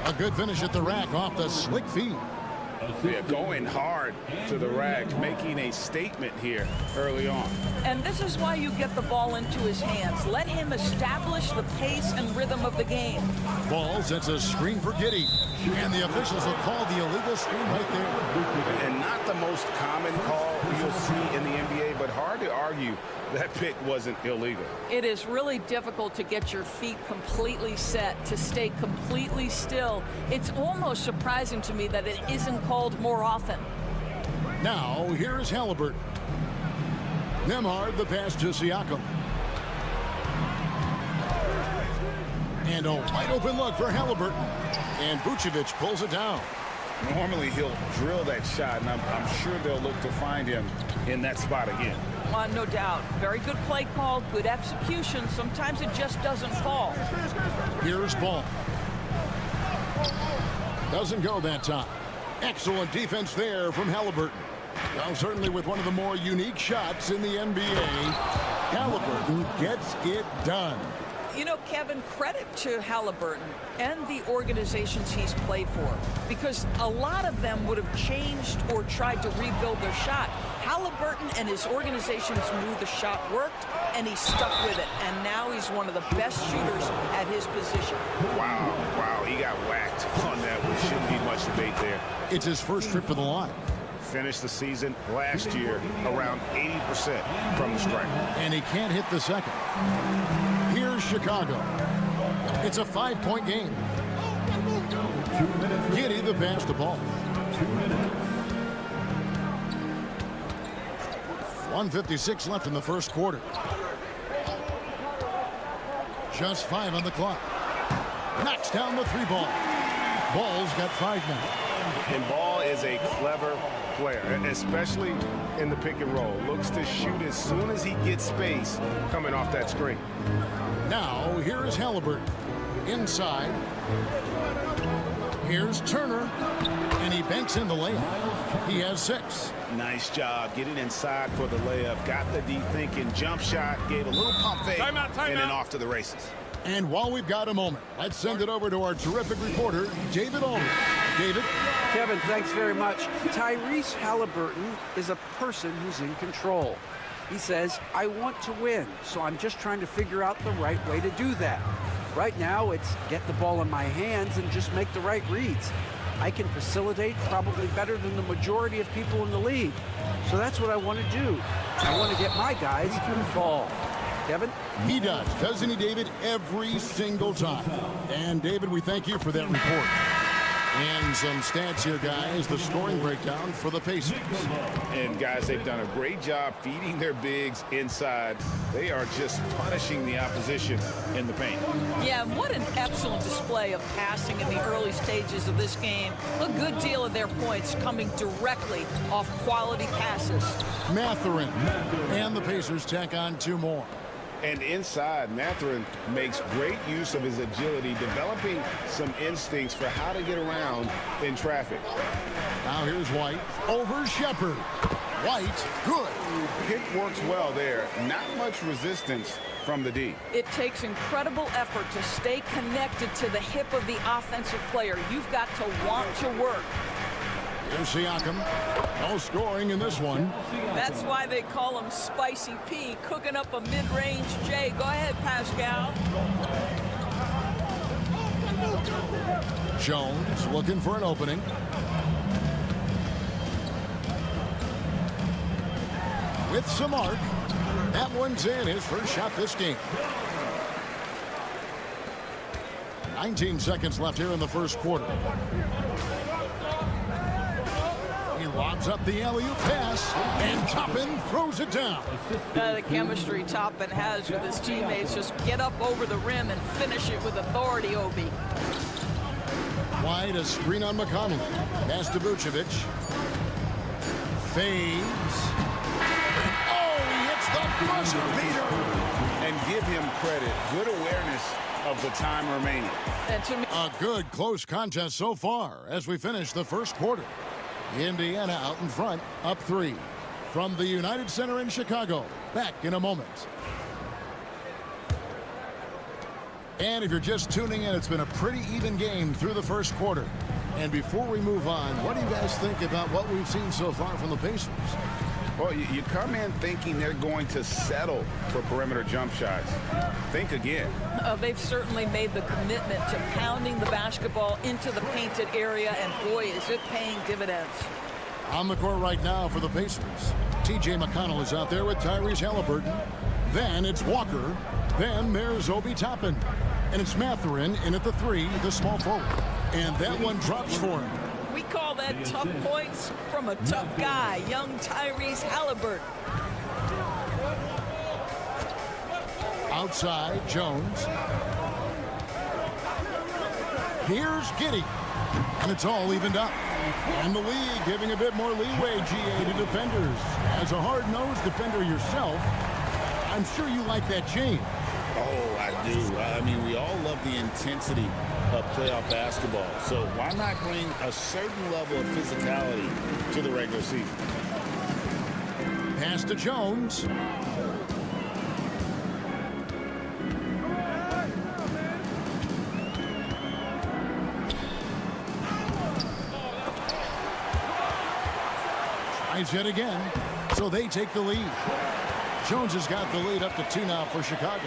A good finish at the rack off the slick feed. Yeah, going hard to the rack, making a statement here early on. And this is why you get the ball into his hands. Let him establish the pace and rhythm of the game. Ball sets a screen for Giddey. And the officials will call the illegal screen right there. And not the most common call you'll see in the NBA, but hard to argue that pick wasn't illegal. It is really difficult to get your feet completely set, to stay completely still. It's almost surprising to me that it isn't called more often. Now, here's Halliburton. Nembhard, the pass to Siakam. And a wide open look for Halliburton. And Vucevic pulls it down. Normally he'll drill that shot, and I'm sure they'll look to find him in that spot again. No doubt. Very good play call, good execution. Sometimes it just doesn't fall. Here's Ball. Doesn't go that time. Excellent defense there from Halliburton. Now, certainly with one of the more unique shots in the NBA, Halliburton gets it done. You know, Kevin, credit to Halliburton and the organizations he's played for, because a lot of them would have changed or tried to rebuild their shot. Halliburton and his organizations knew the shot worked, and he stuck with it. And now he's one of the best shooters at his position. Wow, he got whacked on that, which shouldn't be much debate there. It's his first trip to the line. Finished the season last year around 80% from the stripe. And he can't hit the second. Here's Chicago. It's a 5-point game. Giddey the pass the ball. 1:56 left in the first quarter. Just 5 on the clock. Knocks down the 3-ball. Ball's got 5 now. And Ball is a clever player, especially in the pick and roll. Looks to shoot as soon as he gets space coming off that screen. Now, here is Halliburton. Inside. Here's Turner. And he banks in the layup. He has 6. Nice job getting inside for the layup. Got the deep thinking jump shot. Gave a little pump fake. And then off to the races. And while we've got a moment, let's send it over to our terrific reporter, David Aldridge. David? Kevin, thanks very much. Tyrese Halliburton is a person who's in control. He says, I want to win, so I'm just trying to figure out the right way to do that. Right now, it's get the ball in my hands and just make the right reads. I can facilitate probably better than the majority of people in the league. So that's what I want to do. I want to get my guys involved. Kevin? He does, doesn't he, David? Every single time. And, David, we thank you for that report. And some stats here, guys. The scoring breakdown for the Pacers. And, guys, they've done a great job feeding their bigs inside. They are just punishing the opposition in the paint. Yeah, and what an excellent display of passing in the early stages of this game. A good deal of their points coming directly off quality passes. Mathurin. And the Pacers tack on 2 more. And inside, Mathurin makes great use of his agility, developing some instincts for how to get around in traffic. Now here's White over Shepherd. White, good. Pick works well there. Not much resistance from the D. It takes incredible effort to stay connected to the hip of the offensive player. You've got to want to work. Here's Siakam. No scoring in this one. That's why they call him Spicy P, cooking up a mid-range J. Go ahead, Pascal. Jones looking for an opening. With some arc. That one's in, his first shot this game. 19 seconds left here in the first quarter. He lobs up the alley-oop pass, and Toppin throws it down. The chemistry Toppin has with his teammates. Just get up over the rim and finish it with authority, Obi. Wide, a screen on McConnell. Pass to Vucevic. Fades. Oh, he hits the buzzer beater. And give him credit. Good awareness of the time remaining. A good close contest so far as we finish the first quarter. Indiana out in front, up 3. From the United Center in Chicago. Back in a moment. And if you're just tuning in, it's been a pretty even game through the first quarter. And before we move on, what do you guys think about what we've seen so far from the Pacers? Well, you come in thinking they're going to settle for perimeter jump shots. Think again. They've certainly made the commitment to pounding the basketball into the painted area, and boy, is it paying dividends. On the court right now for the Pacers, T.J. McConnell is out there with Tyrese Halliburton. Then it's Walker. Then there's Obi Toppin. And it's Mathurin in at the 3, the small forward. And that one drops for him. We call that tough points from a tough guy, young Tyrese Halliburton. Outside, Jones. Here's Giddey. And it's all evened up. And the league giving a bit more leeway, GA, to defenders. As a hard-nosed defender yourself, I'm sure you like that change. Oh, I do. I mean, we all love the intensity of playoff basketball. So why not bring a certain level of physicality to the regular season? Pass to Jones. Tries yet again. So they take the lead. Jones has got the lead up to 2 now for Chicago.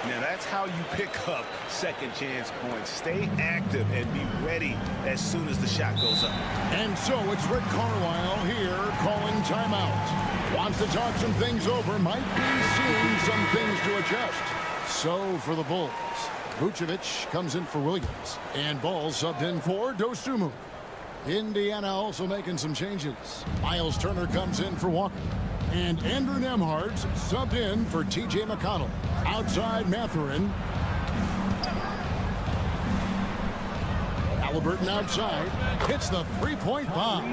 Now that's how you pick up second chance points. Stay active and be ready as soon as the shot goes up. And so it's Rick Carlisle here calling timeout. Wants to talk some things over. Might be seeing some things to adjust. So for the Bulls, Vucevic comes in for Williams. And Ball subbed in for Dosunmu. Indiana also making some changes. Miles Turner comes in for Walker. And Andrew Nembhard's subbed in for T.J. McConnell. Outside Mathurin. Halliburton outside. Hits the three-point bomb.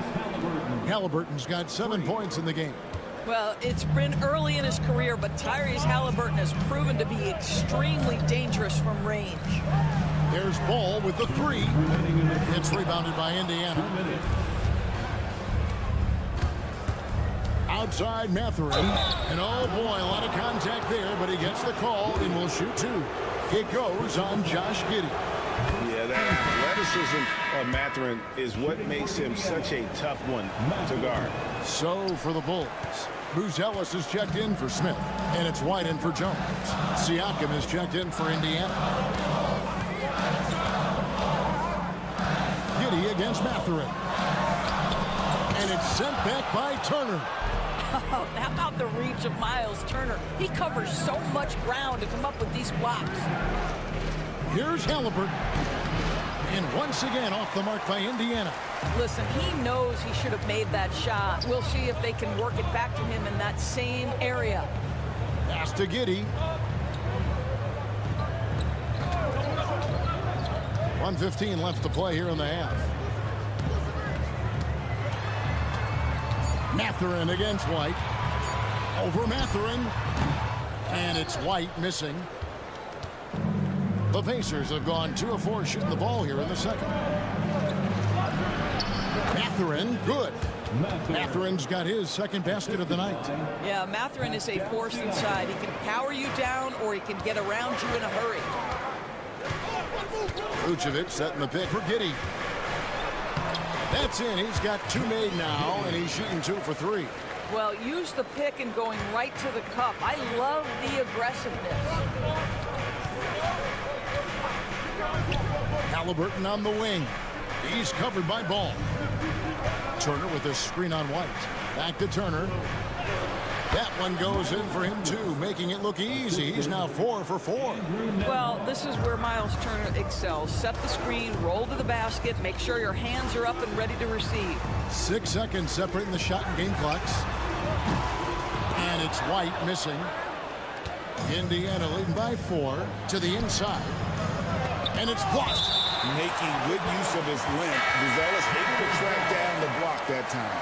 Halliburton's got 7 points in the game. Well, it's been early in his career, but Tyrese Halliburton has proven to be extremely dangerous from range. There's Ball with the 3. It's rebounded by Indiana. Outside Mathurin. And oh boy, a lot of contact there, but he gets the call and will shoot 2. It goes on Josh Giddey. Yeah, that athleticism of Mathurin is what makes him such a tough one to guard. So for the Bulls, Buzelis is checked in for Smith, and it's White in for Jones. Siakam is checked in for Indiana. Giddey against Mathurin. And it's sent back by Turner. Oh, how about the reach of Miles Turner? He covers so much ground to come up with these blocks. Here's Halliburton. And once again off the mark by Indiana. Listen, he knows he should have made that shot. We'll see if they can work it back to him in that same area. Pass to Giddey. 1:15 left to play here in the half. Mathurin against White. Over Mathurin. And it's White missing. The Pacers have gone 2 of 4 shooting the ball here in the second. Mathurin, good. Mathurin's got his second basket of the night. Yeah, Mathurin is a force inside. He can power you down or he can get around you in a hurry. Vucevic setting the pick for Giddey. That's in. He's got 2 made now, and he's shooting 2 for 3. Well, use the pick and going right to the cup. I love the aggressiveness. Halliburton on the wing. He's covered by Ball. Turner with a screen on White. Back to Turner. That one goes in for him, too, making it look easy. He's now 4 for 4. Well, this is where Miles Turner excels. Set the screen, roll to the basket, make sure your hands are up and ready to receive. 6 seconds separating the shot and game clocks. And it's White missing. Indiana leading by 4 to the inside. And it's blocked. Making good use of his length. Buzelis able to track down the block that time.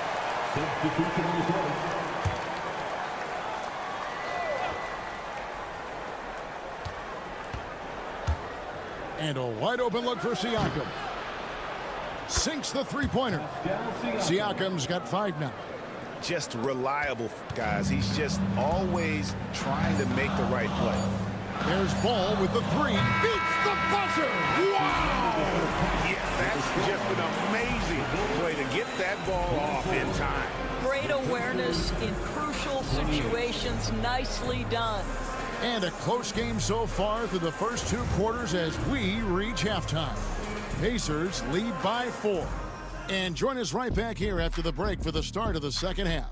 And a wide open look for Siakam. Sinks the three-pointer. Siakam's got 5 now. Just reliable, guys. He's just always trying to make the right play. There's Ball with the 3. Beats the buzzer. Wow! Yeah, that's just an amazing play to get that ball off in time. Great awareness in crucial situations. Nicely done. And a close game so far through the first 2 quarters as we reach halftime. Pacers lead by 4. And join us right back here after the break for the start of the second half.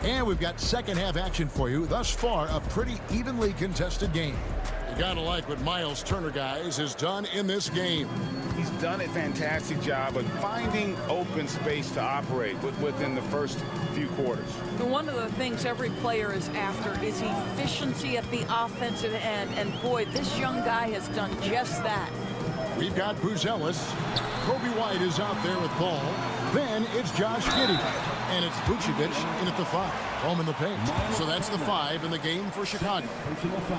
And we've got second half action for you. Thus far, a pretty evenly contested game. You gotta like what Miles Turner, guys, has done in this game. He's done a fantastic job of finding open space to operate within the first few quarters. One of the things every player is after is efficiency at the offensive end. And boy, this young guy has done just that. We've got Buzelis. Kobe White is out there with Ball. Then it's Josh Giddey. And it's Vucevic in at the 5. Home in the paint. So that's the 5 in the game for Chicago.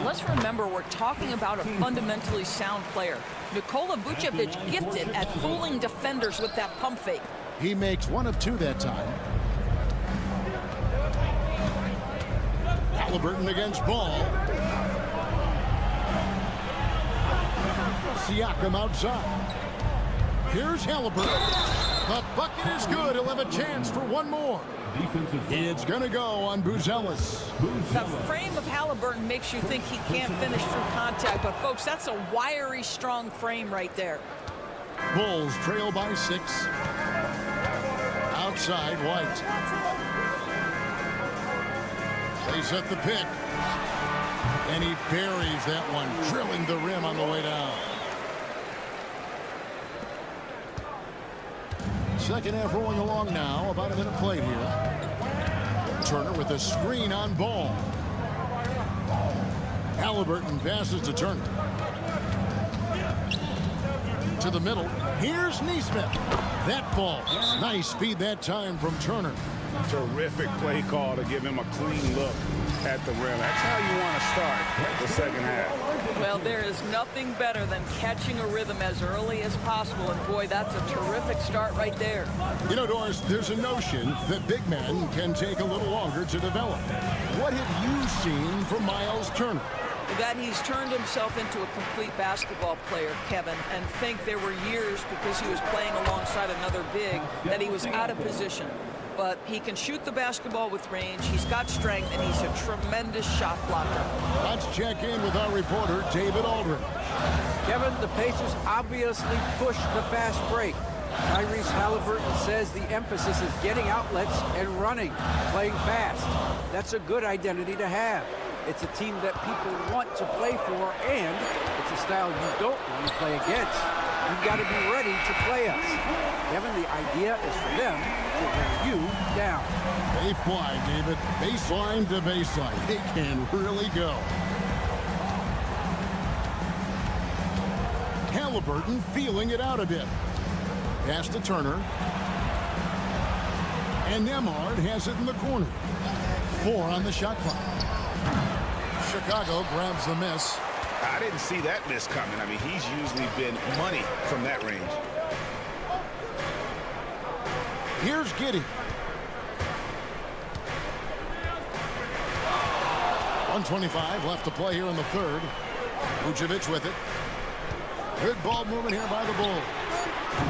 Let's remember we're talking about a fundamentally sound player. Nikola Vucevic gifted at fooling defenders with that pump fake. He makes 1 of 2 that time. Halliburton against Ball. Siakam outside. Here's Halliburton. The bucket is good. He'll have a chance for one more. It's going to go on Buzelis. The frame of Halliburton makes you think he can't finish through contact, but folks, that's a wiry, strong frame right there. Bulls trail by 6. Outside, White. They set the pick. And he buries that one, drilling the rim on the way down. Second half rolling along now. About a minute played here. Turner with a screen on Ball. Halliburton passes to Turner. To the middle. Here's Neesmith. That falls. Nice speed that time from Turner. Terrific play call to give him a clean look at the rim. That's how you want to start the second half. Well, there is nothing better than catching a rhythm as early as possible, and boy, that's a terrific start right there. You know, Doris, there's a notion that big men can take a little longer to develop. What have you seen from Miles Turner? That he's turned himself into a complete basketball player, Kevin, and think there were years because he was playing alongside another big that he was out of position. But he can shoot the basketball with range, he's got strength, and he's a tremendous shot blocker. Let's check in with our reporter, David Aldridge. Kevin, the Pacers obviously pushed the fast break. Tyrese Halliburton says the emphasis is getting outlets and running, playing fast. That's a good identity to have. It's a team that people want to play for, and it's a style you don't want to play against. You've got to be ready to play us. Kevin, the idea is for them to wear you down. They fly, David. Baseline to baseline. They can really go. Halliburton feeling it out a bit. Pass to Turner. And Nembhard has it in the corner. 4 on the shot clock. Chicago grabs the miss. I didn't see that miss coming. I mean, he's usually been money from that range. Here's Giddey. 1:25 left to play here in the third. Vucevic with it. Good ball movement here by the Bulls.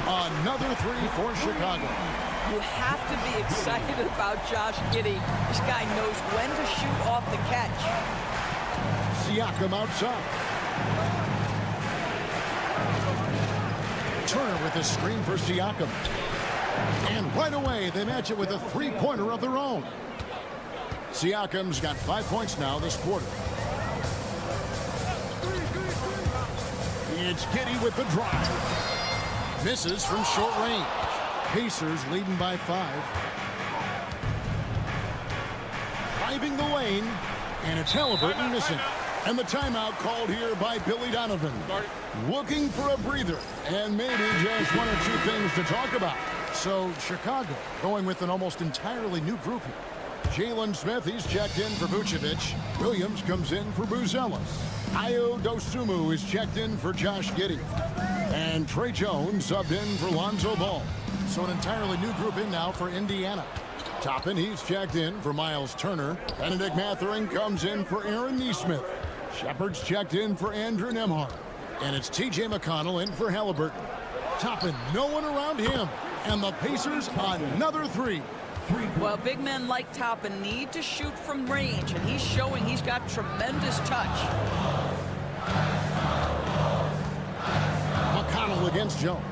Another 3 for Chicago. You have to be excited about Josh Giddey. This guy knows when to shoot off the catch. Siakam outside. Turner with a screen for Siakam. And right away, they match it with a three-pointer of their own. Siakam's got 5 points now this quarter. It's Giddey with the drive. Misses from short range. Pacers leading by 5. Driving the lane, and it's Halliburton missing. And the timeout called here by Billy Donovan. Looking for a breather, and maybe just 1 or 2 things to talk about. So Chicago going with an almost entirely new group here. Jalen Smith, he's checked in for Vucevic. Williams comes in for Buzelis. Ayo Dosunmu is checked in for Josh Giddey. And Trey Jones subbed in for Lonzo Ball. So an entirely new group in now for Indiana. Toppin, he's checked in for Miles Turner. Benedict Mathurin comes in for Aaron Neesmith. Shepard's checked in for Andrew Nembhard. And it's T.J. McConnell in for Halliburton. Toppin, no one around him. And the Pacers another 3. Well, big men like Toppin need to shoot from range, and he's showing he's got tremendous touch. McConnell against Jones.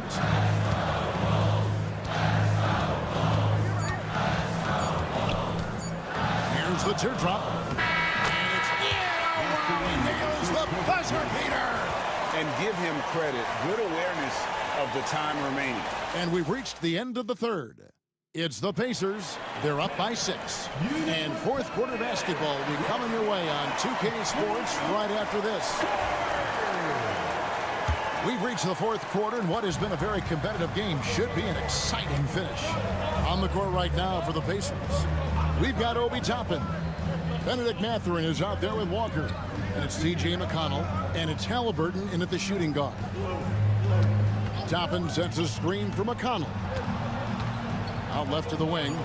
Here's the teardrop. And it's he nails the buzzer beater. And give him credit. Good awareness of the time remaining. And we've reached the end of the third. It's the Pacers. They're up by 6. And fourth quarter basketball will be coming your way on 2K Sports right after this. We've reached the fourth quarter, and what has been a very competitive game should be an exciting finish. On the court right now for the Pacers, we've got Obi Toppin. Benedict Mathurin is out there with Walker. And it's T.J. McConnell, and it's Halliburton in at the shooting guard. Toppin sets a screen for McConnell. Out left to the wing.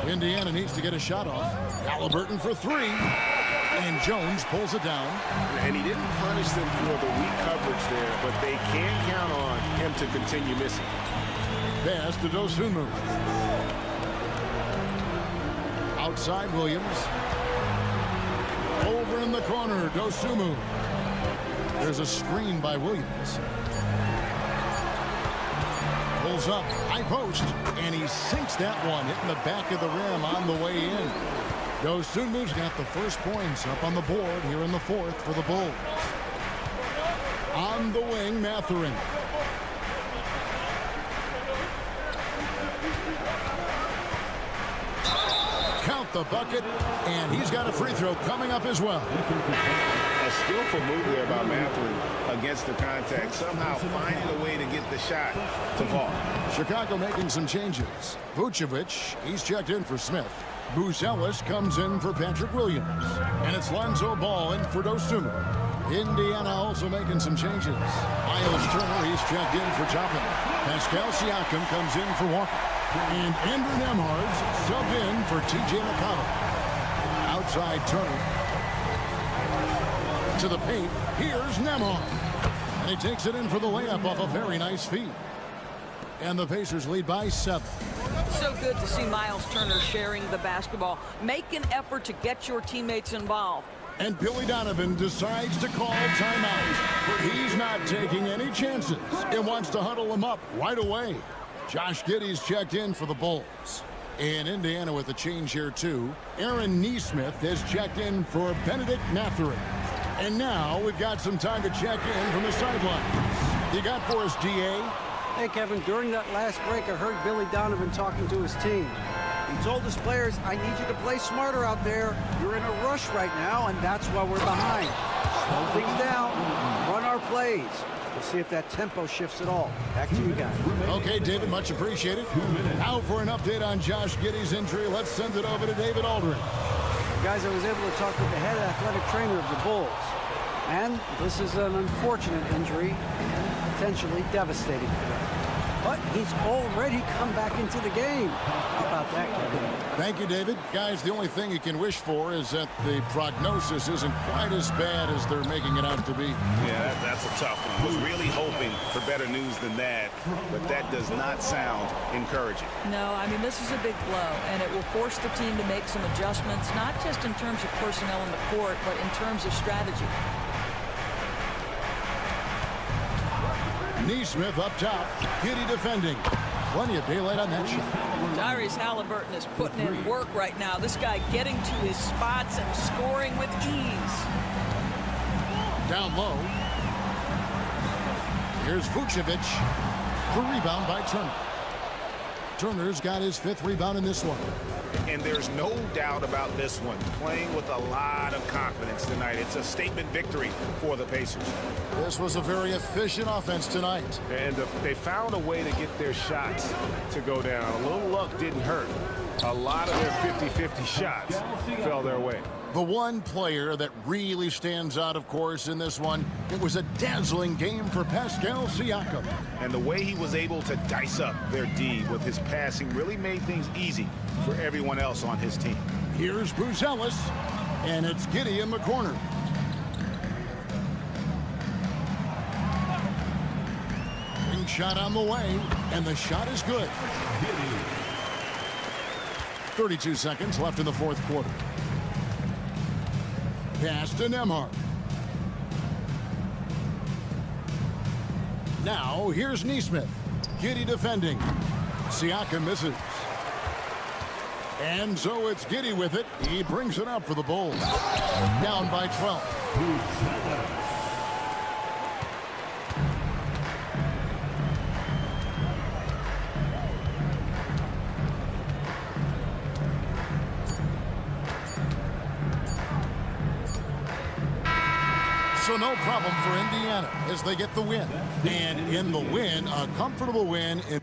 Indiana needs to get a shot off. Halliburton for 3. And Jones pulls it down. And he didn't punish them for the weak coverage there, but they can count on him to continue missing. Pass to Dosunmu. Outside Williams. Over in the corner, Dosunmu. There's a screen by Williams. Pulls up, high post, and he sinks that one, hitting the back of the rim on the way in. Dosunmu's got the first points up on the board here in the fourth for the Bulls. On the wing, Mathurin. Count the bucket, and he's got a free throw coming up as well. A skillful move there by Mathurin against the contact, somehow finding a way to get the shot to fall. Chicago making some changes. Vucevic, he's checked in for Smith. Buzelis comes in for Patrick Williams. And it's Lonzo Ball in for Dosunmu. Indiana also making some changes. Miles Turner, he's checked in for Toppin. Pascal Siakam comes in for Walker. And Andrew Nembhard's subbed in for T.J. McConnell. Outside Turner. To the paint, here's Nembhard. And he takes it in for the layup off a very nice feed. And the Pacers lead by 7. So good to see Miles Turner sharing the basketball. Make an effort to get your teammates involved. And Billy Donovan decides to call timeout. He's not taking any chances and wants to huddle them up right away. Josh Giddey's checked in for the Bulls. And Indiana with a change here too. Aaron Nesmith has checked in for Benedict Mathurin. And now we've got some time to check in from the sidelines. You got for us, D.A.? Hey, Kevin, during that last break, I heard Billy Donovan talking to his team. He told his players, I need you to play smarter out there. You're in a rush right now, and that's why we're behind. Slow things down, run our plays. We'll see if that tempo shifts at all. Back to you guys. Okay, David, much appreciated. Now for an update on Josh Giddey's injury, let's send it over to David Aldridge. Guys, I was able to talk with the head athletic trainer of the Bulls. And this is an unfortunate injury and potentially devastating for them. But he's already come back into the game. How about that, Kevin? Thank you, David. Guys, the only thing you can wish for is that the prognosis isn't quite as bad as they're making it out to be. Yeah, that's a tough one. Was really hoping for better news than that, but that does not sound encouraging. No, I mean, this is a big blow, and it will force the team to make some adjustments, not just in terms of personnel in the court, but in terms of strategy. Nesmith up top. Giddey defending. Plenty of daylight on that shot. Tyrese Halliburton is putting in work right now. This guy getting to his spots and scoring with ease. Down low. Here's Vucevic. The rebound by Turner. Turner's got his 5th rebound in this one. And there's no doubt about this one. Playing with a lot of confidence tonight. It's a statement victory for the Pacers. This was a very efficient offense tonight. And they found a way to get their shots to go down. A little luck didn't hurt. A lot of their 50-50 shots fell their way. The one player that really stands out, of course, in this one, it was a dazzling game for Pascal Siakam. And the way he was able to dice up their D with his passing really made things easy for everyone else on his team. Here's Buzelis, and it's Giddey in the corner. Ring shot on the way, and the shot is good. 32 seconds left in the fourth quarter. Pass to Nembhard. Now, here's Nesmith. Giddey defending. Siakam misses. And so it's Giddey with it. He brings it up for the Bulls. Down by 12. So no problem for Indiana as they get the win. And in the win, a comfortable win in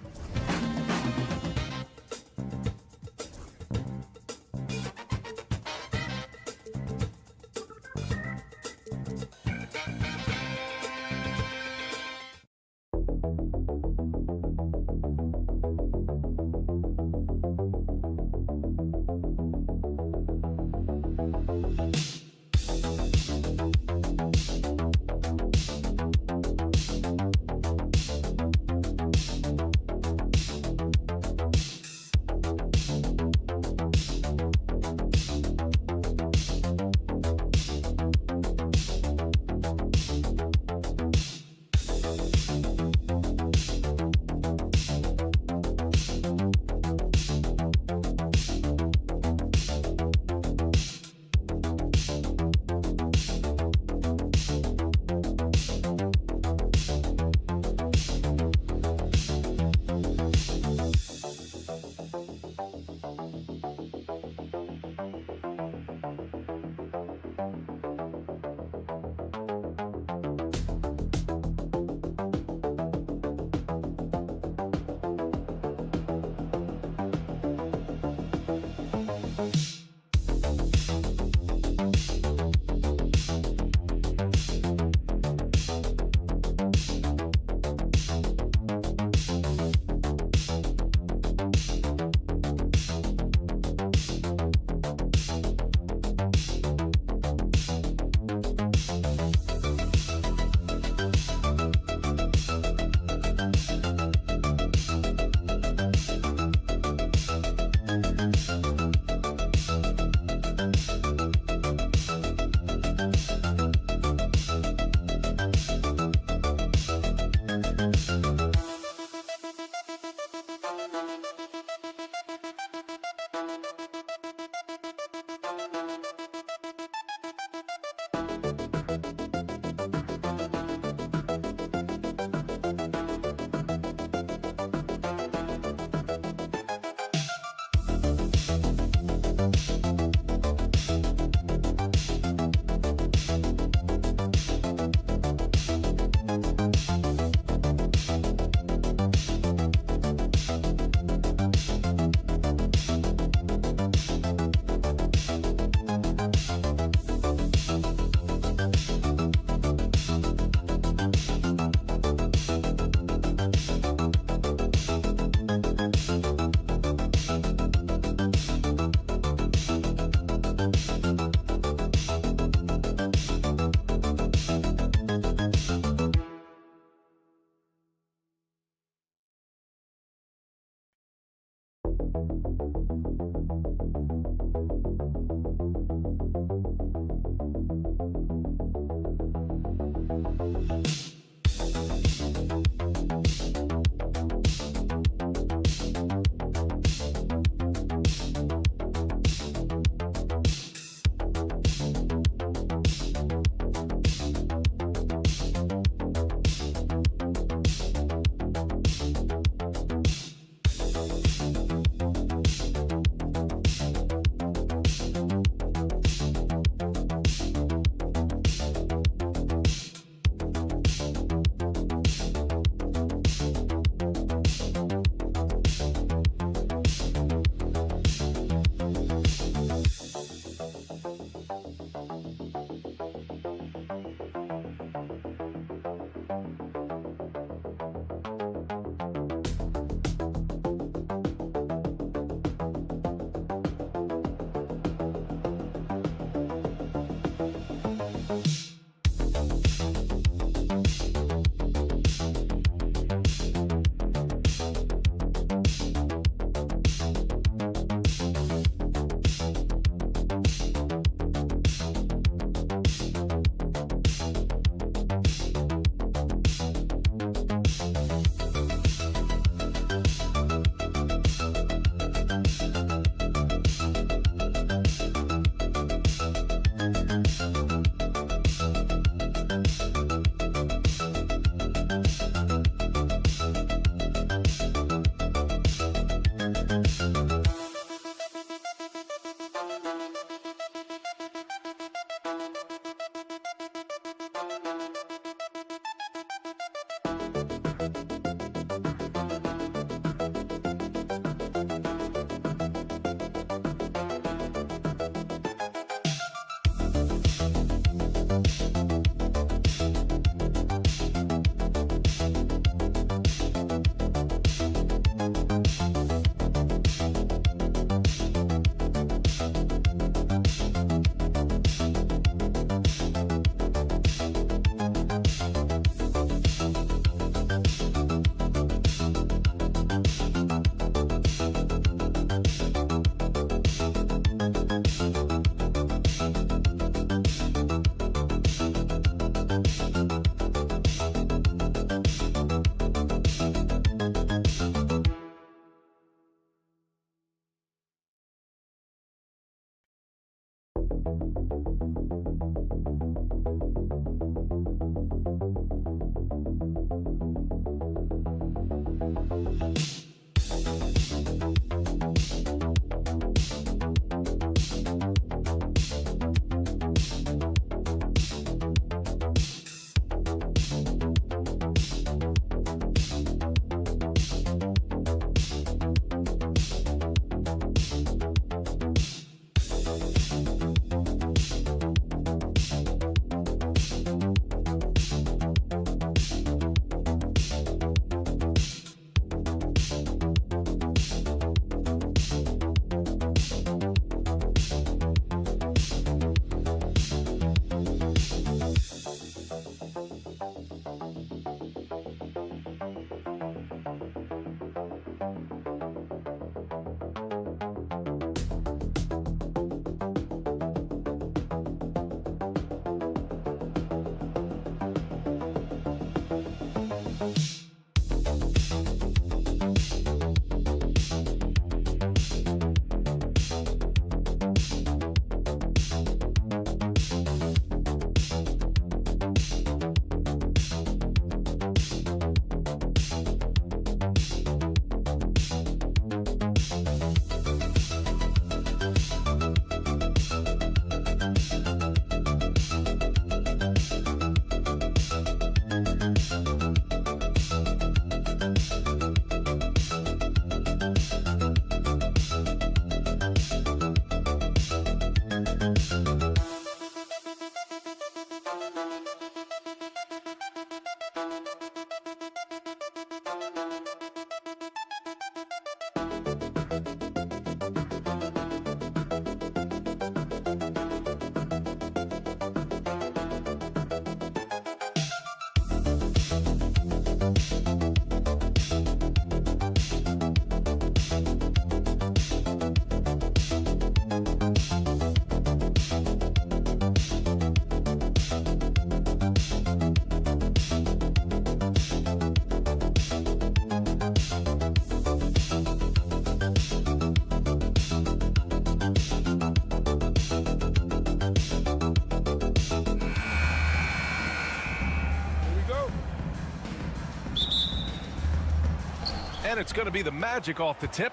And it's going to be the Magic off the tip.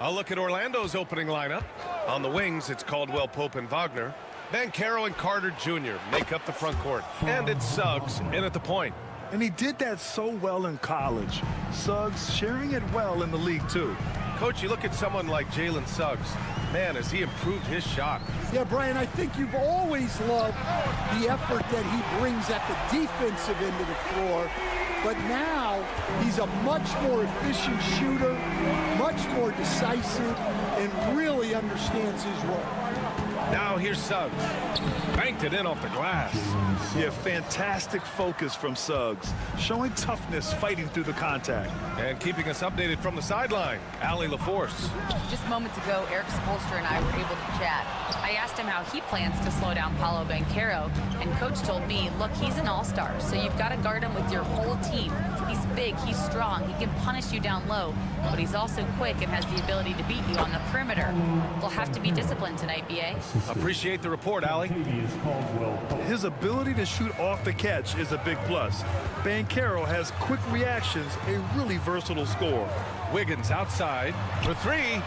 A look at Orlando's opening lineup. On the wings, it's Caldwell, Pope, and Wagner. Banchero and Carter Jr. make up the front court. And it's Suggs in at the point. And he did that so well in college. Suggs sharing it well in the league, too. Coach, you look at someone like Jalen Suggs. Man, has he improved his shot. Yeah, Brian, I think you've always loved the effort that he brings at the defensive end of the floor. But now he's a much more efficient shooter, much more decisive, and really understands his role. Now here's Suggs. Banked it in off the glass. Yeah, fantastic focus from Suggs. Showing toughness, fighting through the contact. And keeping us updated from the sideline, Allie LaForce. Just moments ago, Eric Spoelstra and I were able to chat. I asked him how he plans to slow down Paolo Banchero, and Coach told me, look, he's an all-star, so you've got to guard him with your whole team. He's big, he's strong, he can punish you down low, but he's also quick and has the ability to beat you on the perimeter. We'll have to be disciplined tonight, B.A. Appreciate the report, Allie. His ability to shoot off the catch is a big plus. Banchero has quick reactions, a really versatile scorer. Wiggins outside for three.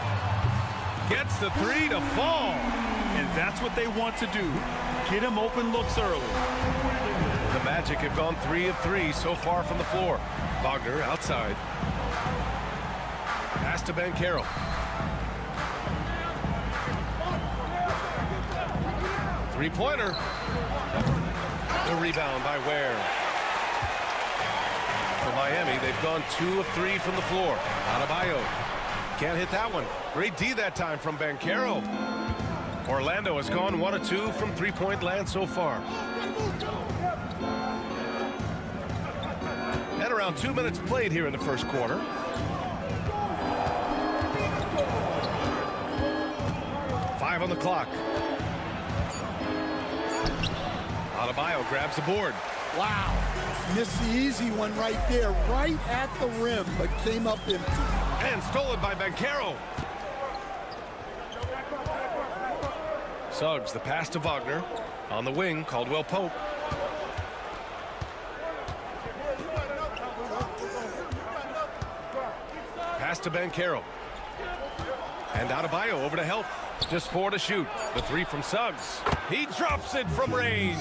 Gets the three to fall. And that's what they want to do. Get him open looks early. The Magic have gone 3 of 3 so far from the floor. Wagner outside. Pass to Banchero. Three-pointer. The rebound by Ware. For Miami, they've gone 2 of 3 from the floor. Adebayo can't hit that one. Great D that time from Banchero. Orlando has gone 1 of 2 from three-point land so far. And around 2 minutes played here in the first quarter. Five on the clock. Adebayo grabs the board. Wow. Missed the easy one right there, right at the rim, but came up empty. And stolen by Banchero. Suggs, the pass to Wagner. On the wing, Caldwell Pope. Pass to Banchero. And Adebayo over to help. Just 4 to shoot. The 3 from Suggs. He drops it from range.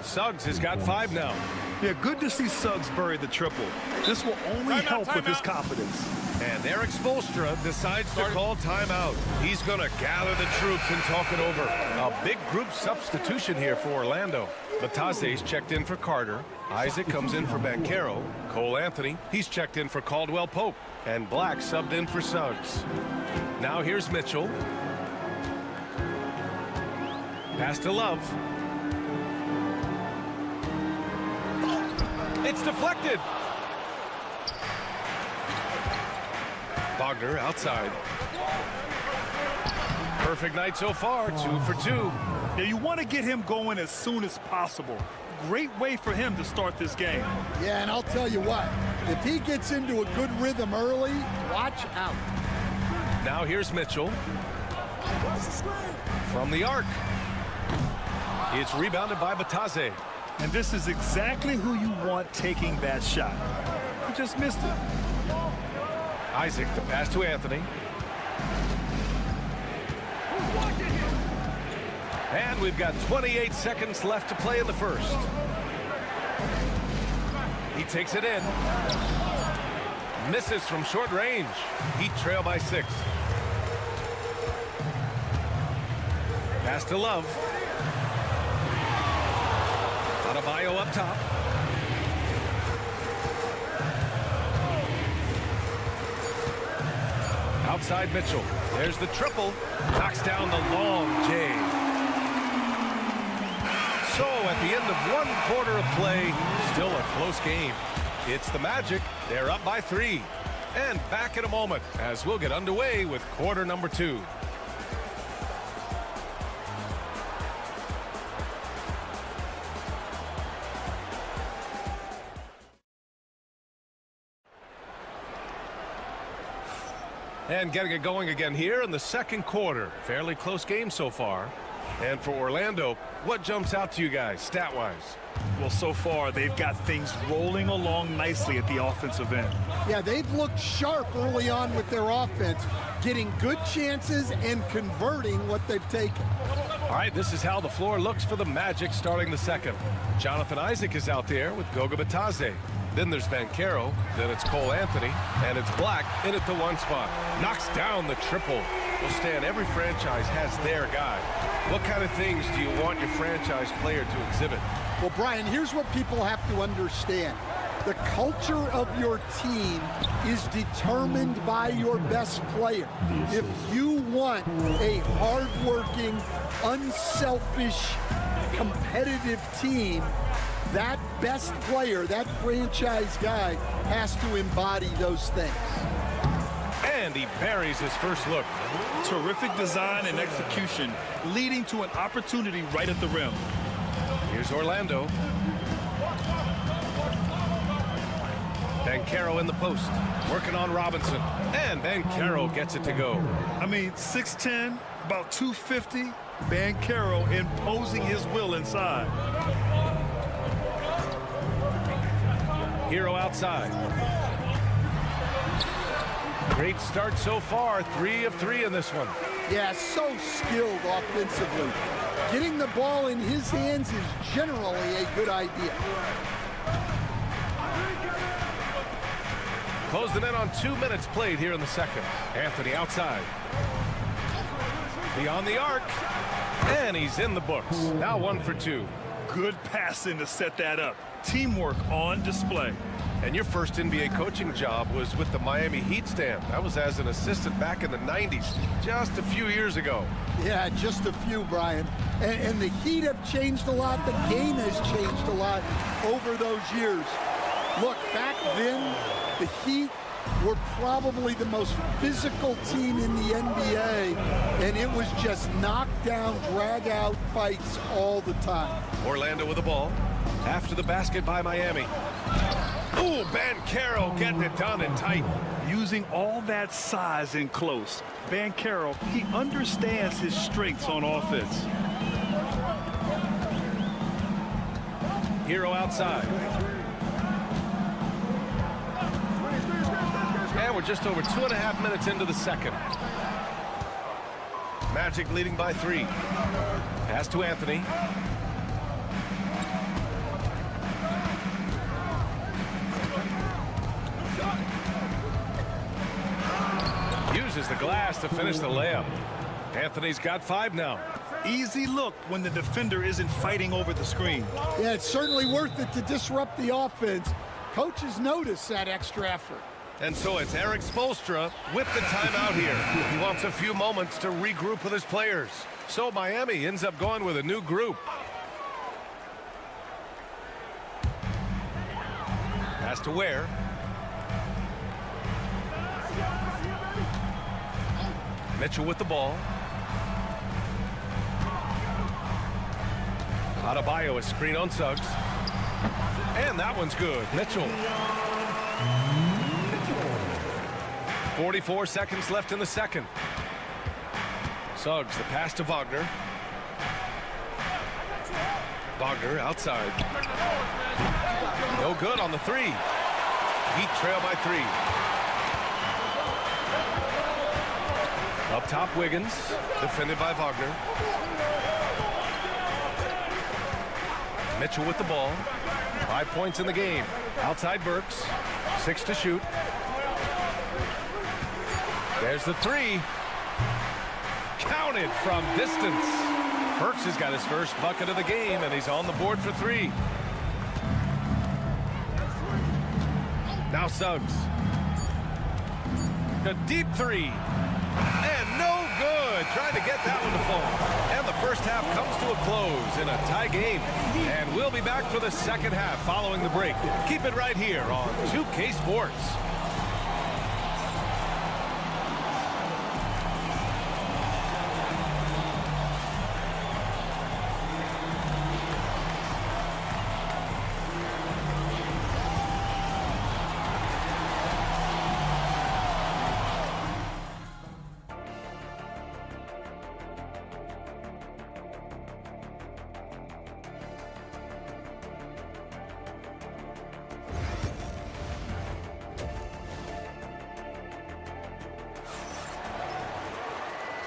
Suggs has got 5 now. Yeah, good to see Suggs bury the triple. This will only help with his confidence. And Eric Spoelstra decides to call timeout. He's going to gather the troops and talk it over. A big group substitution here for Orlando. Batase's checked in for Carter. Isaac comes in for Banchero. Cole Anthony, he's checked in for Caldwell Pope. And Black subbed in for Suggs. Now here's Mitchell. Pass to Love. It's deflected. Wagner outside. Perfect night so far, 2 for 2. Yeah, you want to get him going as soon as possible. Great way for him to start this game. Yeah, and I'll tell you what, if he gets into a good rhythm early, watch out. Now here's Mitchell. From the arc. It's rebounded by Batase. And this is exactly who you want taking that shot. He just missed it. Isaac, the pass to Anthony. And we've got 28 seconds left to play in the first. He takes it in. Misses from short range. Heat trail by 6. Pass to Love. Adebayo up top. Outside Mitchell. There's the triple. Knocks down the long J. So at the end of 1 quarter of play, still a close game. It's the Magic. They're up by 3. And back in a moment as we'll get underway with quarter number 2. And getting it going again here in the second quarter. Fairly close game so far. And for Orlando, what jumps out to you guys, stat-wise? Well, so far, they've got things rolling along nicely at the offensive end. Yeah, they've looked sharp early on with their offense, getting good chances and converting what they've taken. All right, this is how the floor looks for the Magic starting the second. Jonathan Isaac is out there with Goga Bitadze. Then there's Banchero, then it's Cole Anthony, and it's Black in at the 1 spot. Knocks down the triple. Well, Stan, every franchise has their guy. What kind of things do you want your franchise player to exhibit? Well, Brian, here's what people have to understand. The culture of your team is determined by your best player. If you want a hardworking, unselfish, competitive team, that best player, that franchise guy, has to embody those things. And he buries his first look. Terrific design and execution, leading to an opportunity right at the rim. Here's Orlando. Banchero in the post, working on Robinson. And Banchero gets it to go. I mean, 6'10", about 250. Banchero imposing his will inside. Hero outside. Great start so far. 3 of 3 in this one. Yeah, so skilled offensively. Getting the ball in his hands is generally a good idea. Close them in on 2 minutes played here in the second. Anthony outside. Beyond the arc. And he's in the books. Now 1 for 2. Good passing to set that up. Teamwork on display. And your first NBA coaching job was with the Miami Heat, Stan. That was as an assistant back in the 90s, just a few years ago. Yeah, just a few, Brian. And the Heat have changed a lot. The game has changed a lot over those years. Look, back then, the Heat were probably the most physical team in the NBA, and it was just knockdown, drag-out fights all the time. Orlando with the ball. After the basket by Miami. Ooh, Banchero getting it done and tight. Using all that size in close, Banchero, he understands his strengths on offense. Hero outside. And we're just over 2.5 minutes into the second. Magic leading by 3. Pass to Anthony. Uses the glass to finish the layup. Anthony's got 5 now. Easy look when the defender isn't fighting over the screen. Yeah, it's certainly worth it to disrupt the offense. Coaches notice that extra effort. And so it's Eric Spoelstra with the timeout here. He wants a few moments to regroup with his players. So Miami ends up going with a new group. Pass to Ware. Mitchell with the ball. Adebayo a screen on Suggs. And that one's good. Mitchell. 44 seconds left in the second. Suggs, the pass to Wagner. Wagner outside. No good on the 3. Heat trail by 3. Up top, Wiggins, defended by Wagner. Mitchell with the ball. 5 points in the game. Outside Burks. 6 to shoot. There's the 3. Counted from distance. Burks has got his first bucket of the game, and he's on the board for 3. Now Suggs. A deep 3. And no good. Trying to get that one to fall. And the first half comes to a close in a tie game. And we'll be back for the second half following the break. Keep it right here on 2K Sports.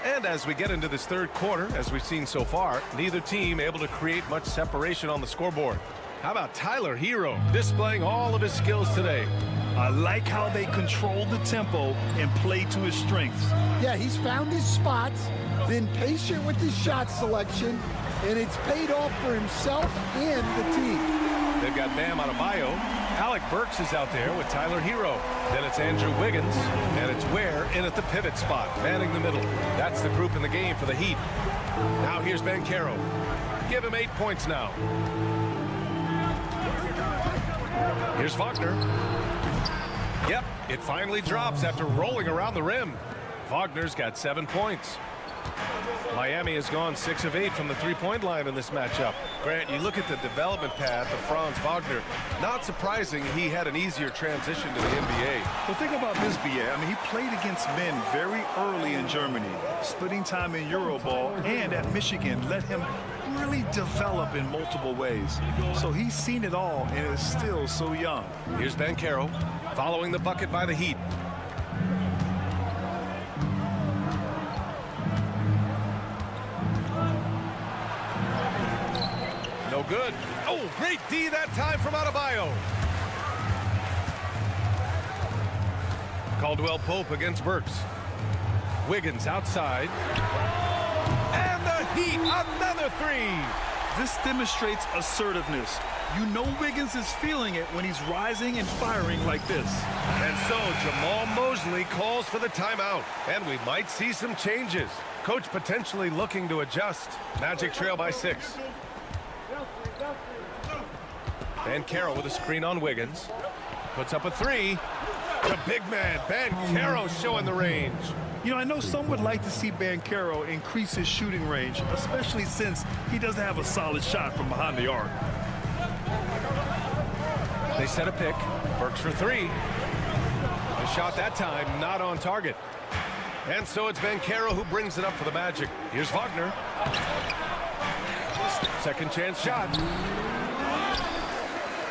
And as we get into this third quarter, as we've seen so far, neither team able to create much separation on the scoreboard. How about Tyler Hero displaying all of his skills today? I like how they control the tempo and play to his strengths. Yeah, he's found his spots, been patient with his shot selection, and it's paid off for himself and the team. They've got Bam Adebayo. Alec Burks is out there with Tyler Hero. Then it's Andrew Wiggins, and it's Ware in at the pivot spot, manning the middle. That's the group in the game for the Heat. Now here's Banchero. Give him 8 points now. Here's Wagner. Yep, it finally drops after rolling around the rim. Wagner's got 7 points. Miami has gone 6 of 8 from the three-point line in this matchup. Grant, you look at the development path of Franz Wagner. Not surprising he had an easier transition to the NBA. Well, think about this, B.A. I mean, he played against men very early in Germany, splitting time in Euroball, and at Michigan let him really develop in multiple ways. So he's seen it all and is still so young. Here's Banchero following the bucket by the Heat. No good. Oh, great D that time from Adebayo. Caldwell Pope against Burks. Wiggins outside. And the Heat, another 3. This demonstrates assertiveness. You know Wiggins is feeling it when he's rising and firing like this. And so Jamal Mosley calls for the timeout. And we might see some changes. Coach potentially looking to adjust. Magic trail by 6. Banchero with a screen on Wiggins. Puts up a 3. The big man, Banchero, showing the range. You know, I know some would like to see Banchero increase his shooting range, especially since he doesn't have a solid shot from behind the arc. They set a pick. Burks for three. The shot that time not on target. And so it's Banchero who brings it up for the Magic. Here's Wagner. Second chance shot.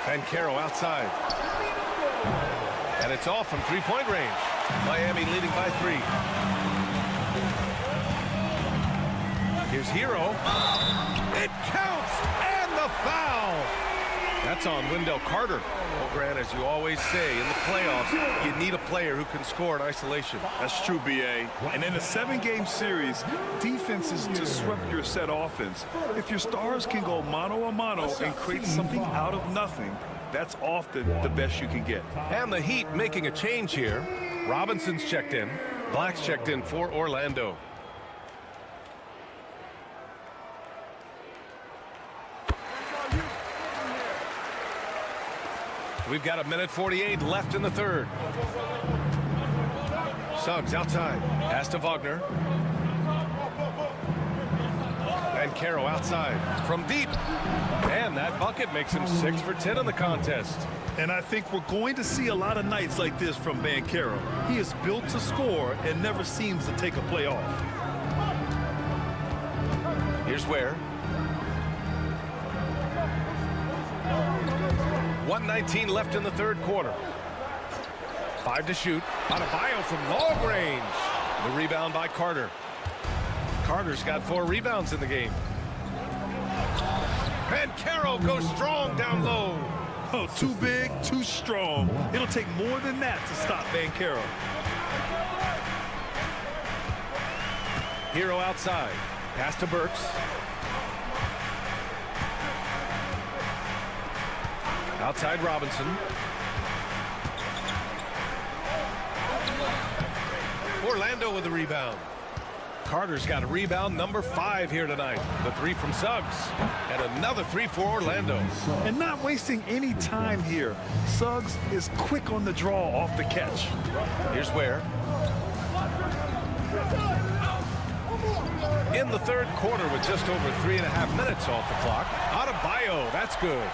Banchero outside. And it's off from three-point range. Miami leading by 3. Here's Hero. It counts, and the foul. That's on Wendell Carter. Well, Grant, as you always say, in the playoffs, you need a player who can score in isolation. That's true, B.A. And in a 7-game series, defense is disrupt your set offense. If your stars can go mano-a-mano and create something out of nothing, that's often the best you can get. And the Heat making a change here. Robinson's checked in. Black's checked in for Orlando. We've got 1:48 left in the third. Suggs outside. Pass to Wagner. Banchero outside from deep. And that bucket makes him 6 for 10 in the contest. And I think we're going to see a lot of nights like this from Banchero. He is built to score and never seems to take a play off. Here's Ware. 1:19 left in the third quarter. 5 to shoot. Adebayo from long range. The rebound by Carter. Carter's got 4 rebounds in the game. Banchero goes strong down low. Oh, too big, too strong. It'll take more than that to stop Banchero. Hero outside. Pass to Burks. Outside Robinson. Orlando with the rebound. Carter's got a rebound number 5 here tonight. The 3 from Suggs. And another 3 for Orlando. And not wasting any time here. Suggs is quick on the draw off the catch. Here's Ware. In the third quarter with just over 3.5 minutes off the clock. Adebayo, that's good.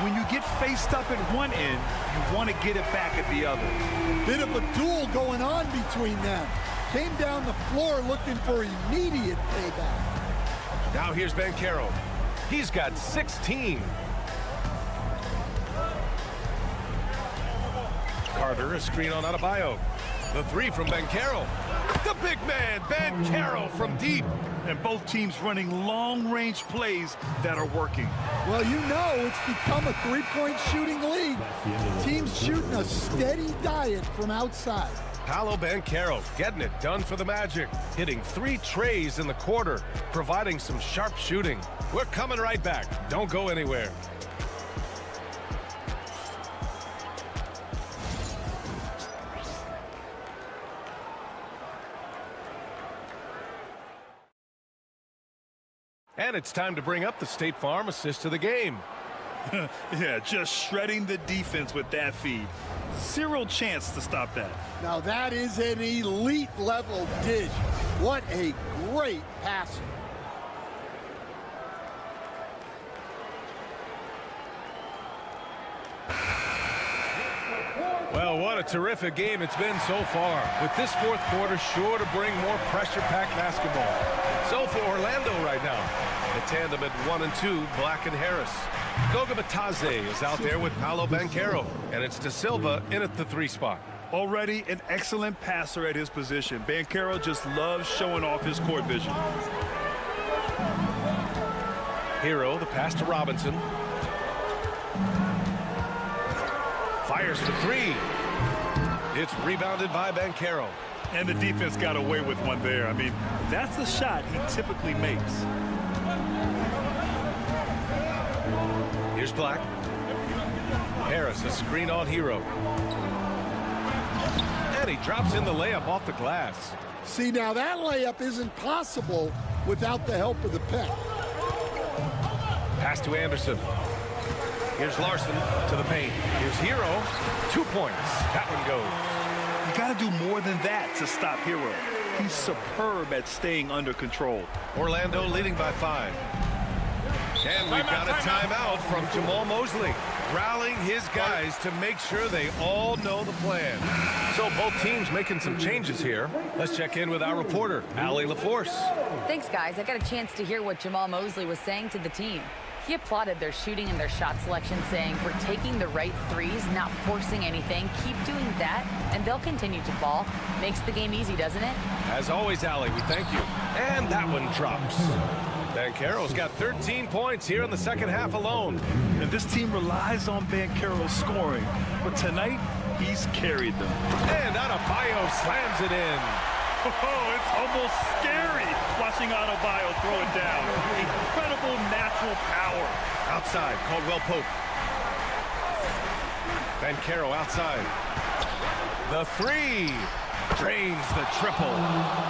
When you get faced up at one end, you want to get it back at the other. A bit of a duel going on between them. Came down the floor looking for immediate payback. Now here's Banchero. He's got 16. Carter, a screen on Adebayo. The 3 from Banchero. The big man, Banchero from deep. And both teams running long-range plays that are working. Well, you know it's become a three-point shooting league. Teams shooting a steady diet from outside. Paolo Banchero getting it done for the Magic. Hitting 3 trays in the quarter, providing some sharp shooting. We're coming right back. Don't go anywhere. And it's time to bring up the State Farm assist of the game. Yeah, just shredding the defense with that feed. Zero chance to stop that. Now that is an elite level dish. What a great passer. Well, what a terrific game it's been so far. With this fourth quarter sure to bring more pressure-packed basketball. So for Orlando right now, the tandem at 1 and 2, Black and Harris. Goga Batadze is out there with Paolo Banchero, and it's De Silva in at the 3 spot. Already an excellent passer at his position. Banchero just loves showing off his court vision. Hero, the pass to Robinson. Fires for 3. It's rebounded by Banchero. And the defense got away with one there. I mean, that's the shot he typically makes. Here's Black. Harris, a screen on Hero. And he drops in the layup off the glass. See, now that layup isn't possible without the help of the pick. Pass to Anderson. Here's Larson to the paint. Here's Hero. 2 points. That one goes. You got to do more than that to stop Hero. He's superb at staying under control. Orlando leading by 5. And we've got a timeout from Jamal Mosley, rallying his guys to make sure they all know the plan. So both teams making some changes here. Let's check in with our reporter, Allie LaForce. Thanks, guys. I got a chance to hear what Jamal Mosley was saying to the team. He applauded their shooting and their shot selection, saying, "We're taking the right threes, not forcing anything. Keep doing that, and they'll continue to fall." Makes the game easy, doesn't it? As always, Allie, we thank you. And that one drops. Banchero's got 13 points here in the second half alone. And this team relies on Banchero's scoring, but tonight he's carried them. And Adebayo slams it in. Oh, it's almost scary watching Adebayo throw it down. Incredible natural power. Outside, Caldwell Pope. Banchero outside. The three. Drains the triple.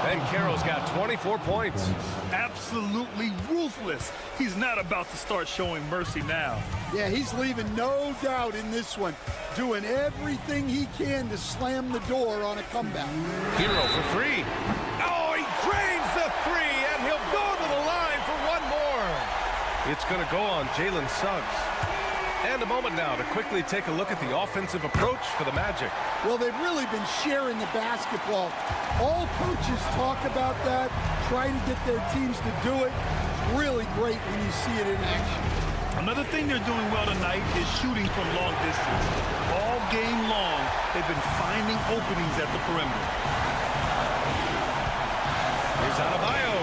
Banchero's got 24 points. Absolutely ruthless. He's not about to start showing mercy now. Yeah, he's leaving no doubt in this one. Doing everything he can to slam the door on a comeback. Hero for three. Oh, he drains the three, and he'll go to the line for one more. It's going to go on Jalen Suggs. And a moment now to quickly take a look at the offensive approach for the Magic. Well, they've really been sharing the basketball. All coaches talk about that, try to get their teams to do it. It's really great when you see it in action. Another thing they're doing well tonight is shooting from long distance. All game long, they've been finding openings at the perimeter. Here's Adebayo.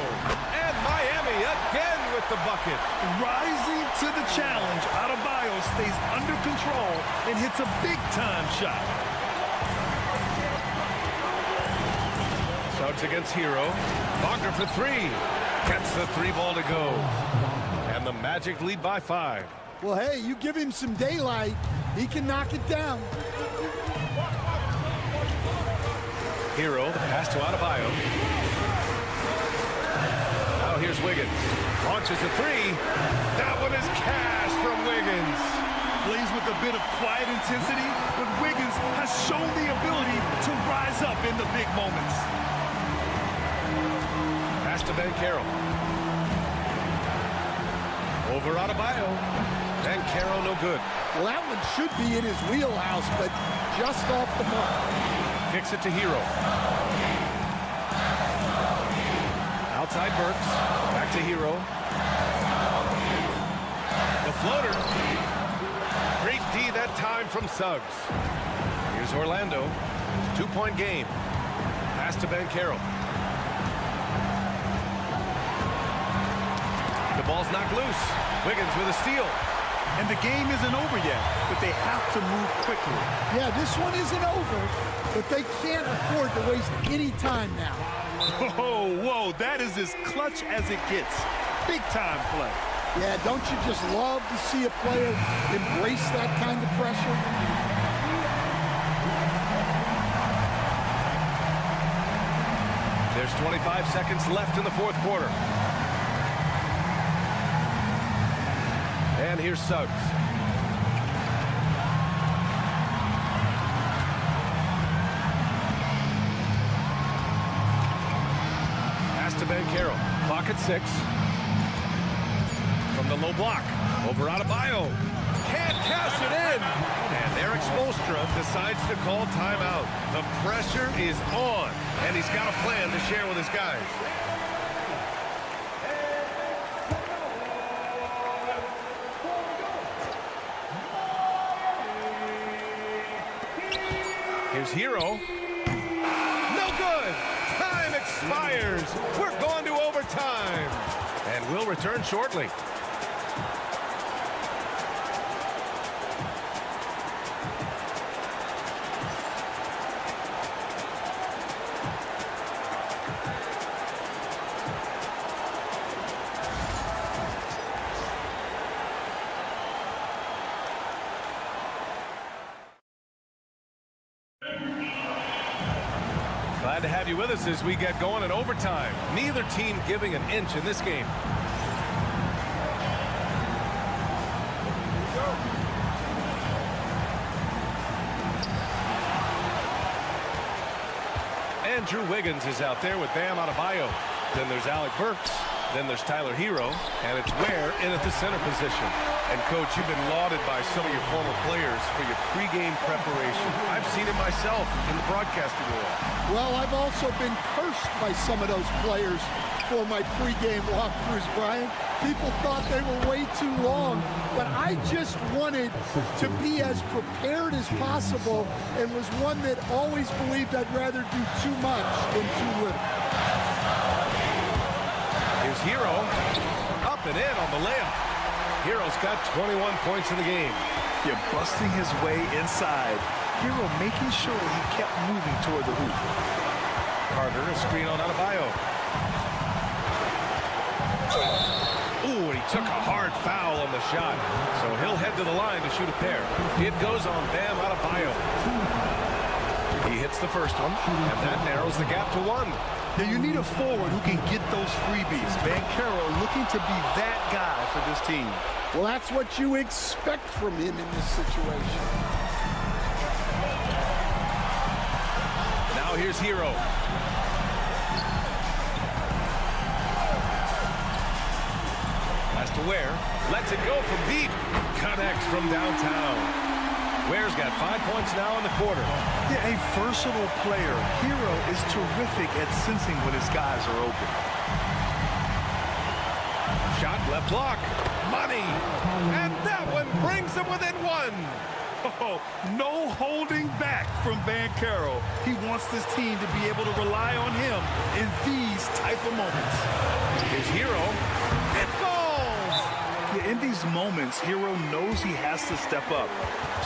And Miami again with the bucket. Rising to the challenge, Adebayo stays under control and hits a big-time shot. Suggs against Hero. Wagner for three. Gets the three ball to go. And the Magic lead by 5. Well, hey, you give him some daylight, he can knock it down. Hero, the pass to Adebayo. Now here's Wiggins. Launches a three. That one is cash from Wiggins. Plays with a bit of quiet intensity, but Wiggins has shown the ability to rise up in the big moments. Pass to Banchero. Over Adebayo. Banchero no good. Well, that one should be in his wheelhouse, but just off the mark. Kicks it to Hero. Outside Burks. Back to Hero. The floater. Great D that time from Suggs. Here's Orlando. 2-point game. Pass to Banchero. The ball's knocked loose. Wiggins with a steal. And the game isn't over yet, but they have to move quickly. Yeah, this one isn't over, but they can't afford to waste any time now. Oh, whoa, that is as clutch as it gets. Big time play. Yeah, don't you just love to see a player embrace that kind of pressure? There's 25 seconds left in the fourth quarter. And here's Suggs. Pass to Banchero. Clock at 6. From the low block. Over Adebayo. Can't cash it in. And Eric Spoelstra decides to call timeout. The pressure is on. And he's got a plan to share with his guys. Here's Hero. No good. Time expires. We're going to overtime. And we'll return shortly. Glad to have you with us as we get going in overtime. Neither team giving an inch in this game. Andrew Wiggins is out there with Bam Adebayo. Then there's Alec Burks. Then there's Tyler Hero, and it's Ware in at the center position. And, Coach, you've been lauded by some of your former players for your pregame preparation. I've seen it myself in the broadcasting world. Well, I've also been cursed by some of those players for my pregame walkthroughs, Brian. People thought they were way too long, but I just wanted to be as prepared as possible and was one that always believed I'd rather do too much than too little. Here's Hero, up and in on the layup. Hero's got 21 points in the game. You're busting his way inside. Hero making sure he kept moving toward the hoop. Carter, a screen on Adebayo. Ooh, and he took a hard foul on the shot. So he'll head to the line to shoot a pair. It goes on Bam Adebayo. He hits the first one, and that narrows the gap to 1. Now you need a forward who can get those freebies. Banchero looking to be that guy for this team. Well, that's what you expect from him in this situation. Now here's Hero. Pass to Ware. Lets it go from deep. Connects from downtown. Ware's got 5 points now in the quarter. Yeah, a versatile player. Hero is terrific at sensing when his guys are open. Shot left block. Money. And that one brings them within 1. Oh, no holding back from Banchero. He wants this team to be able to rely on him in these type of moments. Here's Hero. It falls. Yeah, in these moments, Hero knows he has to step up,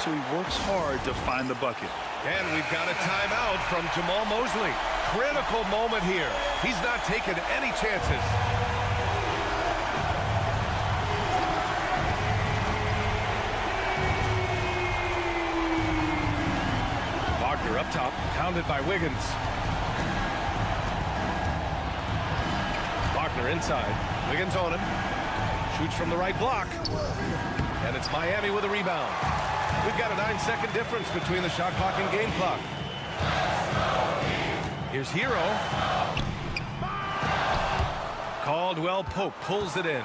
so he works hard to find the bucket. And we've got a timeout from Jamal Mosley. Critical moment here. He's not taking any chances. Wagner up top, pounded by Wiggins. Wagner inside. Wiggins on him. Shoots from the right block. And it's Miami with a rebound. We've got a 9-second difference between the shot clock and game clock. Here's Hero. Caldwell Pope pulls it in.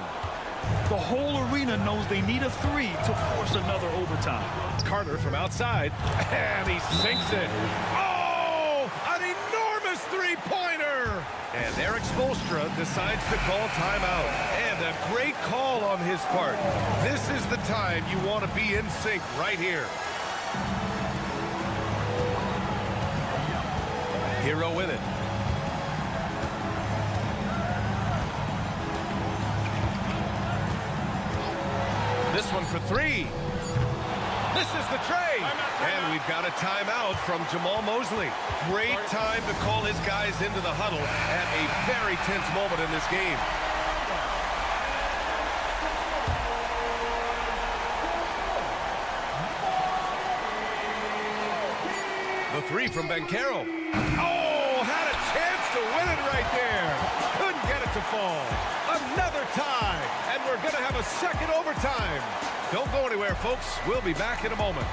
The whole arena knows they need a 3 to force another overtime. Carter from outside, and he sinks it. Oh, an enormous three-pointer! And Eric Spoelstra decides to call timeout. And a great call on his part. This is the time you want to be in sync right here. Hero with it. This one for 3. This is the trade. And we've got a timeout from Jamal Mosley. Great time to call his guys into the huddle at a very tense moment in this game. The 3 from Banchero. Oh, had a chance to win it right there. Couldn't get it to fall. Another tie, and we're going to have a second overtime. Don't go anywhere, folks. We'll be back in a moment.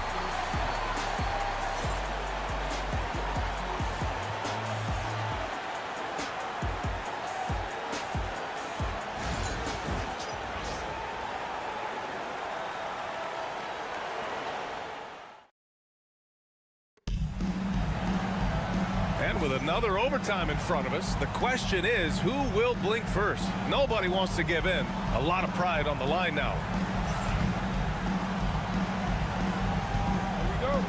With another overtime in front of us, the question is, who will blink first? Nobody wants to give in. A lot of pride on the line now. Here we go.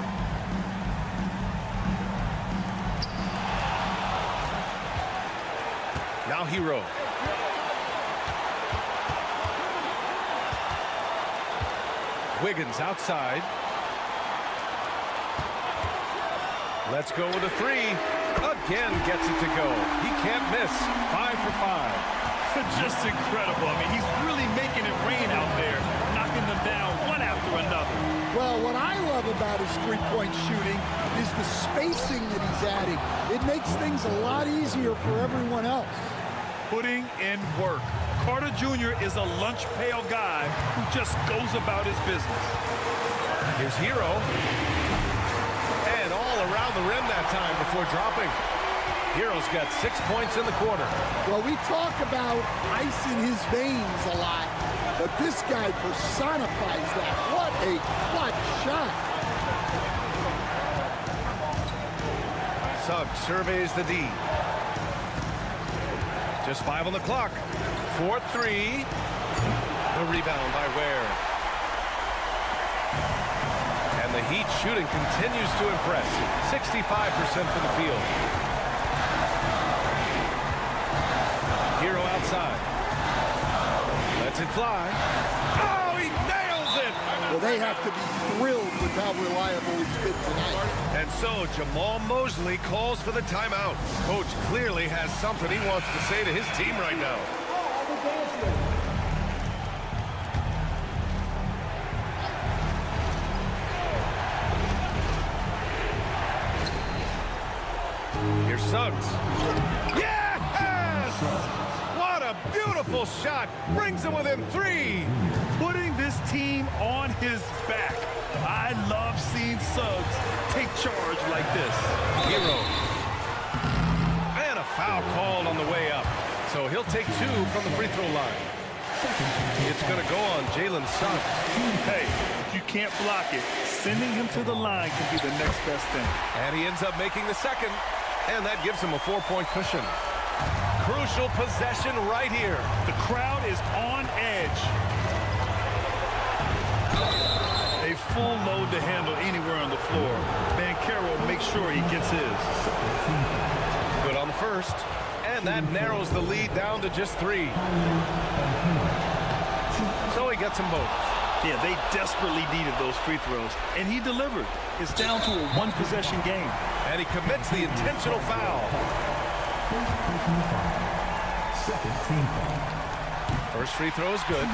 Now Hero. Wiggins outside. Let's go with a 3. Again gets it to go. He can't miss. 5 for 5. Just incredible. I mean, he's really making it rain out there, knocking them down one after another. Well, what I love about his three-point shooting is the spacing that he's adding. It makes things a lot easier for everyone else. Putting in work. Carter Jr. is a lunch pail guy who just goes about his business. Here's Hero. And all around the rim that time before dropping. Hero's got 6 points in the quarter. Well, we talk about ice in his veins a lot, but this guy personifies that. What a clutch shot. Suggs surveys the D. Just 5 on the clock. 4-3. The rebound by Ware. And the Heat shooting continues to impress. 65% from the field. Hero outside. Lets it fly. Oh, he nails it! Well, they have to be thrilled with how reliable he's been tonight. And so Jamal Mosley calls for the timeout. Coach clearly has something he wants to say to his team right now. Here's Suggs. Yes! What a beautiful shot. Brings him within 3. Putting this team on his back. I love seeing Suggs take charge like this. Hero. And a foul called on the way up. So he'll take 2 from the free throw line. It's going to go on Jalen Suggs. Hey, if you can't block it, sending him to the line can be the next best thing. And he ends up making the second. And that gives him a 4-point cushion. Crucial possession right here. The crowd is on edge. A full load to handle anywhere on the floor. Banchero makes sure he gets his. Good on the first. And that narrows the lead down to just 3. So he gets them both. Yeah, they desperately needed those free throws, and he delivered. It's down to a one-possession game. And he commits the intentional foul. First free throw is good,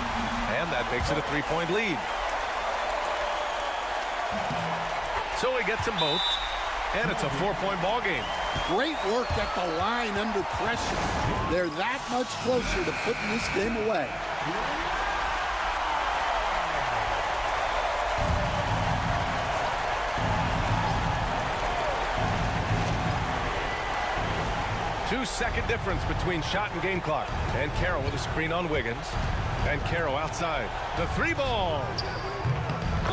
and that makes it a 3-point lead. So he gets them both, and it's a 4-point ball game. Great work at the line under pressure. They're that much closer to putting this game away. Two-second difference between shot and game clock. And Carroll with a screen on Wiggins. And Carroll outside. The 3-ball.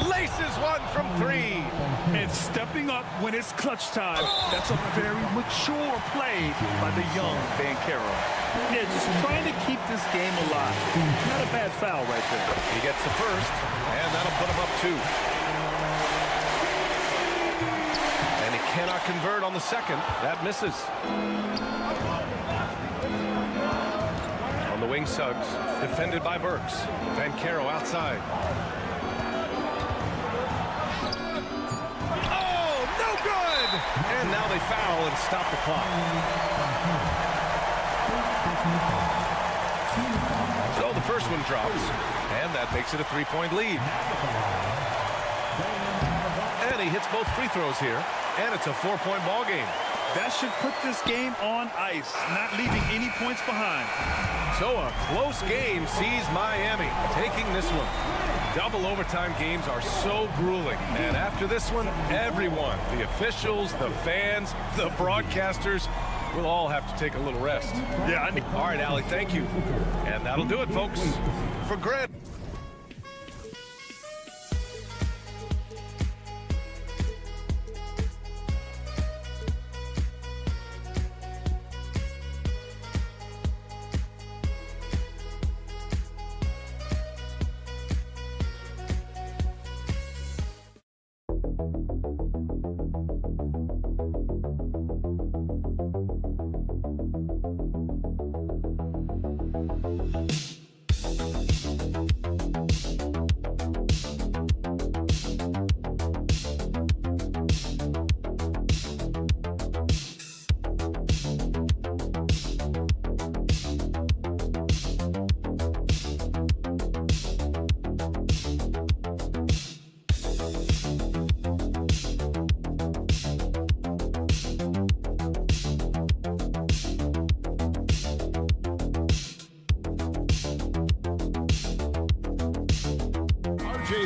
Laces one from 3. And stepping up when it's clutch time. That's a very mature play by the young Banchero. Yeah, just trying to keep this game alive. Not a bad foul right there. He gets the first, and that'll put him up 2. And he cannot convert on the second. That misses. On the wing, Suggs, defended by Burks. Banchero outside. Oh, no good! And now they foul and stop the clock. So the first one drops, and that makes it a 3-point lead. And he hits both free throws here, and it's a 4-point ball game. That should put this game on ice, not leaving any points behind. So a close game sees Miami taking this one. Double overtime games are so grueling. And after this one, everyone, the officials, the fans, the broadcasters, will all have to take a little rest. Yeah, all right, Allie, thank you. And that'll do it, folks. For Grant.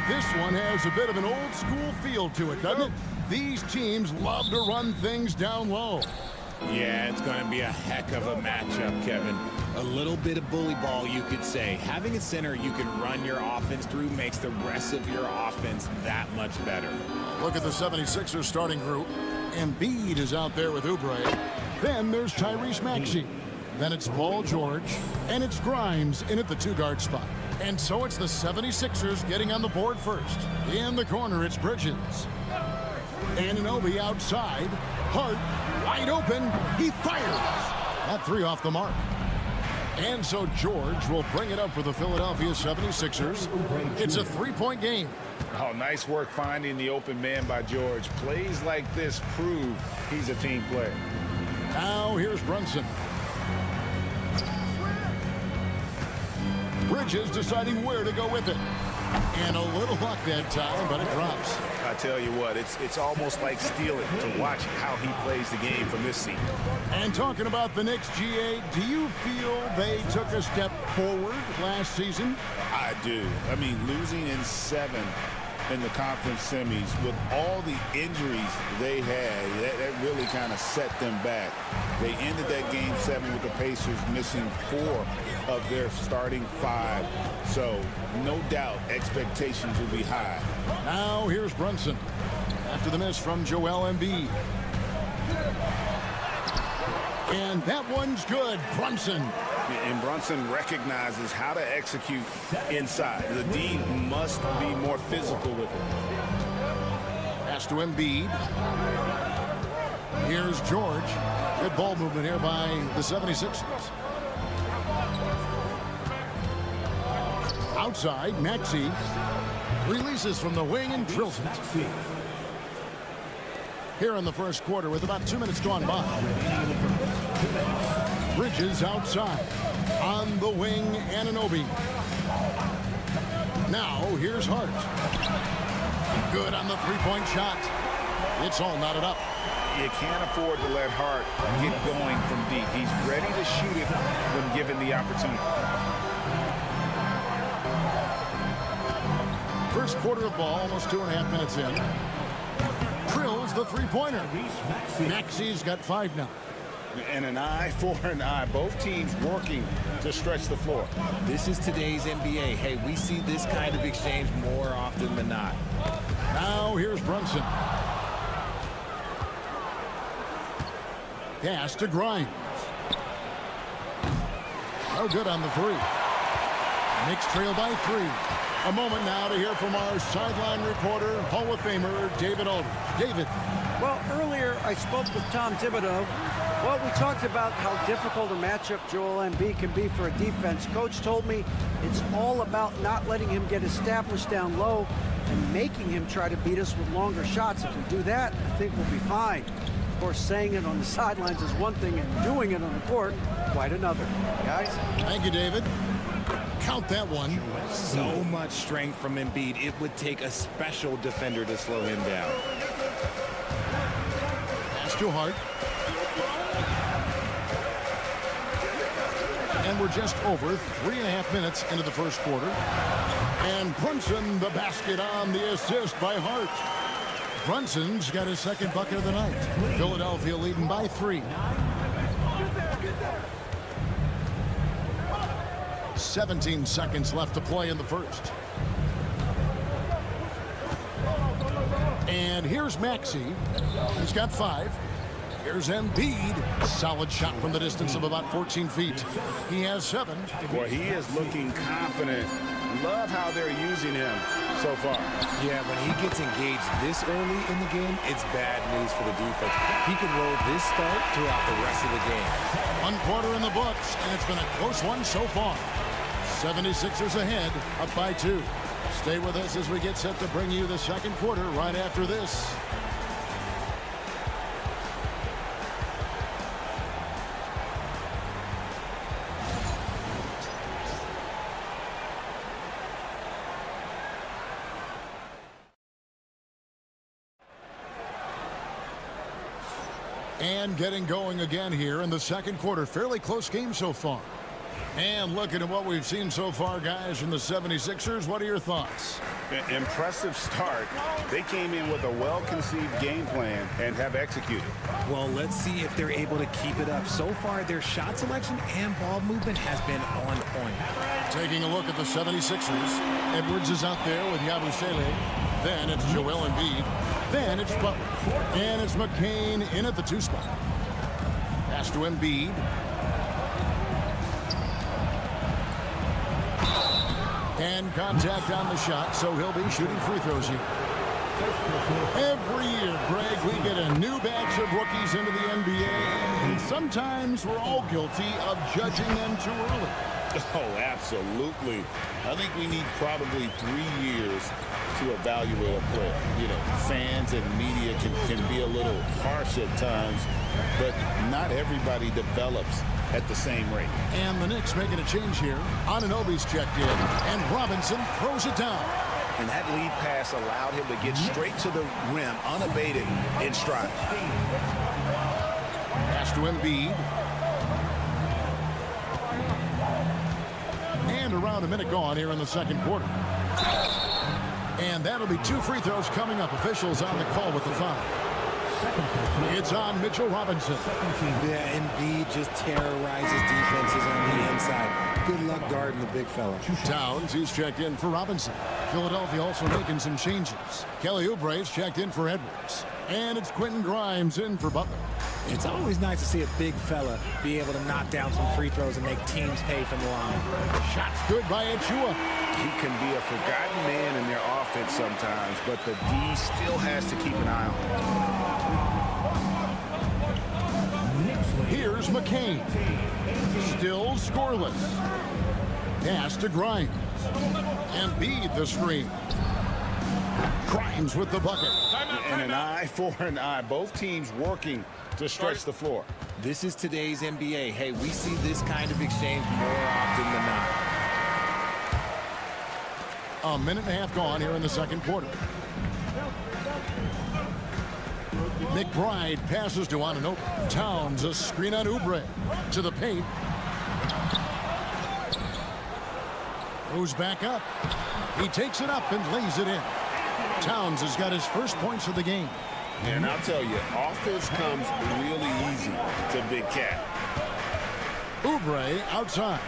This one has a bit of an old school feel to it, doesn't it? These teams love to run things down low. Yeah, it's going to be a heck of a matchup, Kevin. A little bit of bully ball, you could say. Having a center you can run your offense through makes the rest of your offense that much better. Look at the 76ers starting group. Embiid is out there with Oubre. Then there's Tyrese Maxey. Then it's Paul George. And it's Grimes in at the two-guard spot. And so it's the 76ers getting on the board first. In the corner, it's Bridges. Anunoby outside. Hart wide open. He fires. That three off the mark. And so George will bring it up for the Philadelphia 76ers. It's a three-point game. Oh, nice work finding the open man by George. Plays like this prove he's a team player. Now here's Brunson. Bridges deciding where to go with it. And a little luck that time, but it drops. I tell you what, it's almost like stealing to watch how he plays the game from this seat. And talking about the Knicks, GA, do you feel they took a step forward last season? I do. I mean, losing in 7 in the conference semis with all the injuries they had, that really kind of set them back. They ended that game 7 with the Pacers missing 4 of their starting 5. So no doubt expectations will be high. Now here's Brunson after the miss from Joel Embiid. And that one's good. Brunson. And Brunson recognizes how to execute inside. The D must be more physical with it. Pass to Embiid. Here's George. Good ball movement here by the 76ers. Outside, Maxey releases from the wing and drills it. Here in the first quarter with about 2 minutes gone by. Bridges outside. On the wing, Anunoby. Now, here's Hart. Good on the three-point shot. It's all knotted up. You can't afford to let Hart get going from deep. He's ready to shoot it when given the opportunity. First quarter of ball, almost 2.5 minutes in. Drills the three-pointer. Maxey's got 5 now. And an eye for an eye. Both teams working to stretch the floor. This is today's NBA. Hey, we see this kind of exchange more often than not. Now here's Brunson. Pass to Grimes. No good on the three. Knicks trail by 3. A moment now to hear from our sideline reporter, Hall of Famer David Aldridge. David. Well, earlier I spoke with Tom Thibodeau. Well, we talked about how difficult a matchup Joel Embiid can be for a defense. Coach told me it's all about not letting him get established down low and making him try to beat us with longer shots. If we do that, I think we'll be fine. Of course, saying it on the sidelines is one thing and doing it on the court, quite another. Guys? Thank you, David. Count that one. So much strength from Embiid. It would take a special defender to slow him down. Pass to Hart. And we're just over 3.5 minutes into the first quarter. And Brunson, the basket on the assist by Hart. Brunson's got his second bucket of the night. Philadelphia leading by 3. 17 seconds left to play in the first. And here's Maxey. He's got 5. Here's Embiid. Solid shot from the distance of about 14 feet. He has 7. Boy, he is looking confident. Love how they're using him so far. Yeah, when he gets engaged this early in the game, it's bad news for the defense. He can roll this start throughout the rest of the game. 1 quarter in the books, and it's been a close one so far. 76ers ahead, up by 2. Stay with us as we get set to bring you the second quarter right after this. And getting going again here in the second quarter. Fairly close game so far. And looking at what we've seen so far, guys, from the 76ers, what are your thoughts? Impressive start. They came in with a well-conceived game plan and have executed. Well, let's see if they're able to keep it up. So far, their shot selection and ball movement has been on point. Taking a look at the 76ers, Edwards is out there with Yabusele. Then it's Joel Embiid. Then it's Butler. And it's McCain in at the 2 spot. Pass to Embiid. And contact on the shot, so he'll be shooting free throws here. Every year, Greg, we get a new batch of rookies into the NBA, and sometimes we're all guilty of judging them too early. Oh, absolutely. I think we need probably 3 years to evaluate a player. You know, fans and media can be a little harsh at times, but not everybody develops at the same rate. And the Knicks making a change here. Anunoby's checked in, and Robinson throws it down. And that lead pass allowed him to get straight to the rim, unabated in stride. Pass to Embiid. And around a minute gone here in the second quarter. And that'll be 2 free throws coming up. Officials on the call with the foul. It's on Mitchell Robinson. Yeah, Embiid just terrorizes defenses on the inside. Good luck guarding the big fella. Towns, who's checked in for Robinson. Philadelphia also making some changes. Kelly Oubre's checked in for Edwards. And it's Quentin Grimes in for Butler. It's always nice to see a big fella be able to knock down some free throws and make teams pay from the line. Shots good by Achua. He can be a forgotten man in their offense sometimes, but the D still has to keep an eye on him. Here's McCain. Still scoreless. Pass to Grimes. Embiid the screen. Grimes with the bucket. And an eye for an eye. Both teams working to stretch the floor. This is today's NBA. Hey, we see this kind of exchange more often than not. A minute and a half gone here in the second quarter. McBride passes to Anunoby. Towns a screen on Oubre. To the paint. Goes back up. He takes it up and lays it in. Towns has got his first points of the game. And I'll tell you, offense comes really easy to Big Cat. Oubre outside.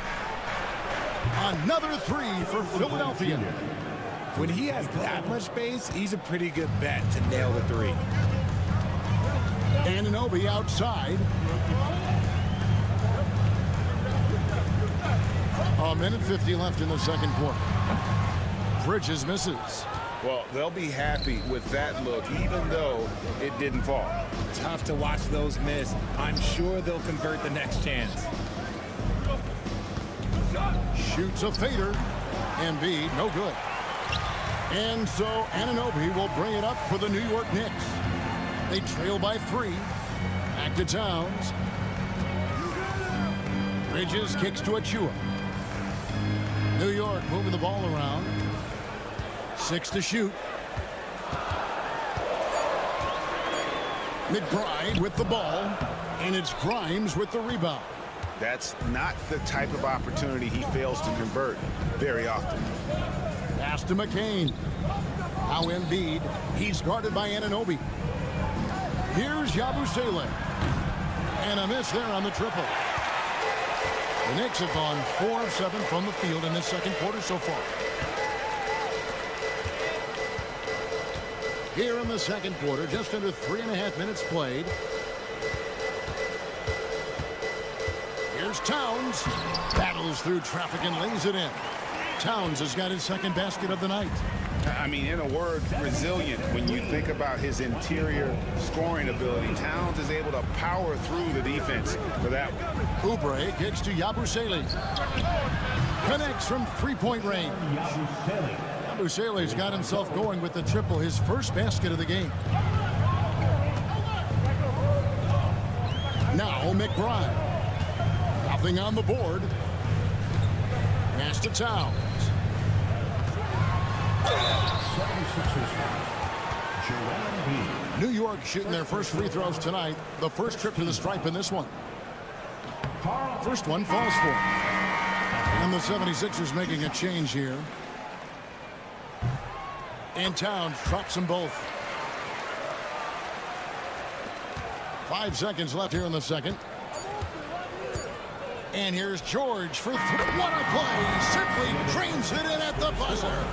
Another 3 for Philadelphia. When he has that much space, he's a pretty good bet to nail the 3. Anunoby outside. A minute 50 left in the second quarter. Bridges misses. Well, they'll be happy with that look, even though it didn't fall. Tough to watch those miss. I'm sure they'll convert the next chance. Shoots a fader. Embiid, no good. And so Anunoby will bring it up for the New York Knicks. They trail by 3. Back to Towns. Bridges kicks to Achua. New York moving the ball around. 6 to shoot. McBride with the ball. And it's Grimes with the rebound. That's not the type of opportunity he fails to convert very often. Pass to McCain. Now Embiid. He's guarded by Anunoby. Here's Yabusele. And a miss there on the triple. The Knicks have gone 4 of 7 from the field in this second quarter so far. Here in the second quarter, just under 3.5 minutes played. Here's Towns. Battles through traffic and lays it in. Towns has got his second basket of the night. I mean, in a word, resilient. When you think about his interior scoring ability, Towns is able to power through the defense for that one. Oubre kicks to Yabusele. Connects from 3-point range. Yabusele's got himself going with the triple, his first basket of the game. Now McBride. Nothing on the board. Pass to Towns. New York shooting their first free throws tonight. The first trip to the stripe in this one. First one falls for him. And the 76ers making a change here. And Towns drops them both. 5 seconds left here in the second. And here's George for three. What a play! Simply drains it in at the buzzer.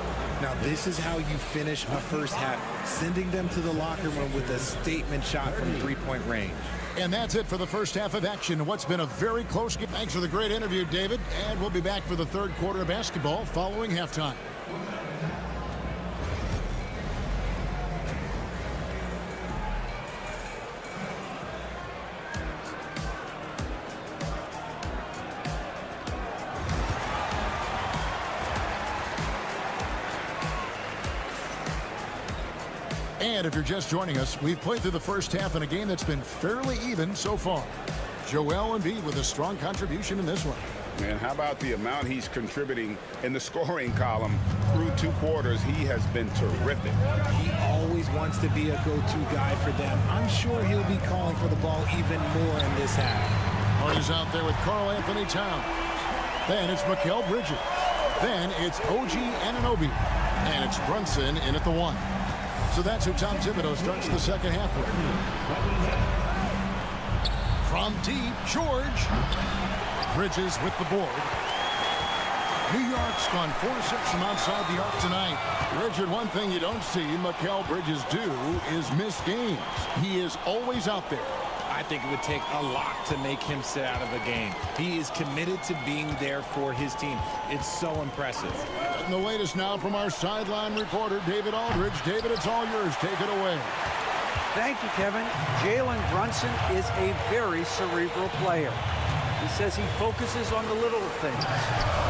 Now, this is how you finish a first half, sending them to the locker room with a statement shot from three-point range. And that's it for the first half of action. What's been a very close game. Thanks for the great interview, David. And we'll be back for the third quarter of basketball following halftime. And if you're just joining us, we've played through the first half in a game that's been fairly even so far. Joel Embiid with a strong contribution in this one. And how about the amount he's contributing in the scoring column through 2 quarters? He has been terrific. He always wants to be a go-to guy for them. I'm sure he'll be calling for the ball even more in this half. Hart is out there with Karl Anthony Towns. Then it's Mikal Bridges. Then it's OG Anunoby. And it's Brunson in at the 1. So that's who Tom Thibodeau starts the second half with. From deep, George. Bridges with the board. New York's gone 4-6 from outside the arc tonight. Richard, one thing you don't see Mikal Bridges do is miss games. He is always out there. I think it would take a lot to make him sit out of a game. He is committed to being there for his team. It's so impressive. And the latest now from our sideline reporter, David Aldridge. David, it's all yours. Take it away. Thank you, Kevin. Jalen Brunson is a very cerebral player. He says he focuses on the little things.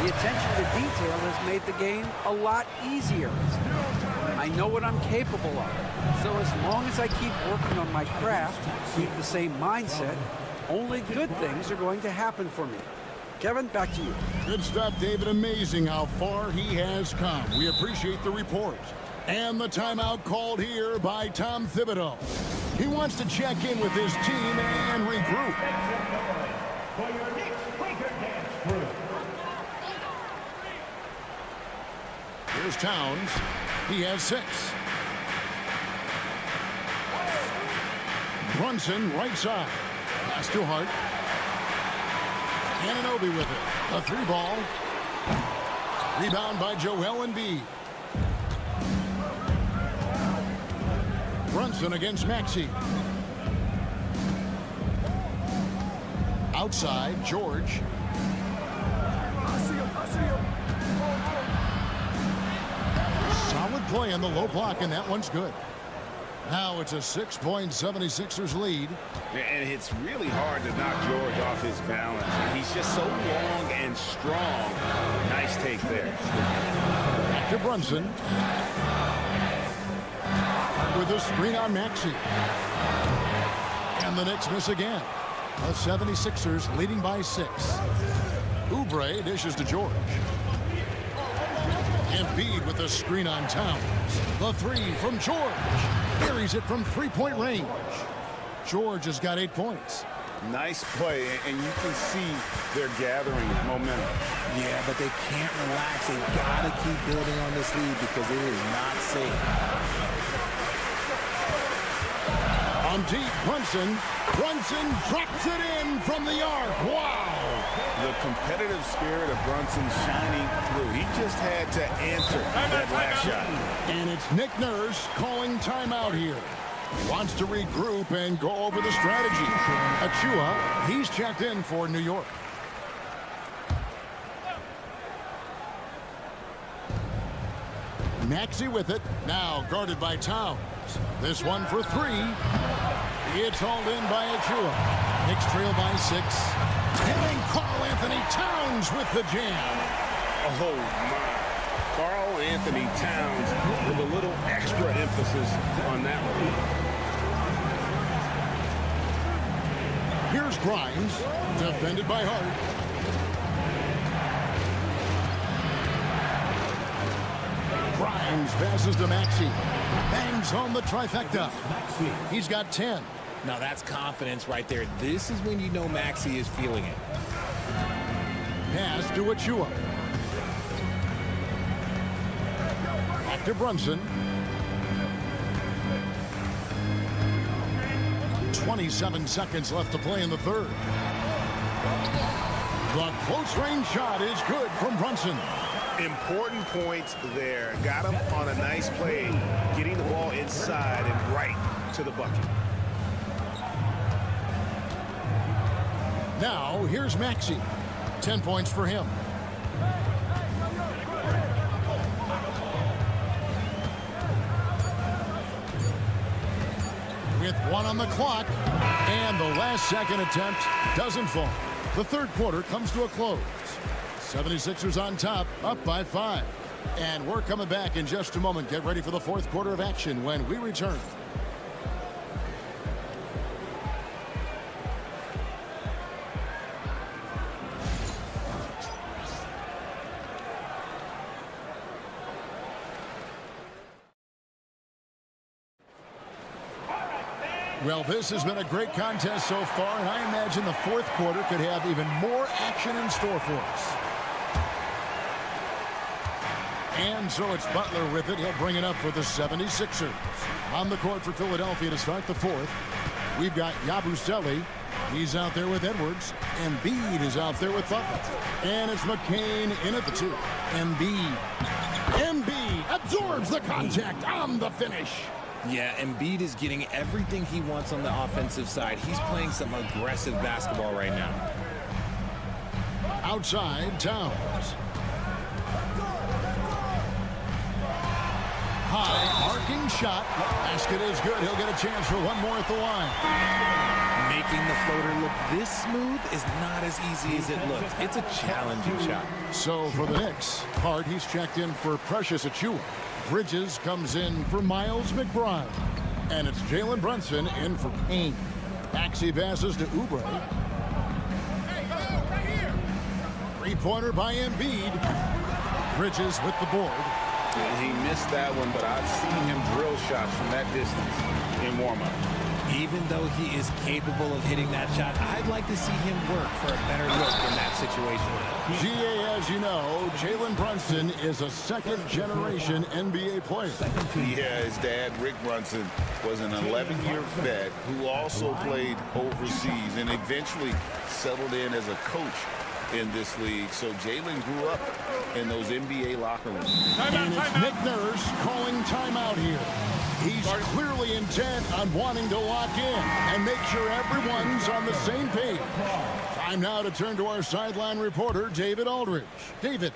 The attention to detail has made the game a lot easier. I know what I'm capable of. So as long as I keep working on my craft, keep the same mindset, only good things are going to happen for me. Kevin, back to you. Good stuff, David. Amazing how far he has come. We appreciate the report. And the timeout called here by Tom Thibodeau. He wants to check in with his team and regroup. For your Knicks Breaker Dance crew. Here's Towns. He has 6. Brunson right side. Pass to Hart. Anunoby with it. A 3-ball. Rebound by Joel Embiid. Brunson against Maxey. Outside, George. Solid play on the low block, and that one's good. Now it's a 6-point 76ers lead. And it's really hard to knock George off his balance. He's just so long and strong. Nice take there. Back to Brunson. With a screen on Maxey. And the Knicks miss again. The 76ers leading by 6. Oubre dishes to George. Embiid with a screen on Towns. The 3 from George. Buries it from 3-point range. George has got 8 points. Nice play, and you can see they're gathering momentum. Yeah, but they can't relax. They've got to keep building on this lead because it is not safe. On deep, Brunson. Brunson drops it in from the arc. Wow! The competitive spirit of Brunson shining through. He just had to answer that last shot. And it's Nick Nurse calling timeout here. Wants to regroup and go over the strategy. Achua, he's checked in for New York. Maxey with it. Now guarded by Towns. This one for 3. It's hauled in by Achua. Knicks trail by 6. And Karl Anthony Towns with the jam. Oh, my. Karl Anthony Towns with a little extra emphasis on that one. Here's Grimes, defended by Hart. Grimes passes to Maxey. Bangs on the trifecta. He's got 10. Now that's confidence right there. This is when you know Maxey is feeling it. Pass to Achua. Back to Brunson. 27 seconds left to play in the third. The close-range shot is good from Brunson. Important points there. Got him on a nice play, getting the ball inside and right to the bucket. Now, here's Maxey. 10 points for him. With 1 on the clock, and the last second attempt doesn't fall. The third quarter comes to a close. 76ers on top, up by 5. And we're coming back in just a moment. Get ready for the fourth quarter of action when we return. Well, this has been a great contest so far, and I imagine the fourth quarter could have even more action in store for us. And so it's Butler with it. He'll bring it up for the 76ers. On the court for Philadelphia to start the fourth. We've got Yabusele. He's out there with Edwards. Embiid is out there with Butler. And it's McCain in at the 2. Embiid absorbs the contact on the finish. Yeah, Embiid is getting everything he wants on the offensive side. He's playing some aggressive basketball right now. Outside, Towns. High, arcing shot. Basket is good. He'll get a chance for one more at the line. Making the floater look this smooth is not as easy as it looks. It's a challenging shot. So for the Knicks, Hart, he's checked in for Precious Achua. Bridges comes in for Miles McBride. And it's Jalen Brunson in for Payne. Maxey passes to Oubre. Three-pointer by Embiid. Bridges with the board. He missed that one, but I've seen him drill shots from that distance in warm-up. Even though he is capable of hitting that shot, I'd like to see him work for a better look in that situation. GA, as you know, Jalen Brunson is a second-generation NBA player. Yeah, his dad, Rick Brunson, was an 11-year vet who also played overseas and eventually settled in as a coach in this league. So Jalen grew up in those NBA locker rooms. And it's Nick Nurse calling timeout here. He's clearly intent on wanting to lock in and make sure everyone's on the same page. Time now to turn to our sideline reporter, David Aldridge. David.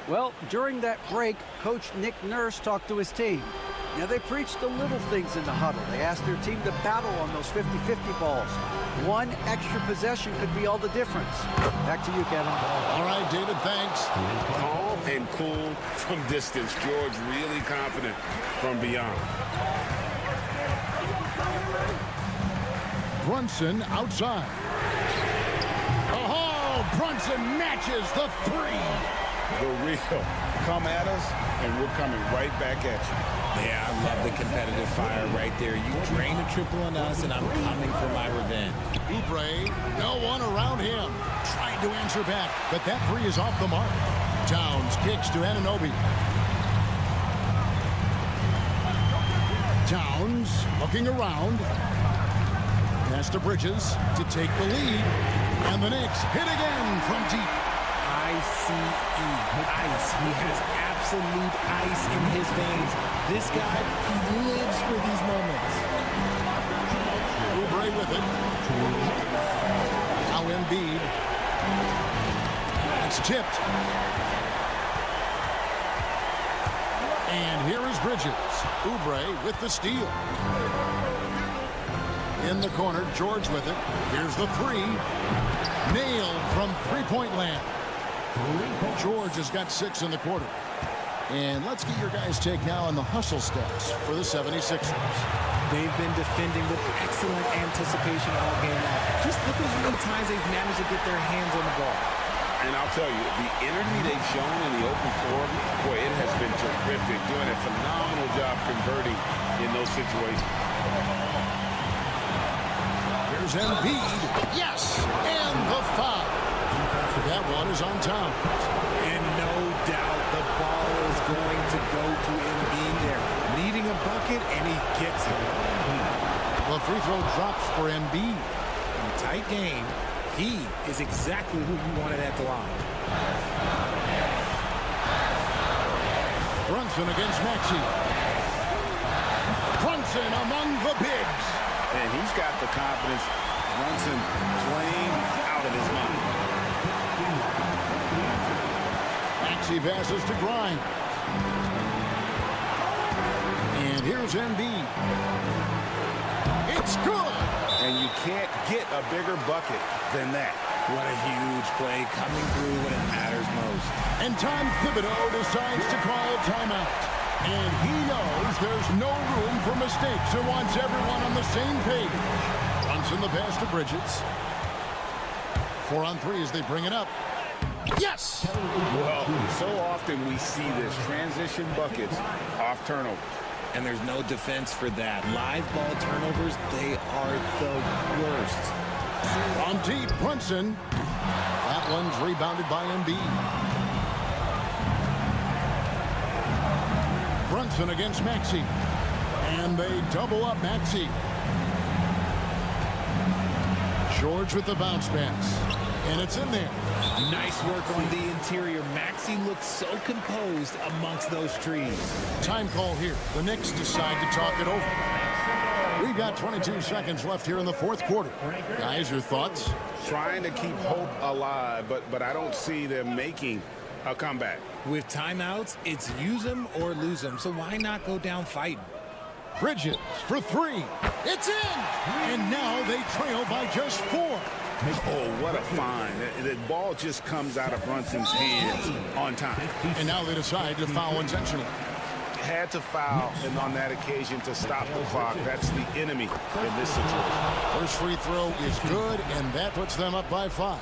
Well, during that break, Coach Nick Nurse talked to his team. Now, they preached the little things in the huddle. They asked their team to battle on those 50-50 balls. One extra possession could be all the difference. Back to you, Kevin. All right, David, thanks. Calm and cool from distance. George really confident from beyond. Brunson outside. Oh, Brunson matches the 3. The real. Come at us, and we're coming right back at you. Yeah, I love the competitive fire right there. You drain a triple on us, and I'm coming for my revenge. Oubre, no one around him. Trying to answer back, but that 3 is off the mark. Towns kicks to Anunoby. Towns looking around. Pass to Bridges to take the lead. And the Knicks hit again from deep. ICE. Ice. He has absolute ice in his veins. This guy, he lives for these moments. Oubre with it. Now Embiid. It's tipped. And here is Bridges. Oubre with the steal. In the corner, George with it. Here's the 3. Nailed from three-point land. George has got 6 in the quarter. And let's get your guys' take now on the hustle stats for the 76ers. They've been defending with excellent anticipation all game long. Just look at how many times they've managed to get their hands on the ball. And I'll tell you, the energy they've shown in the open floor, boy, it has been terrific. Doing a phenomenal job converting in those situations. Here's Embiid. Yes! And the foul. That one is on Towns. And no doubt the ball is going to go to Embiid there. Needing a bucket, and he gets it. The free throw drops for Embiid. In a tight game, he is exactly who you wanted at the line. Brunson against Maxey. Brunson among the bigs. And he's got the confidence. Brunson playing out of his mind. Maxey passes to Grimes. And here's Embiid. It's good. And you can't get a bigger bucket than that. What a huge play coming through when it matters most. And Tom Thibodeau decides to call timeout. And he knows there's no room for mistakes and wants everyone on the same page. Brunson the pass to Bridges. 4 on 3 as they bring it up. Yes! Well, so often we see this transition buckets off turnovers. And there's no defense for that. Live ball turnovers, they are the worst. On deep, Brunson. That one's rebounded by Embiid. Brunson against Maxey. And they double up Maxey. George with the bounce pass. And it's in there. Nice work on the interior. Maxey looks so composed amongst those trees. Time call here. The Knicks decide to talk it over. We've got 22 seconds left here in the fourth quarter. Guys, your thoughts? Trying to keep hope alive, but I don't see them making a comeback. With timeouts, it's use them or lose them. So why not go down fighting? Bridges for 3. It's in! And now they trail by just 4. Oh, what a find. The ball just comes out of Brunson's hands on time. And now they decide to foul intentionally. Had to foul, and on that occasion to stop the clock. That's the enemy in this situation. First free throw is good, and that puts them up by 5.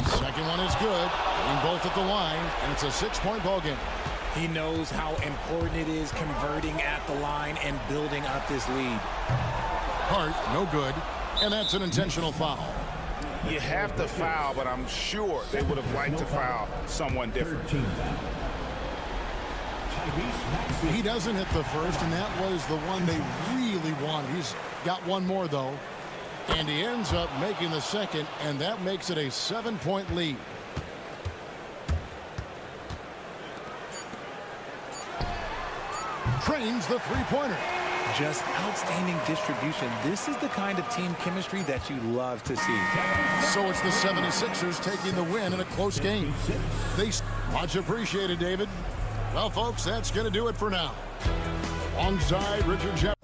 Second one is good. Getting both at the line, and it's a 6-point ball game. He knows how important it is converting at the line and building up this lead. Hart, no good. And that's an intentional foul. You have to foul, but I'm sure they would have liked to foul someone different. He doesn't hit the first, and that was the one they really wanted. He's got one more, though. And he ends up making the second, and that makes it a 7-point lead. Trains the three-pointer. Just outstanding distribution. This is the kind of team chemistry that you love to see. So it's the 76ers taking the win in a close game. Much appreciated, David. Well, folks, that's going to do it for now. Alongside Richard Jeff.